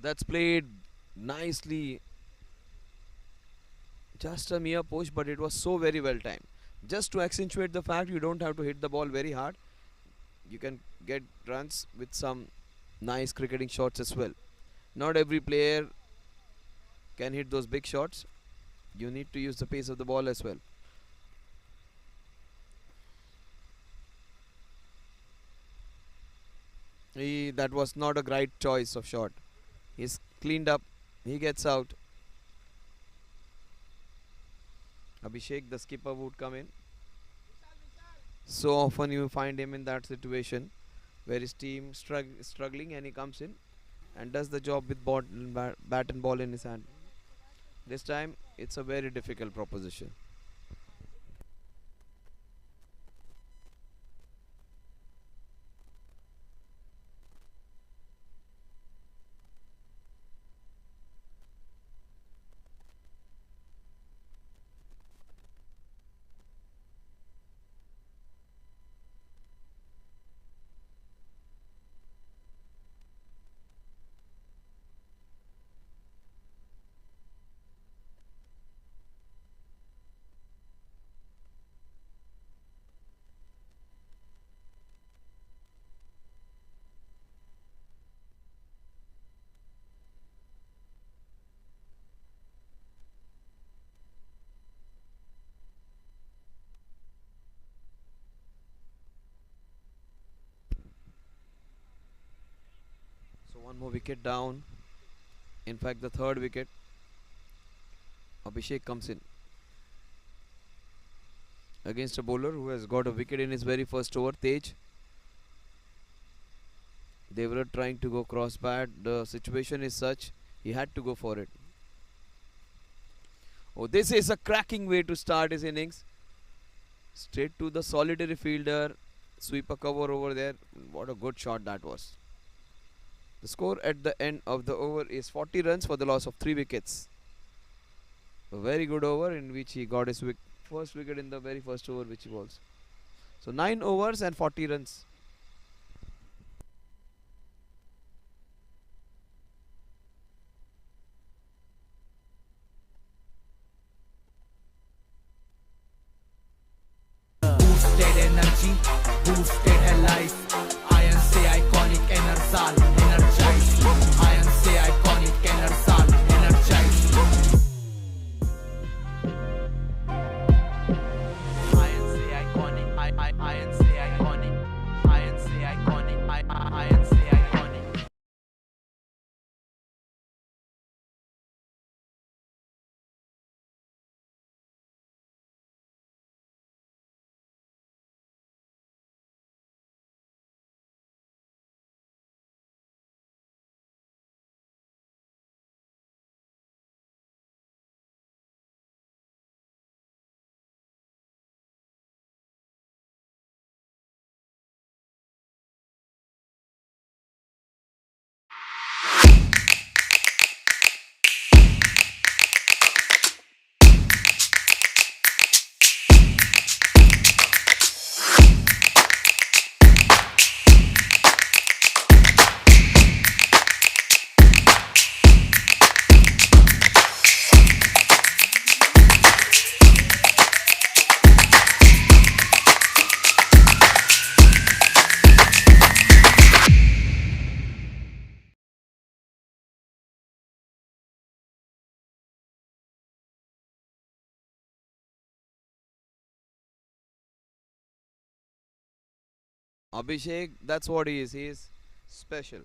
That's played nicely. Just a mere push, but it was so very well timed. Just to accentuate the fact you don't have to hit the ball very hard, you can get runs with some nice cricketing shots as well. Not every player can hit those big shots. You need to use the pace of the ball as well. That was not a great choice of shot. He's cleaned up. He gets out. Abhishek, the skipper, would come in. So often you find him in that situation where his team struggling and he comes in and does the job with bat and ball in his hand. This time it's a very difficult proposition. So one more wicket down. In fact, the third wicket. Abhishek comes in against a bowler who has got a wicket in his very first over. Tej. They were trying to go cross bat. The situation is such he had to go for it. Oh, this is a cracking way to start his innings. Straight to the solitary fielder. Sweep a cover over there. What a good shot that was. The score at the end of the over is 40 runs for the loss of 3 wickets. A very good over in which he got his first wicket in the very first over which he bowls. So 9 overs and 40 runs. Boosted energy, boosted life. Iron say iconic energy. Abhishek, that's what he is. He is special.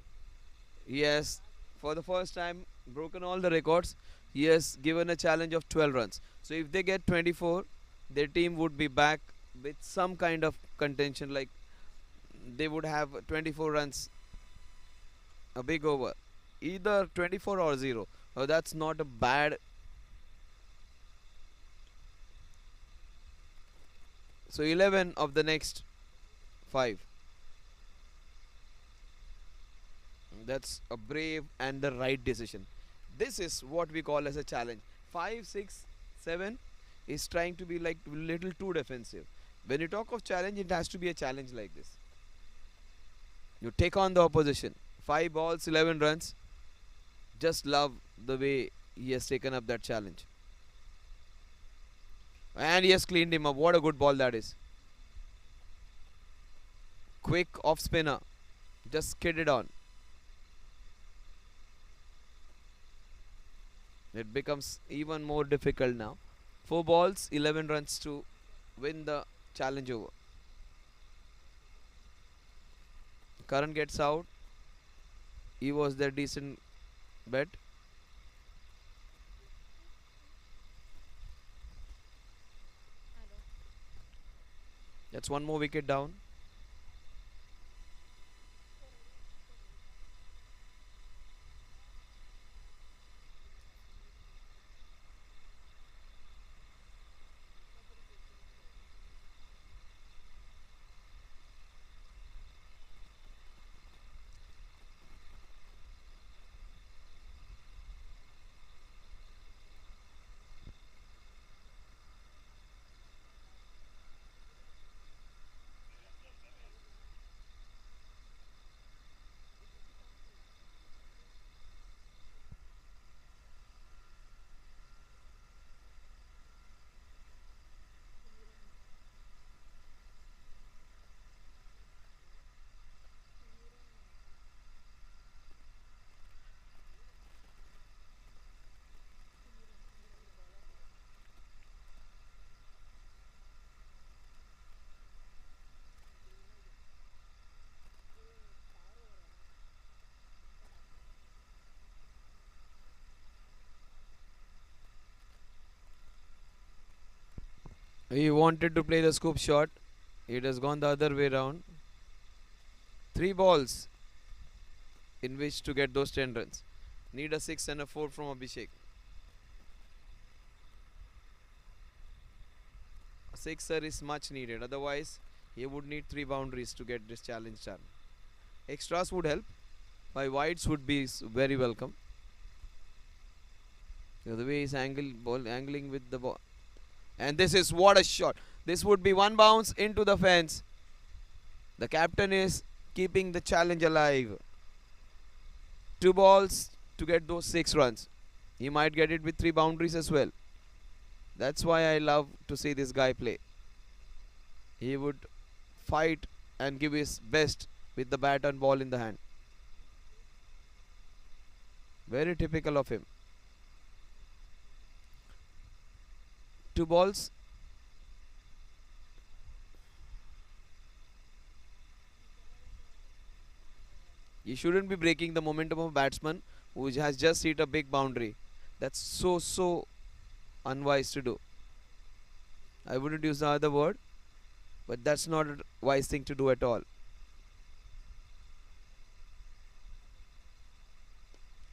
He has, for the first time, broken all the records. He has given a challenge of 12 runs. So if they get 24, their team would be back with some kind of contention. Like they would have 24 runs, a big over. Either 24 or 0. That's not a bad. So 11 of the next 5. That's a brave and the right decision. This is what we call as a challenge. 5, 6, 7 is trying to be like little too defensive. When you talk of challenge, it has to be a challenge like this. You take on the opposition. 5 balls, 11 runs. Just love the way he has taken up that challenge. And he has cleaned him up. What a good ball that is. Quick off spinner. Just skidded on. It becomes even more difficult now. 4 balls, 11 runs to win the challenge over. Karan gets out. He was their decent bet. That's one more wicket down. He wanted to play the scoop shot. It has gone the other way round. 3 balls in which to get those 10 runs. Need a 6 and a 4 from Abhishek. A sixer is much needed. Otherwise, he would need 3 boundaries to get this challenge done. Extras would help. By wides would be very welcome. The way he's angling with the ball. And this is what a shot. This would be one bounce into the fence. The captain is keeping the challenge alive. 2 balls to get those 6 runs. He might get it with 3 boundaries as well. That's why I love to see this guy play. He would fight and give his best with the bat and ball in the hand. Very typical of him. 2 balls. You shouldn't be breaking the momentum of a batsman who has just hit a big boundary. That's so unwise to do. I wouldn't use the other word, but that's not a wise thing to do at all.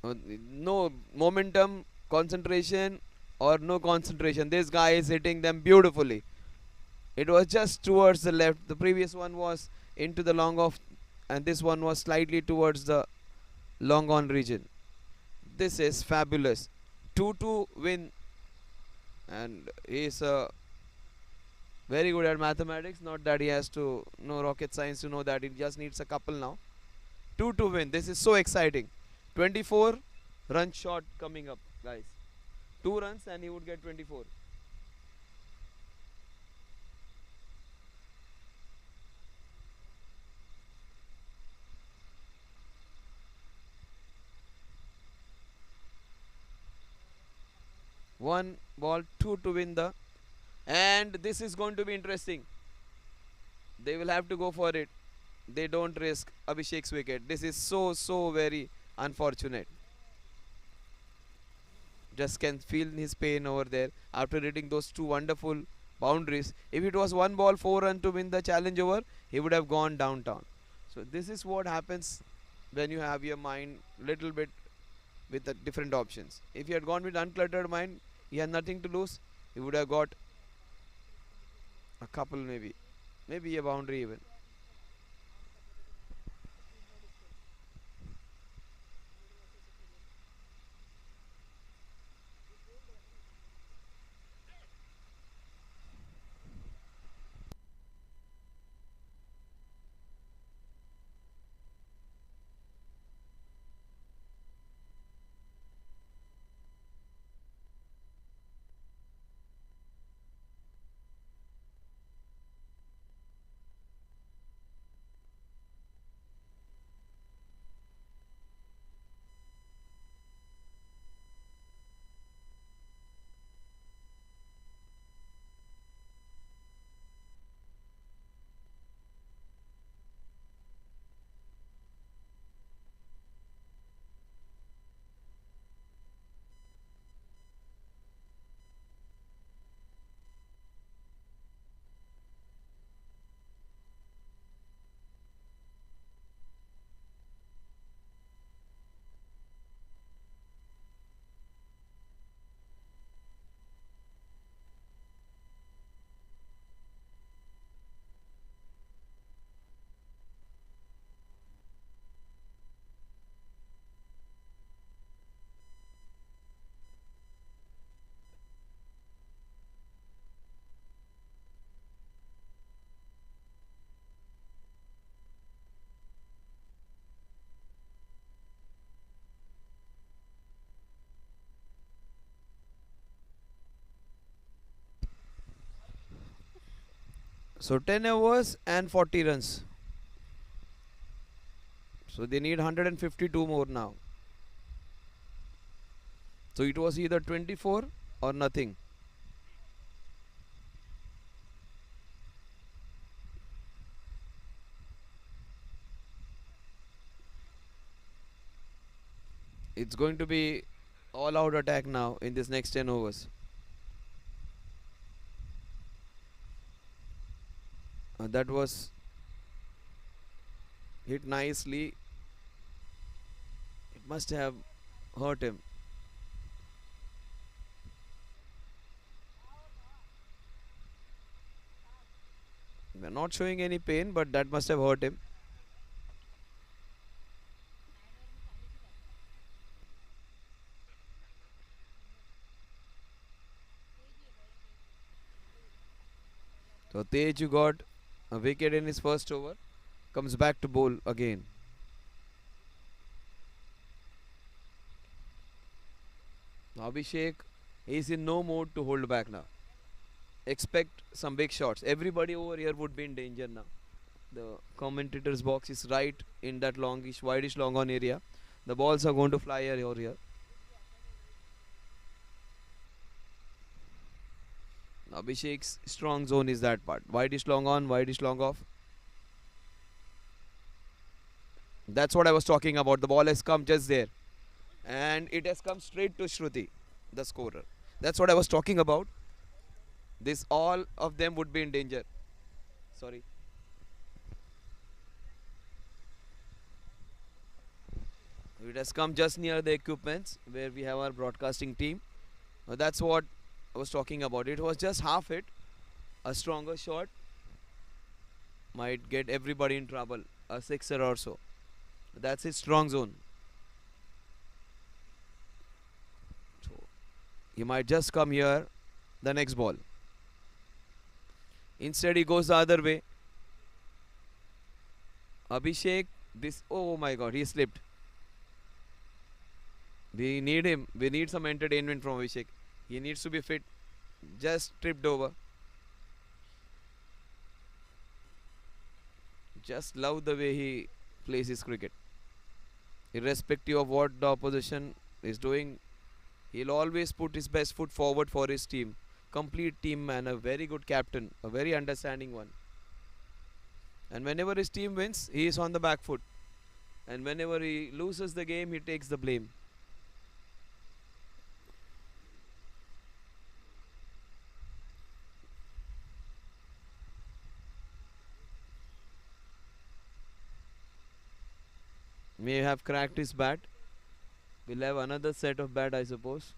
No momentum, concentration, or no concentration. This guy is hitting them beautifully. It was just towards the left. The previous one was into the long off, and this one was slightly towards the long on region. This is fabulous. 2-2 win, and he is very good at mathematics. Not that he has to know rocket science to know that. He just needs a couple now. 2-2 win. This is so exciting. 24 run shot coming up, guys. 2 runs and he would get 24. One ball, 2 to win the. And this is going to be interesting. They will have to go for it. they don't risk Abhishek's wicket. This is so very unfortunate. Just can feel his pain over there after hitting those two wonderful boundaries. If it was one ball, 4 run to win the challenge over, he would have gone downtown. So this is what happens when you have your mind little bit with the different options. If he had gone with uncluttered mind, he had nothing to lose. He would have got a couple maybe a boundary even. So 10 overs and 40 runs. So they need 152 more now. So it was either 24 or nothing. It's going to be all out attack now in this next 10 overs. That was hit nicely. It must have hurt him. They're not showing any pain, but that must have hurt him. So Tej got a wicket in his first over. Comes back to bowl again. Abhishek is in no mood to hold back now. Expect some big shots. Everybody over here would be in danger now. The commentator's box is right in that longish, wideish long on area. The balls are going to fly here or here. Abhishek's strong zone is that part. Wideish long on, wideish long off. That's what I was talking about. The ball has come just there. And it has come straight to Shruti, the scorer. That's what I was talking about. This all of them would be in danger. Sorry. It has come just near the equipments where we have our broadcasting team. That's what I was talking about. It was just half hit. A stronger shot might get everybody in trouble. A sixer or so. That's his strong zone. So he might just come here the next ball. Instead he goes the other way. Abhishek, this, oh my god, he slipped. We need him. We need some entertainment from Abhishek. He needs to be fit. Just tripped over. Just love the way he plays his cricket. Irrespective of what the opposition is doing, he'll always put his best foot forward for his team. Complete team man, a very good captain, a very understanding one. And whenever his team wins, he is on the back foot. And whenever he loses the game, he takes the blame. May have cracked his bat. We'll have another set of bat, I suppose.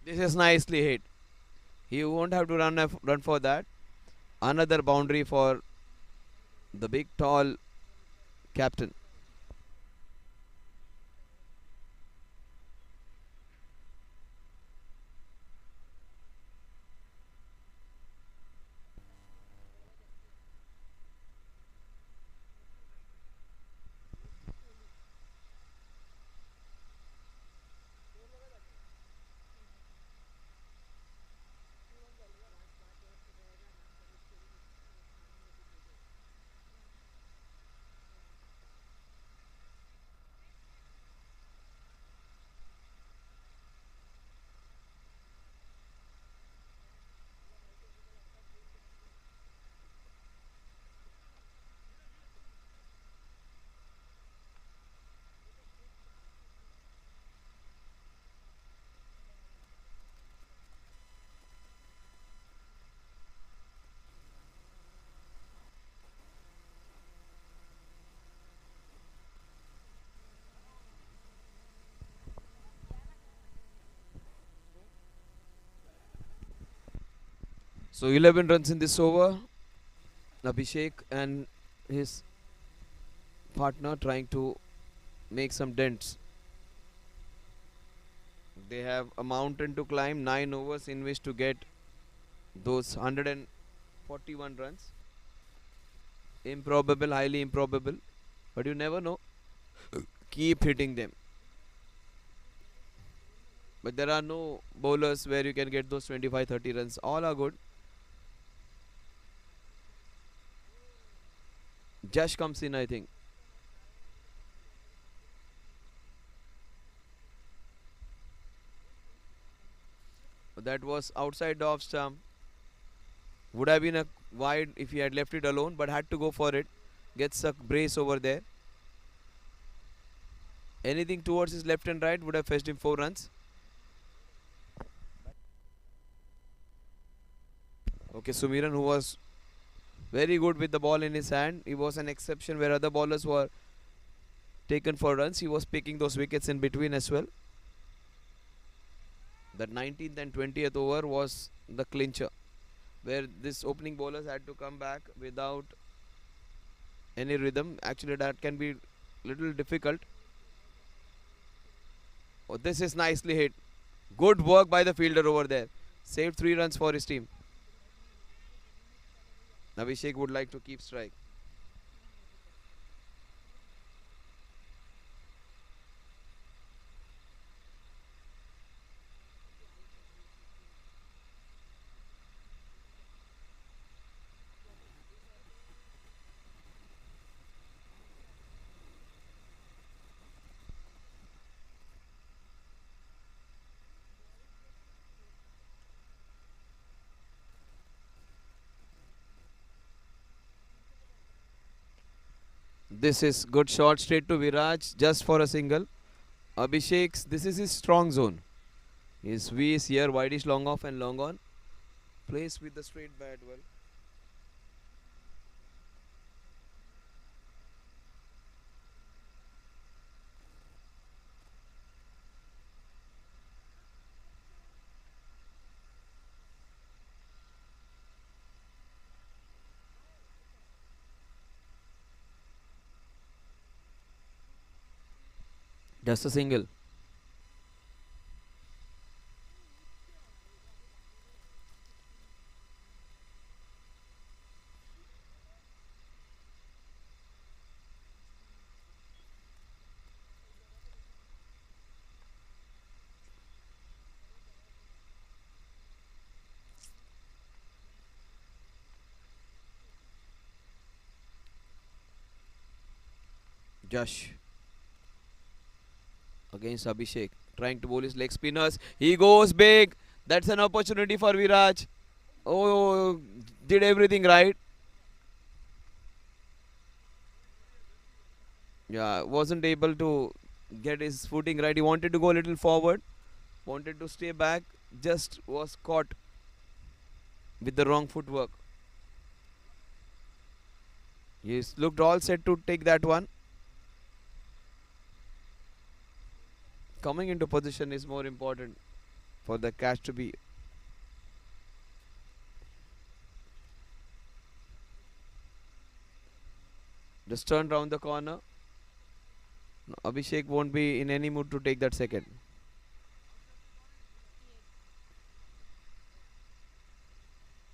This is nicely hit. He won't have to run for that. Another boundary for the big tall captain. So 11 runs in this over. Abhishek and his partner trying to make some dents. They have a mountain to climb, 9 overs in which to get those 141 runs. Improbable, highly improbable, but you never know. Keep hitting them. But there are no bowlers where you can get those 25-30 runs. All are good. Josh comes in, I think. That was outside the off stump. Would have been a wide if he had left it alone, but had to go for it. Gets a brace over there. Anything towards his left and right would have fetched him 4 runs. Okay, Sumiran, who was very good with the ball in his hand. He was an exception where other bowlers were taken for runs. He was picking those wickets in between as well. That 19th and 20th over was the clincher, where this opening bowlers had to come back without any rhythm. Actually, that can be little difficult. Oh, this is nicely hit. Good work by the fielder over there. Saved 3 runs for his team. Abhishek would like to keep strike. This is good shot straight to Viraj just for a single. Abhishek's, this is his strong zone. His V is here, wideish long off and long on. Plays with the straight bat well. Just a single. Josh against Abhishek, trying to bowl his leg spinners. He goes big. That's an opportunity for Viraj. Oh, did everything right. Yeah, wasn't able to get his footing right. He wanted to go a little forward, wanted to stay back, just was caught with the wrong footwork. He looked all set to take that one. Coming into position is more important for the catch to be. Just turned round the corner. No, Abhishek won't be in any mood to take that second.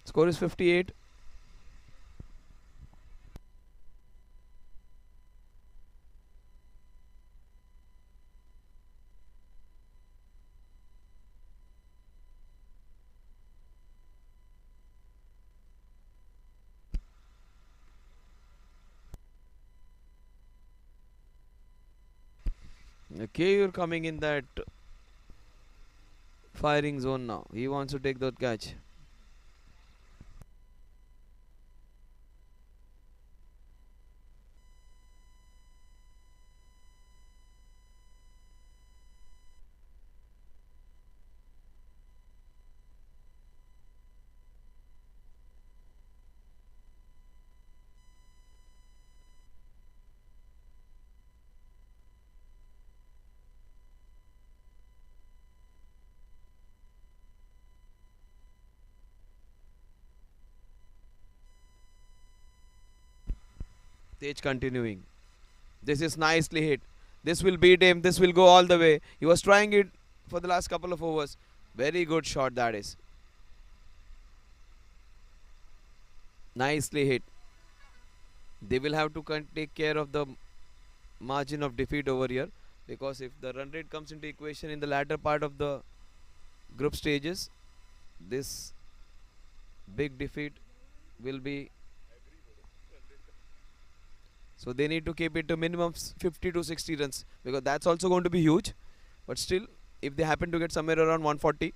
Score is 58. Okay, you're coming in that firing zone now. He wants to take that catch. Tej continuing. This is nicely hit. This will beat him. This will go all the way. He was trying it for the last couple of overs. Very good shot that is. Nicely hit. They will have to take care of the margin of defeat over here, because if the run rate comes into equation in the latter part of the group stages, this big defeat will be. So they need to keep it to minimum 50 to 60 runs, because that's also going to be huge. But still, if they happen to get somewhere around 140,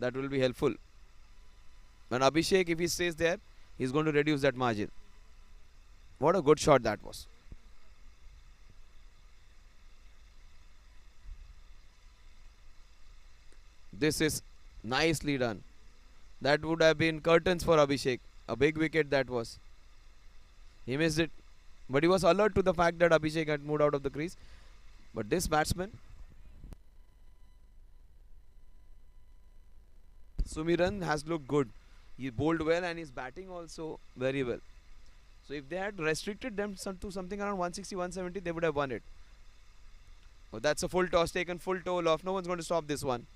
that will be helpful. And Abhishek, if he stays there, he's going to reduce that margin. What a good shot that was. This is nicely done. That would have been curtains for Abhishek. A big wicket that was. He missed it. But he was alert to the fact that Abhishek had moved out of the crease. But this batsman, Sumiran, has looked good. He bowled well and he's batting also very well. So if they had restricted them to something around 160, 170, they would have won it. Oh, that's a full toss taken, full toll off. No one's going to stop this one.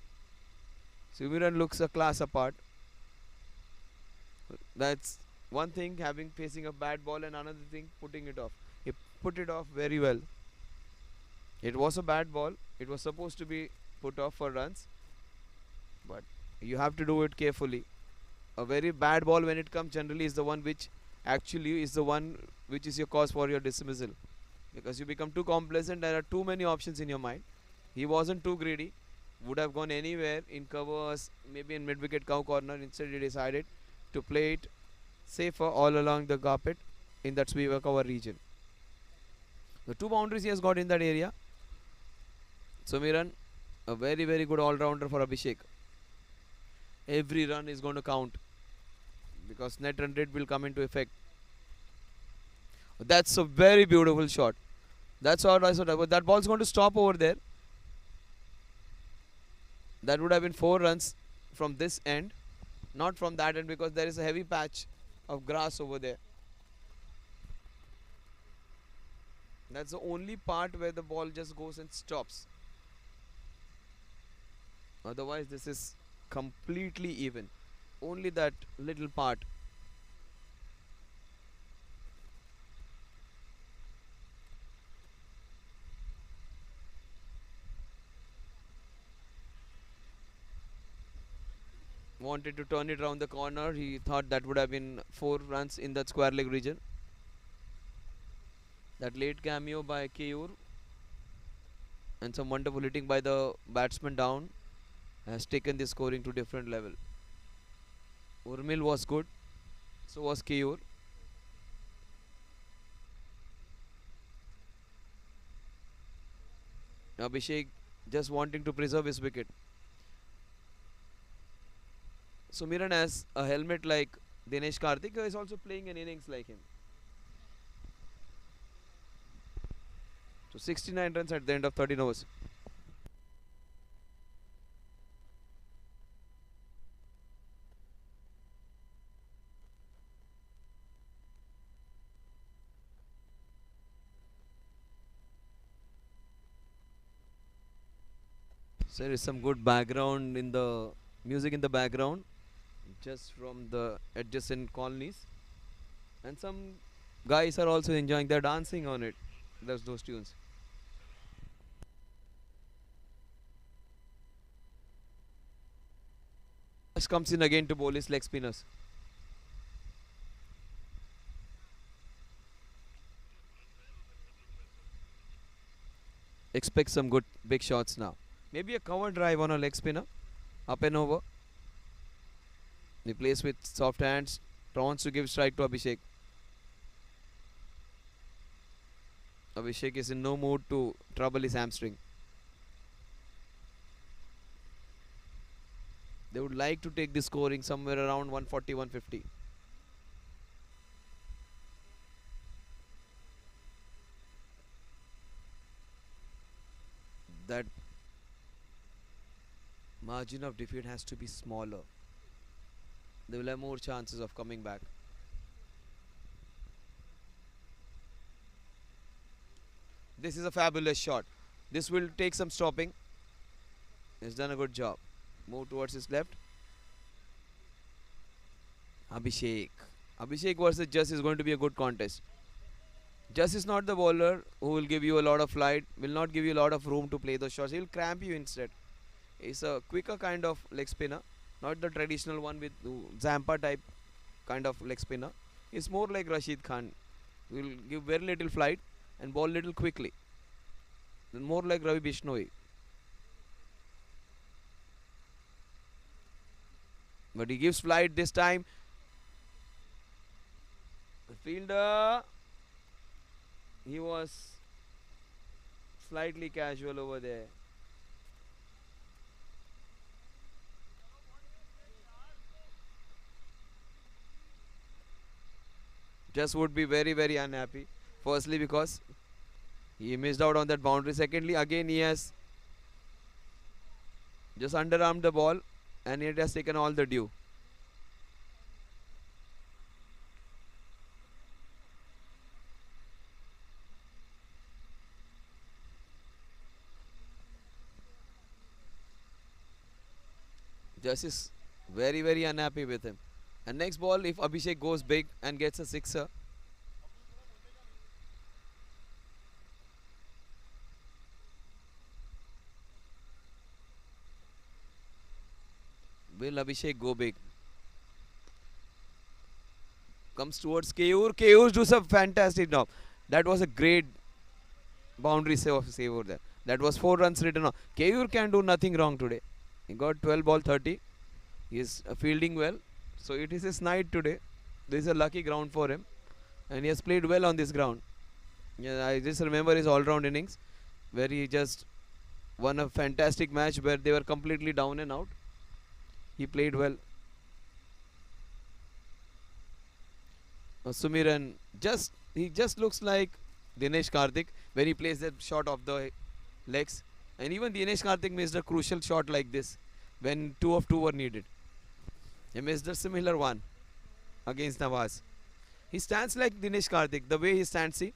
Sumiran looks a class apart. That's one thing, facing a bad ball, and another thing, putting it off. He put it off very well. It was a bad ball. It was supposed to be put off for runs, but you have to do it carefully. A very bad ball, when it comes, generally is the one which actually is the one which is your cause for your dismissal, because you become too complacent. There are too many options in your mind. He wasn't too greedy, would have gone anywhere in covers, maybe in mid-wicket cow corner. Instead, he decided to play it safer all along the carpet in that sweeper cover region. The two boundaries he has got in that area. Sumiran A very, very good all-rounder for Abhishek. Every run is going to count because net run rate will come into effect. That's a very beautiful shot. That's what I thought. But that ball's going to stop over there. That would have been 4 runs from this end, not from that end because there is a heavy patch of grass over there. That's the only part where the ball just goes and stops. Otherwise, this is completely even. Only that little part. Wanted to turn it around the corner. He thought that would have been 4 runs in that square leg region. That late cameo by Keyur and some wonderful hitting by the batsman down has taken the scoring to different level. Urmil was good, so was Keyur. Abhishek just wanting to preserve his wicket. Sumiran has a helmet like Dinesh Karthik is also playing an innings like him. So 69 runs at the end of 13 overs. So there is some good background in the music in the background, just from the adjacent colonies, and some guys are also enjoying. They're dancing on it. That's those tunes. Just comes in again to bowl his leg spinners. Expect some good big shots now. Maybe a cover drive on a leg spinner, up and over. He plays with soft hands, wants to give strike to Abhishek. Abhishek is in no mood to trouble his hamstring. They would like to take the scoring somewhere around 140, 150. That margin of defeat has to be smaller. They will have more chances of coming back. This is a fabulous shot. This will take some stopping. He's done a good job. Move towards his left. Abhishek. Abhishek versus Just is going to be a good contest. Just is not the bowler who will give you a lot of flight, will not give you a lot of room to play those shots. He will cramp you instead. He's a quicker kind of leg spinner, not the traditional one with Zampa type kind of leg spinner. He's more like Rashid Khan. He will give very little flight and ball little quickly. Then more like Ravi Bishnoi. But he gives flight this time. The fielder, he was slightly casual over there. Just would be very, very unhappy. Firstly, because he missed out on that boundary. Secondly, again he has just underarmed the ball and it has taken all the dew. Just is very, very unhappy with him. And next ball, if Abhishek goes big and gets a sixer, will Abhishek go big? Comes towards Keyur. Keyur does a fantastic job. That was a great boundary save over there. That was 4 runs written off. Keyur can do nothing wrong today. He got 12 ball 30. He is fielding well. So it is his night today. This is a lucky ground for him. And he has played well on this ground. Yeah, I just remember his all-round innings where he just won a fantastic match where they were completely down and out. He played well. Sumiran just looks like Dinesh Karthik when he plays that shot off the legs. And even Dinesh Karthik missed a crucial shot like this when 2 of 2 were needed. He missed a similar one against Nawaz. He stands like Dinesh Karthik. The way he stands, see,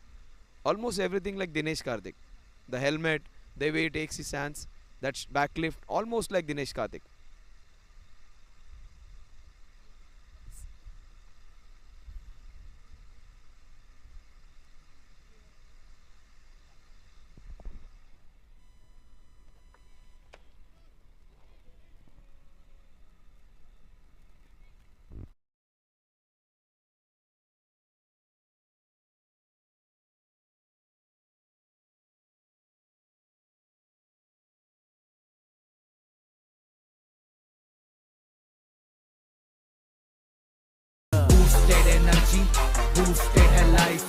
almost everything like Dinesh Karthik. The helmet, the way he takes his stance, that backlift, almost like Dinesh Karthik. Boosted energy, boosted her life.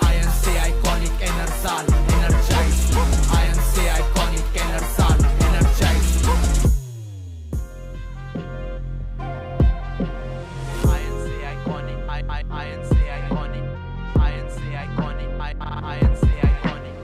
Iron say iconic enersal, energize. Iron say iconic enersal, energize. Iron say iconic, iron say iconic. Iron say iconic, iron say iconic.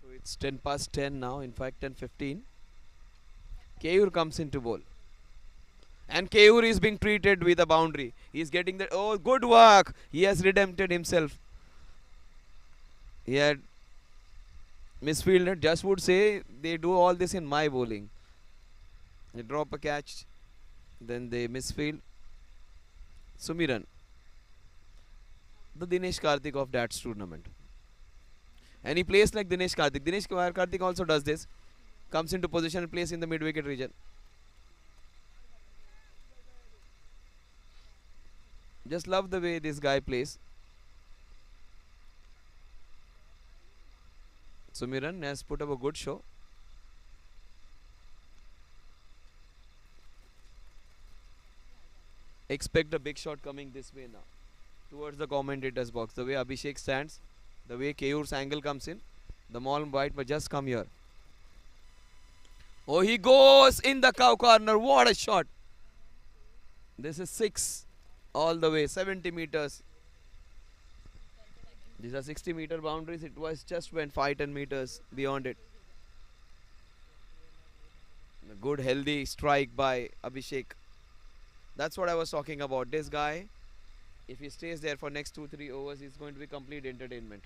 So it's 10 past 10 now, in fact 10:15. Keyur comes into bowl. And Keyur is being treated with a boundary. He's getting the, oh, good work. He has redempted himself. He had misfielded. Just would say they do all this in my bowling. They drop a catch, then they misfield. Sumiran, the Dinesh Karthik of that tournament. And he plays like Dinesh Karthik. Dinesh Karthik also does this. Comes into position and plays in the mid wicket region. Just love the way this guy plays. Sumiran has put up a good show. Expect a big shot coming this way now, towards the commentator's box. The way Abhishek stands, the way Keyur's angle comes in, the ball might just come here. Oh, he goes in the cow corner. What a shot! This is 6 all the way, 70 meters. These are 60-meter boundaries. It was just went 5-10 meters beyond it. A good healthy strike by Abhishek. That's what I was talking about. This guy, if he stays there for next 2-3 overs, he's going to be complete entertainment.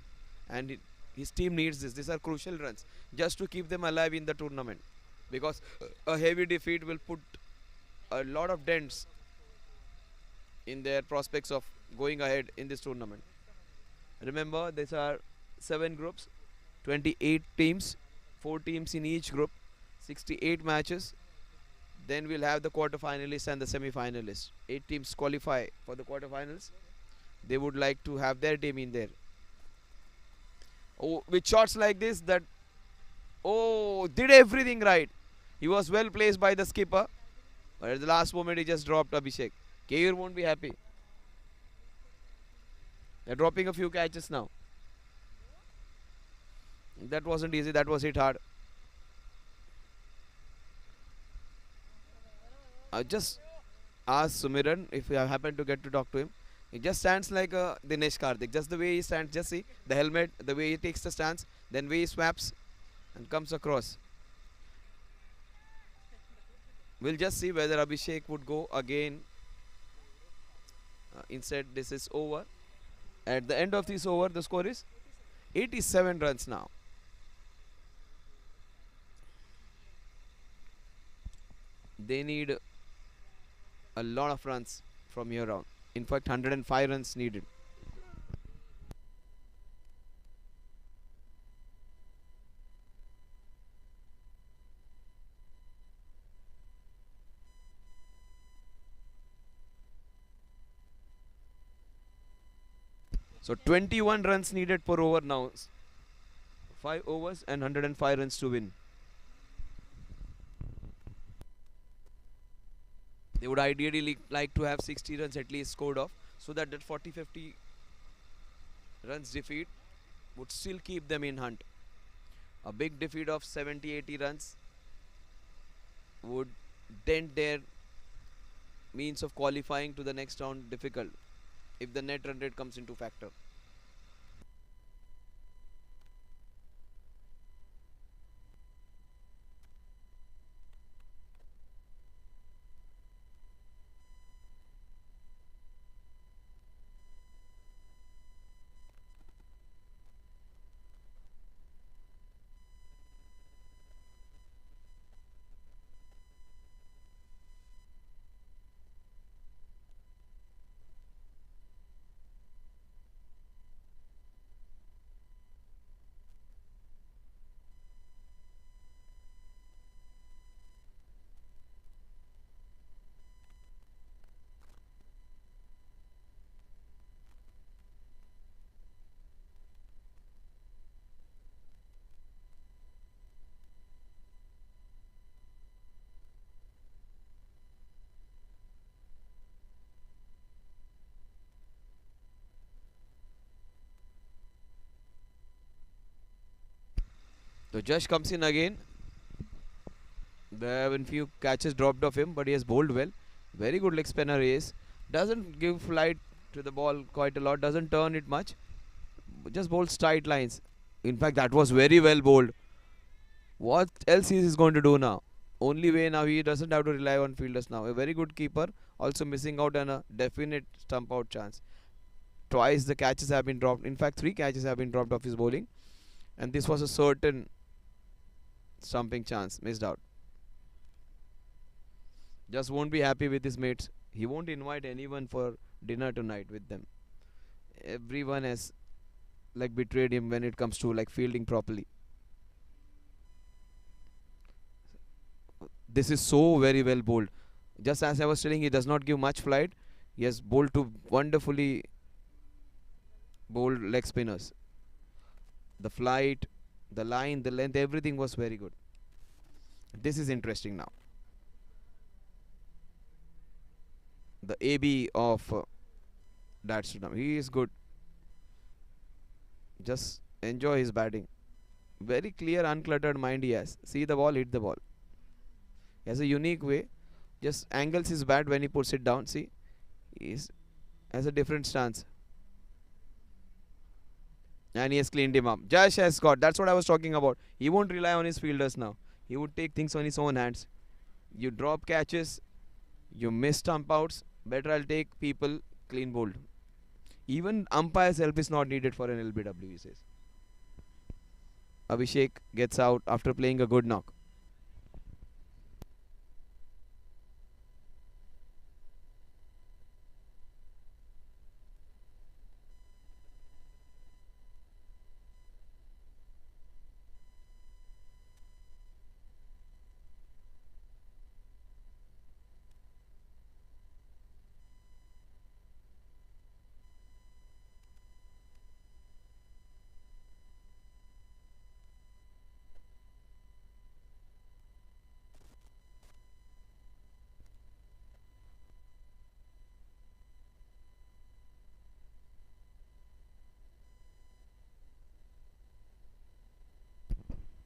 And his team needs this. These are crucial runs just to keep them alive in the tournament. Because a heavy defeat will put a lot of dents in their prospects of going ahead in this tournament. Remember, these are 7 groups, 28 teams, 4 teams in each group, 68 matches. Then we'll have the quarterfinalists and the semi-finalists. 8 teams qualify for the quarterfinals. They would like to have their team in there. Oh, with shots like this, that, oh, did everything right. He was well placed by the skipper, but at the last moment he just dropped Abhishek. Keyur won't be happy. They're dropping a few catches now. That wasn't easy. That was hit hard. I just asked Sumiran if I happen to get to talk to him. He just stands like Dinesh Karthik. Just the way he stands. Just see the helmet, the way he takes the stance, then way he swaps and comes across. We'll just see whether Abhishek would go again. Instead, this is over. At the end of this over, the score is 87 runs now. They need a lot of runs from here on. In fact, 105 runs needed. So 21 runs needed per over now. 5 overs and 105 runs to win. They would ideally like to have 60 runs at least scored off, so that 40-50 runs defeat would still keep them in hunt. A big defeat of 70-80 runs would dent their means of qualifying to the next round difficult if the net run rate comes into factor. The judge comes in again. There have been few catches dropped off him, but he has bowled well. Very good leg spinner he is. Doesn't give flight to the ball quite a lot. Doesn't turn it much. Just bowls straight lines. In fact, that was very well bowled. What else he is going to do now? Only way now, he doesn't have to rely on fielders now. A very good keeper. Also missing out on a definite stump out chance. Twice the catches have been dropped. In fact, 3 catches have been dropped off his bowling. And this was a certain stumping chance. Missed out. Just won't be happy with his mates. He won't invite anyone for dinner tonight with them. Everyone has like betrayed him when it comes to like fielding properly. This is so very well bowled. Just as I was telling, he does not give much flight. He has bowled to wonderfully bowled leg spinners. The flight, the line, the length, everything was very good. This is interesting now. The AB of that Sudam. He is good. Just enjoy his batting. Very clear, uncluttered mind he has. See the ball, hit the ball. He has a unique way. Just angles his bat when he puts it down. See, he has a different stance. And he has cleaned him up. Josh has got. That's what I was talking about. He won't rely on his fielders now. He would take things on his own hands. You drop catches, you miss stump outs. Better I'll take people clean bowled. Even umpire's help is not needed for an LBW, he says. Abhishek gets out after playing a good knock.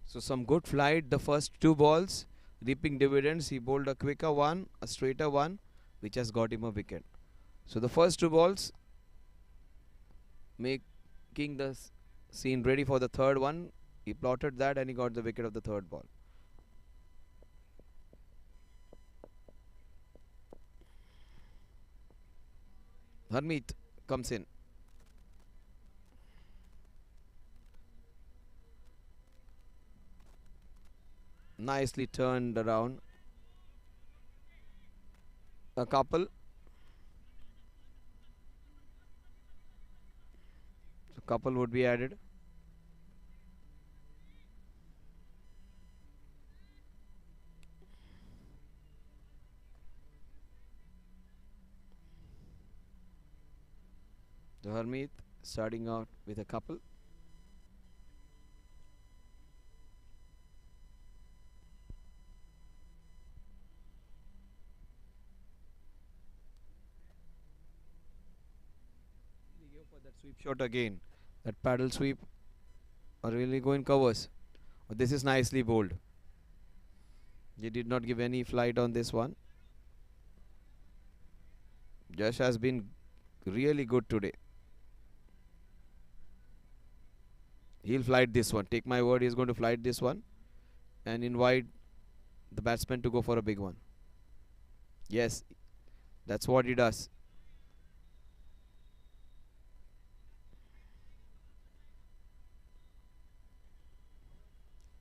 So some good flight. The first two balls reaping dividends. He bowled a quicker one, a straighter one, which has got him a wicket. So the first two balls making the scene ready for the third one. He plotted that and he got the wicket of the third ball. Harmeet comes in. Nicely turned around. A couple. So couple would be added. The Harmeet starting out with a couple. He go for that sweep shot again. That paddle sweep or really go in covers. But this is nicely bowled. He did not give any flight on this one. Josh has been really good today. He'll flight this one. Take my word, he's going to flight this one and invite the batsman to go for a big one. Yes, that's what he does.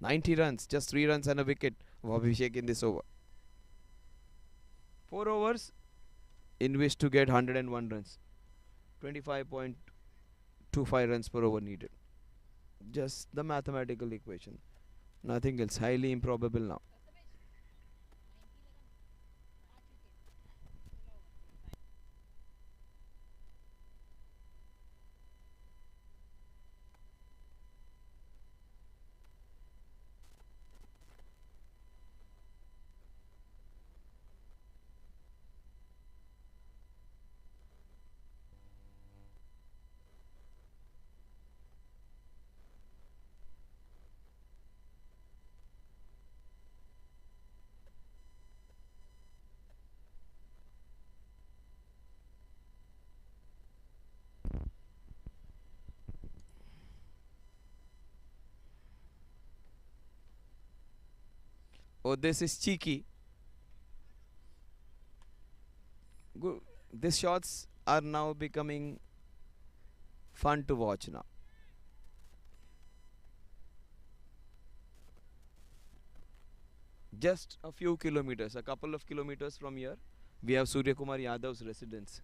90 runs, just 3 runs and a wicket of Abhishek in this over. 4 overs in which to get 101 runs. 25.25 runs per over needed. Just the mathematical equation. Nothing else. Highly improbable now. Oh, this is cheeky. These shots are now becoming fun to watch now. Just a few kilometers, a couple of kilometers from here, we have Surya Kumar Yadav's residence,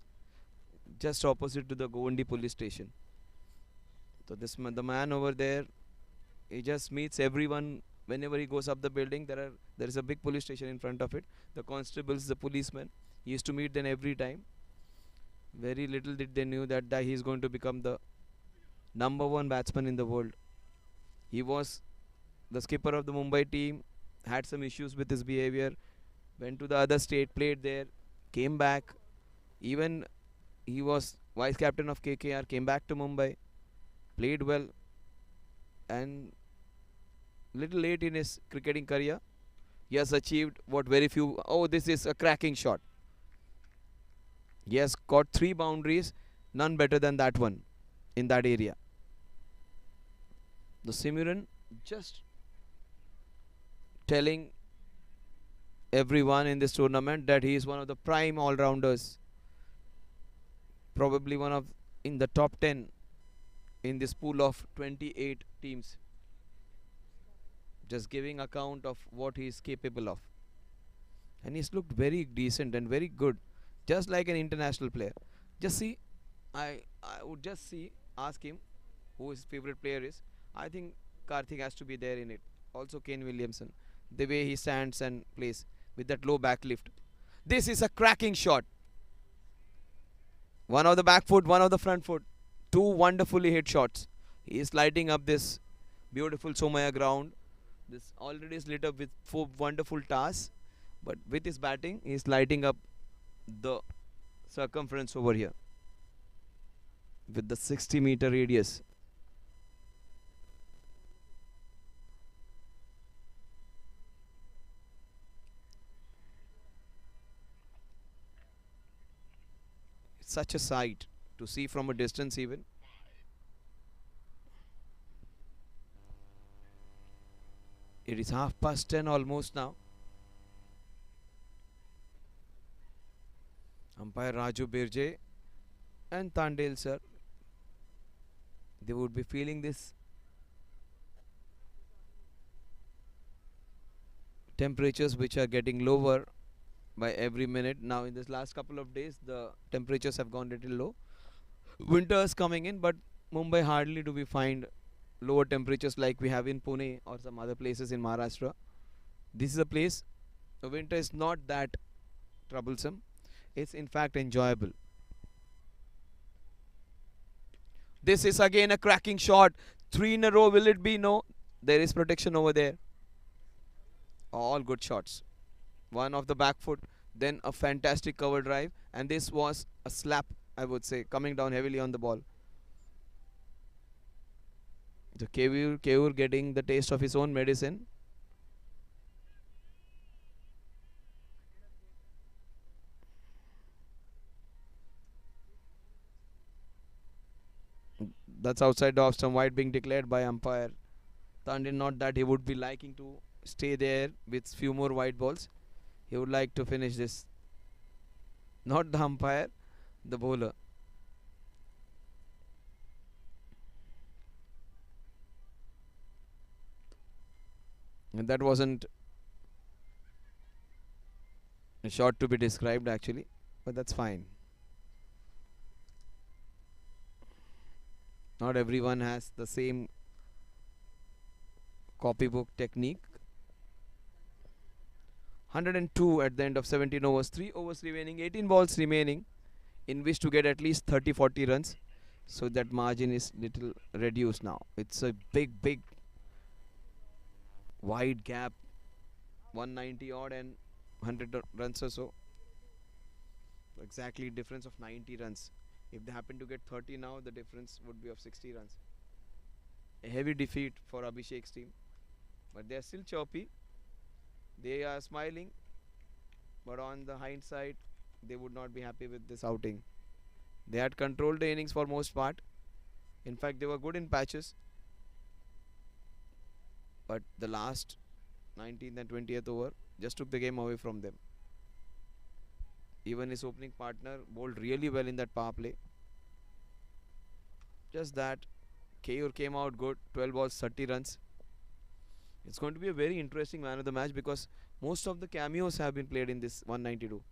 just opposite to the Govandi police station. So the man over there, he just meets everyone whenever he goes up the building. There is a big police station in front of it. The constables, the policemen, he used to meet them every time. Very little did they knew that he is going to become the number one batsman in the world. He was the skipper of the Mumbai team, had some issues with his behavior, went to the other state, played there, came back. Even he was vice captain of KKR, came back to Mumbai, played well, and little late in his cricketing career, he has achieved what very few. Oh, this is a cracking shot. He has got 3 boundaries, none better than that one in that area. The Simuran just telling everyone in this tournament that he is one of the prime all-rounders, probably one of in the top 10 in this pool of 28 teams, just giving account of what he is capable of. And he's looked very decent and very good, just like an international player. Just see, I would just see, ask him who his favorite player is. I think Karthik has to be there in it. Also Kane Williamson, the way he stands and plays with that low back lift. This is a cracking shot. One of the back foot, one of the front foot. 2 wonderfully hit shots. He is lighting up this beautiful Somaya ground. This already is lit up with 4 wonderful tars, but with his batting, he is lighting up the circumference over here with the 60-meter radius. such a sight to see from a distance even. It is 10:30 almost now. Umpire Raju Birje and Tandel sir, they would be feeling this temperatures which are getting lower by every minute. Now in this last couple of days the temperatures have gone little low. Winter is coming in, but Mumbai hardly do we find lower temperatures like we have in Pune or some other places in Maharashtra. This is a place the winter is not that troublesome. It's in fact enjoyable. This is again a cracking shot. Three in a row. Will it be? No. There is protection over there. All good shots. One off the back foot, then a fantastic cover drive, and this was a slap, I would say, coming down heavily on the ball. The Kevur getting the taste of his own medicine. That's outside the off stump, wide being declared by umpire. Tandin, not that he would be liking to stay there with few more white balls. He would like to finish this. Not the umpire, the bowler. And that wasn't a shot to be described actually, but that's fine. Not everyone has the same copybook technique. 102 at the end of 17 overs, 3 overs remaining, 18 balls remaining, in which to get at least 30-40 runs. So that margin is little reduced now. It's a big wide gap, 190 odd and 100 runs or so. Exactly difference of 90 runs. If they happen to get 30 now, the difference would be of 60 runs. A heavy defeat for Abhishek's team, but they are still choppy. They are smiling, but on the hindsight, they would not be happy with this outing. They had controlled the innings for most part. In fact, they were good in patches, but the last 19th and 20th over just took the game away from them. Even his opening partner bowled really well in that power play. Just that, Keyur came out good, 12 balls, 30 runs. It's going to be a very interesting man of the match because most of the cameos have been played in this 192.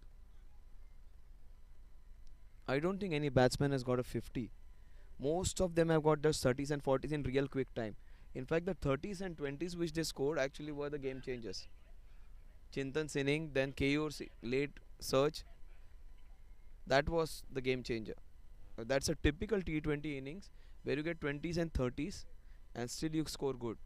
I don't think any batsman has got a 50. Most of them have got just 30s and 40s in real quick time. In fact, the 30s and 20s which they scored actually were the game changers. Chintan's inning, then Keyur's late surge, that was the game changer. That's a typical T20 innings where you get 20s and 30s and still you score good.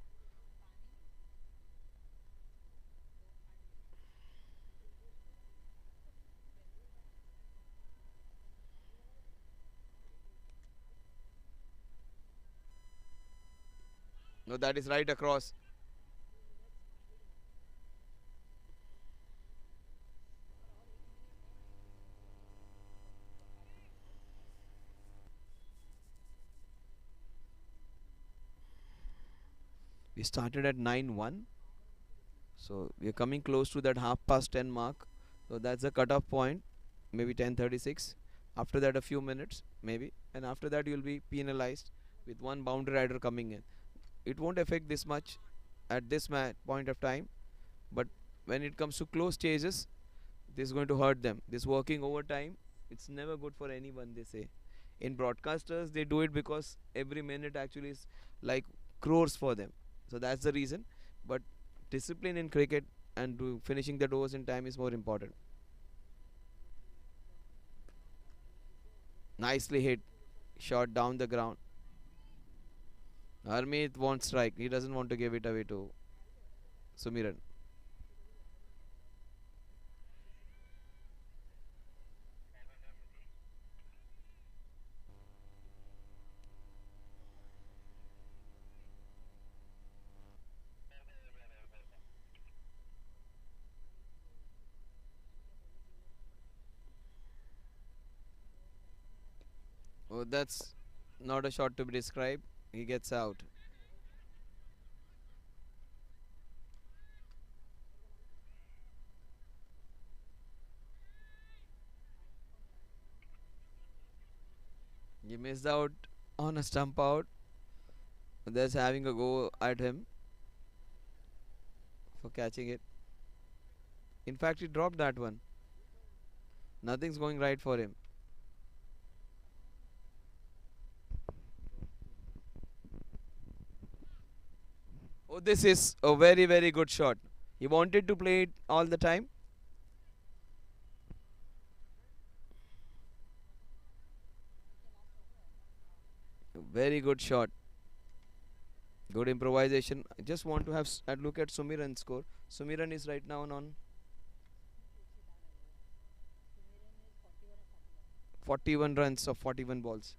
No, that is right across. We started at 9-1. So we are coming close to that 10:30 mark. So that's the cutoff point. Maybe 10:36. After that, a few minutes, maybe. And after that, you'll be penalized with one boundary rider coming in. It won't affect this much at this point of time. But when it comes to close chases, this is going to hurt them. This working overtime, it's never good for anyone, they say. In broadcasters, they do it because every minute actually is like crores for them. So that's the reason. But discipline in cricket and finishing the overs in time is more important. Nicely hit. Shot down the ground. Harmeet won't strike. He doesn't want to give it away to Sumiran. That's not a shot to be described. He gets out. He missed out on a stump out. That's having a go at him for catching it. In fact, he dropped that one. Nothing's going right for him. Oh, this is a very, very good shot. He wanted to play it all the time. Very good shot. Good improvisation. I just want to have a look at Sumiran's score. Sumiran is right now on 41 runs of 41 balls.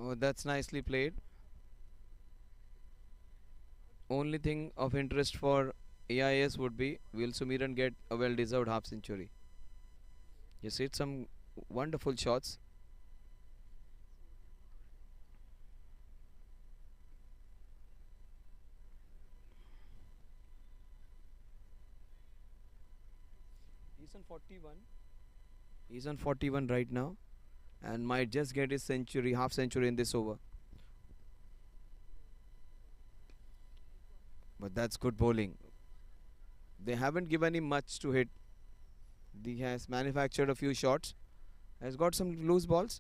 Oh, that's nicely played. Only thing of interest for AIS would be will Sumiran get a well deserved half century? He's hit some wonderful shots. He's on 41. He's on 41 right now and might just get his century, half century in this over. But that's good bowling. They haven't given him much to hit. He has manufactured a few shots, has got some loose balls,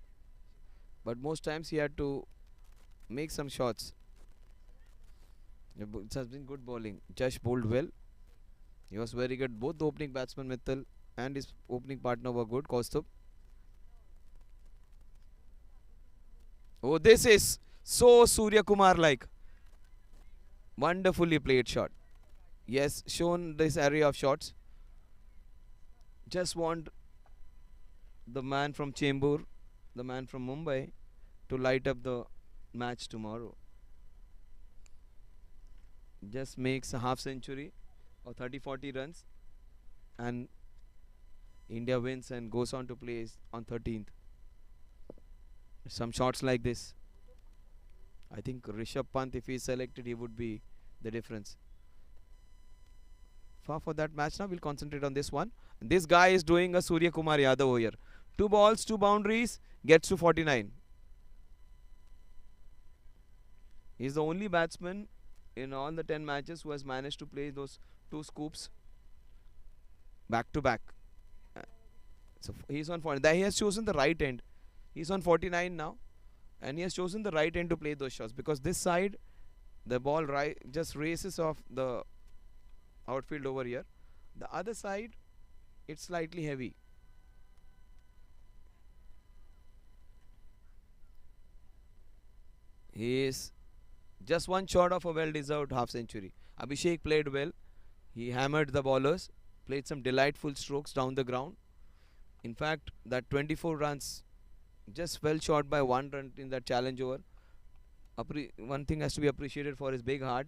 but most times he had to make some shots. It has been good bowling. Josh bowled well. He was very good. Both the opening batsman Mittal and his opening partner were good. Kaustubh. Oh, this is so Surya Kumar like. Wonderfully played shot. Yes, shown this area of shots. Just want the man from Chembur, the man from Mumbai, to light up the match tomorrow. Just makes a half century or 30-40 runs and India wins and goes on to play on 13th. Some shots like this. I think Rishabh Pant, if he is selected, he would be the difference. For that match now, we'll concentrate on this one. This guy is doing a Surya Kumar Yadav over here. 2 balls, 2 boundaries, gets to 49. He's the only batsman in all the 10 matches who has managed to play those 2 scoops back to back. So he's on 40. He has chosen the right end. He's on 49 now. And he has chosen the right end to play those shots because this side, the ball just races off the outfield over here. The other side, it's slightly heavy. He is just one shot of a well-deserved half century. Abhishek played well. He hammered the bowlers, played some delightful strokes down the ground. In fact, that 24 runs just fell short by 1 run in that challenge over. one thing has to be appreciated for his big heart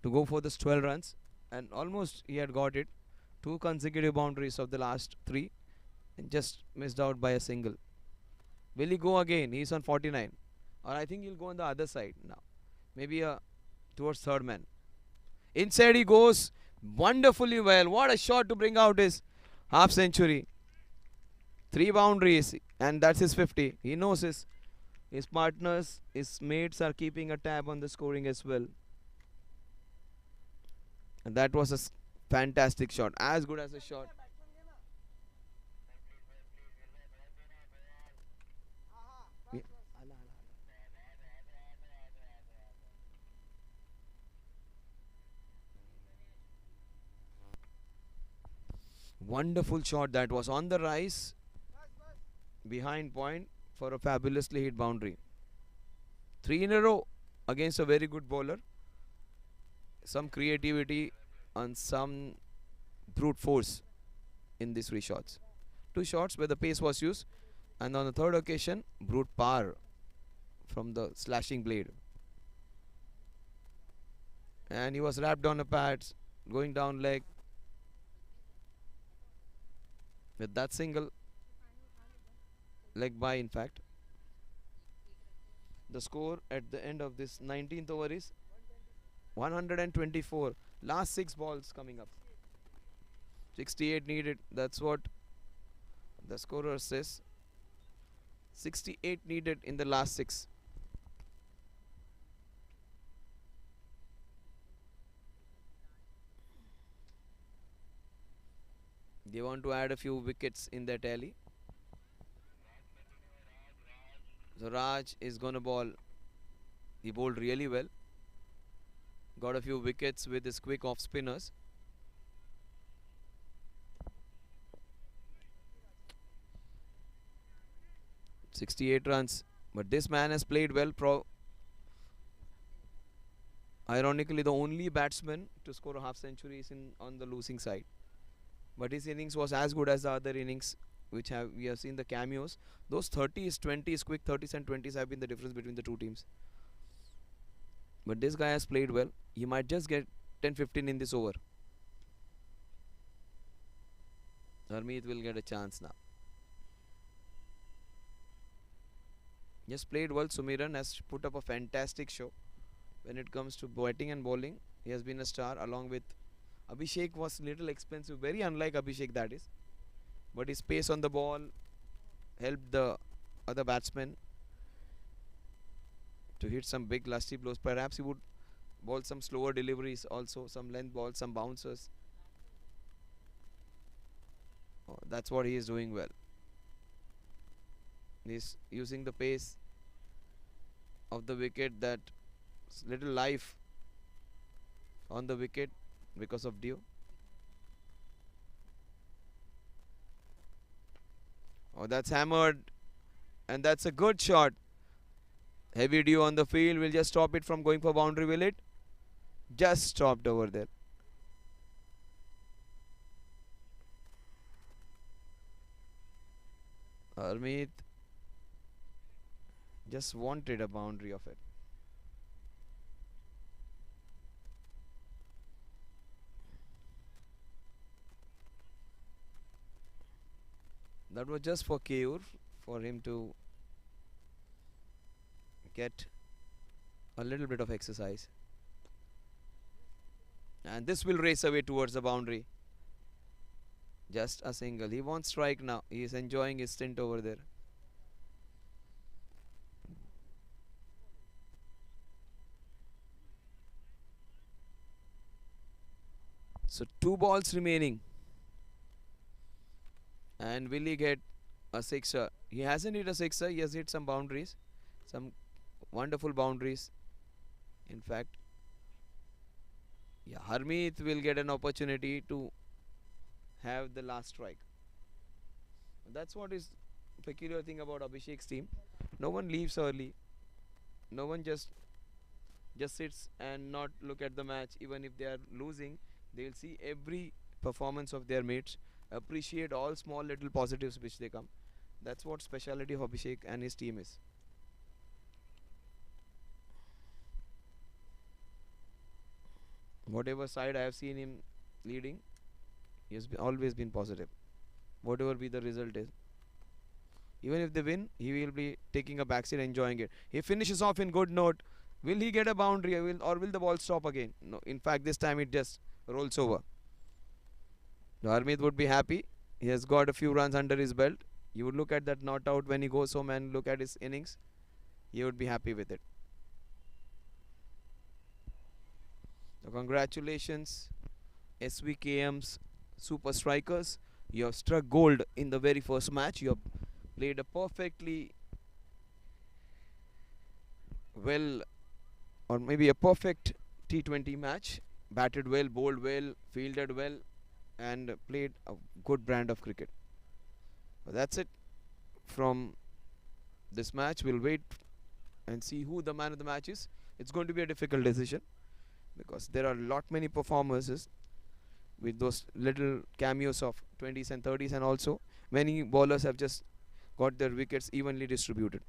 to go for this 12 runs, and almost he had got it. Two consecutive boundaries of the last three, and just missed out by a single. Will he go again? He's on 49, or I think he'll go on the other side now. Maybe towards third man. Inside he goes wonderfully well. What a shot to bring out his half century. Three boundaries, and that's his 50. He knows his partners, his mates are keeping a tab on the scoring as well. And that was a fantastic shot, as good as a shot. Yeah. Wonderful shot that was on the rise behind point for a fabulously hit boundary. Three in a row against a very good bowler. Some creativity and some brute force in these three shots. Two shots where the pace was used, and on the third occasion, brute power from the slashing blade. And he was wrapped on a pad, going down leg with that single leg by, in fact. The score at the end of this 19th over is 124. Last six balls coming up. 68 needed. That's what the scorer says. 68 needed in the last six. They want to add a few wickets in their tally. So Raj is going to bowl. He bowled really well. Got a few wickets with his quick off spinners. "68 runs, but this man has played well. Ironically, the only batsman to score a half century is on the losing side. But his innings was as good as the other innings, which we have seen the cameos. Those 30s, 20s, quick 30s and 20s have been the difference between the two teams. But this guy has played well. He might just get 10-15 in this over. Harmeet will get a chance now. Just played well. Sumiran has put up a fantastic show. When it comes to batting and bowling, he has been a star, along with Abhishek. Was little expensive, very unlike Abhishek, that is. But his pace on the ball helped the other batsmen to hit some big lusty blows. Perhaps he would bowl some slower deliveries also, some length balls, some bouncers. Oh, that's what he is doing well. He's using the pace of the wicket, that little life on the wicket because of dew. Oh, that's hammered, and that's a good shot. Heavy dew on the field will just stop it from going for boundary, will it? Just stopped over there. Harmeet just wanted a boundary of it. That was just for Keur, for him to get a little bit of exercise. And this will race away towards the boundary. Just a single. He wants strike now. He is enjoying his stint over there. So 2 balls remaining. And will he get a sixer? He hasn't hit a sixer. He has hit some boundaries. Some wonderful boundaries. In fact, yeah, Harmeet will get an opportunity to have the last strike. That's what is peculiar thing about Abhishek's team. No one leaves early. No one just sits and not look at the match. Even if they are losing, they'll see every performance of their mates, appreciate all small little positives which they come. That's what speciality of Abhishek and his team is. Whatever side I have seen him leading, he has always been positive. Whatever be the result is, even if they win, he will be taking a backseat, enjoying it. He finishes off in good note. Will he get a boundary, or will the ball stop again? No. In fact, this time it just rolls over. Harmeet would be happy. He has got a few runs under his belt. You would look at that not out when he goes home and look at his innings. He would be happy with it. So congratulations, SVKM's super strikers. You have struck gold in the very first match. You have played a perfectly well, or maybe a perfect T20 match. Batted well, bowled well, fielded well, and played a good brand of cricket. Well, that's it from this match. We'll wait and see who the man of the match is. It's going to be a difficult decision because there are a lot many performances with those little cameos of 20s and 30s, and also many bowlers have just got their wickets evenly distributed.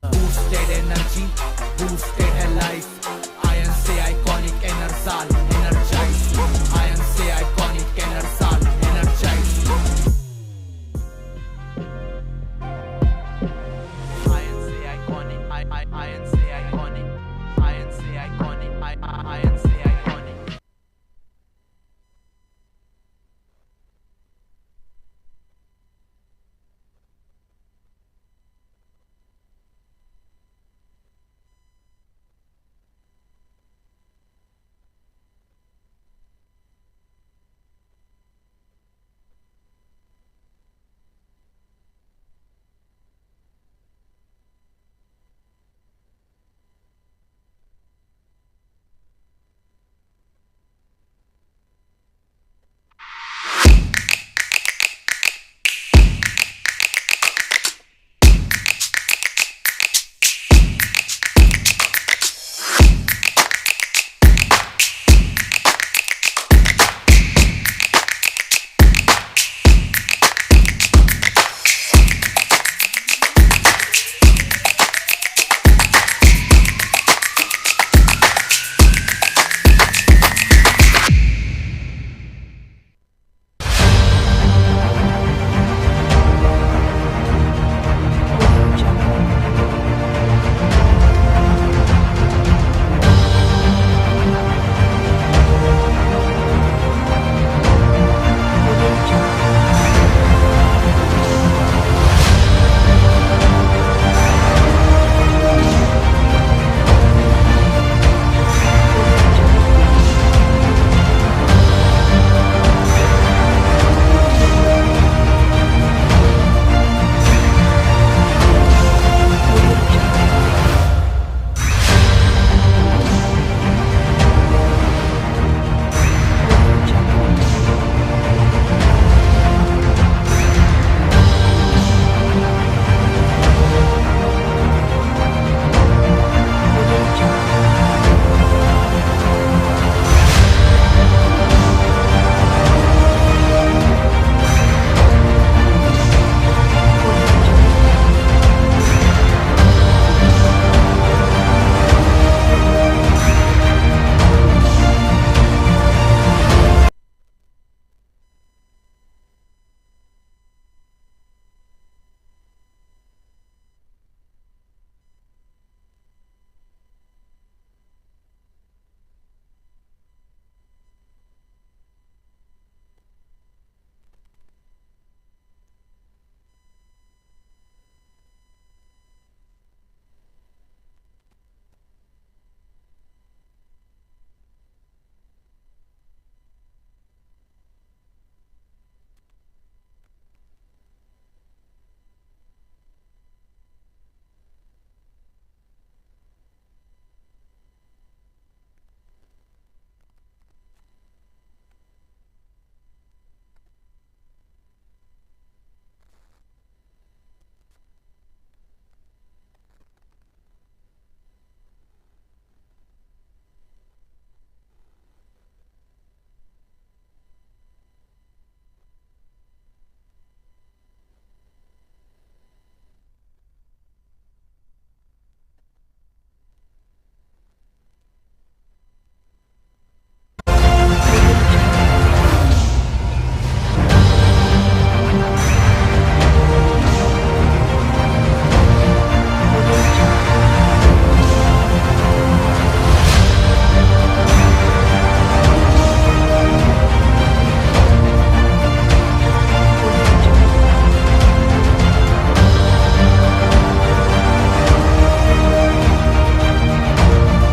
Boosted energy, boosted life.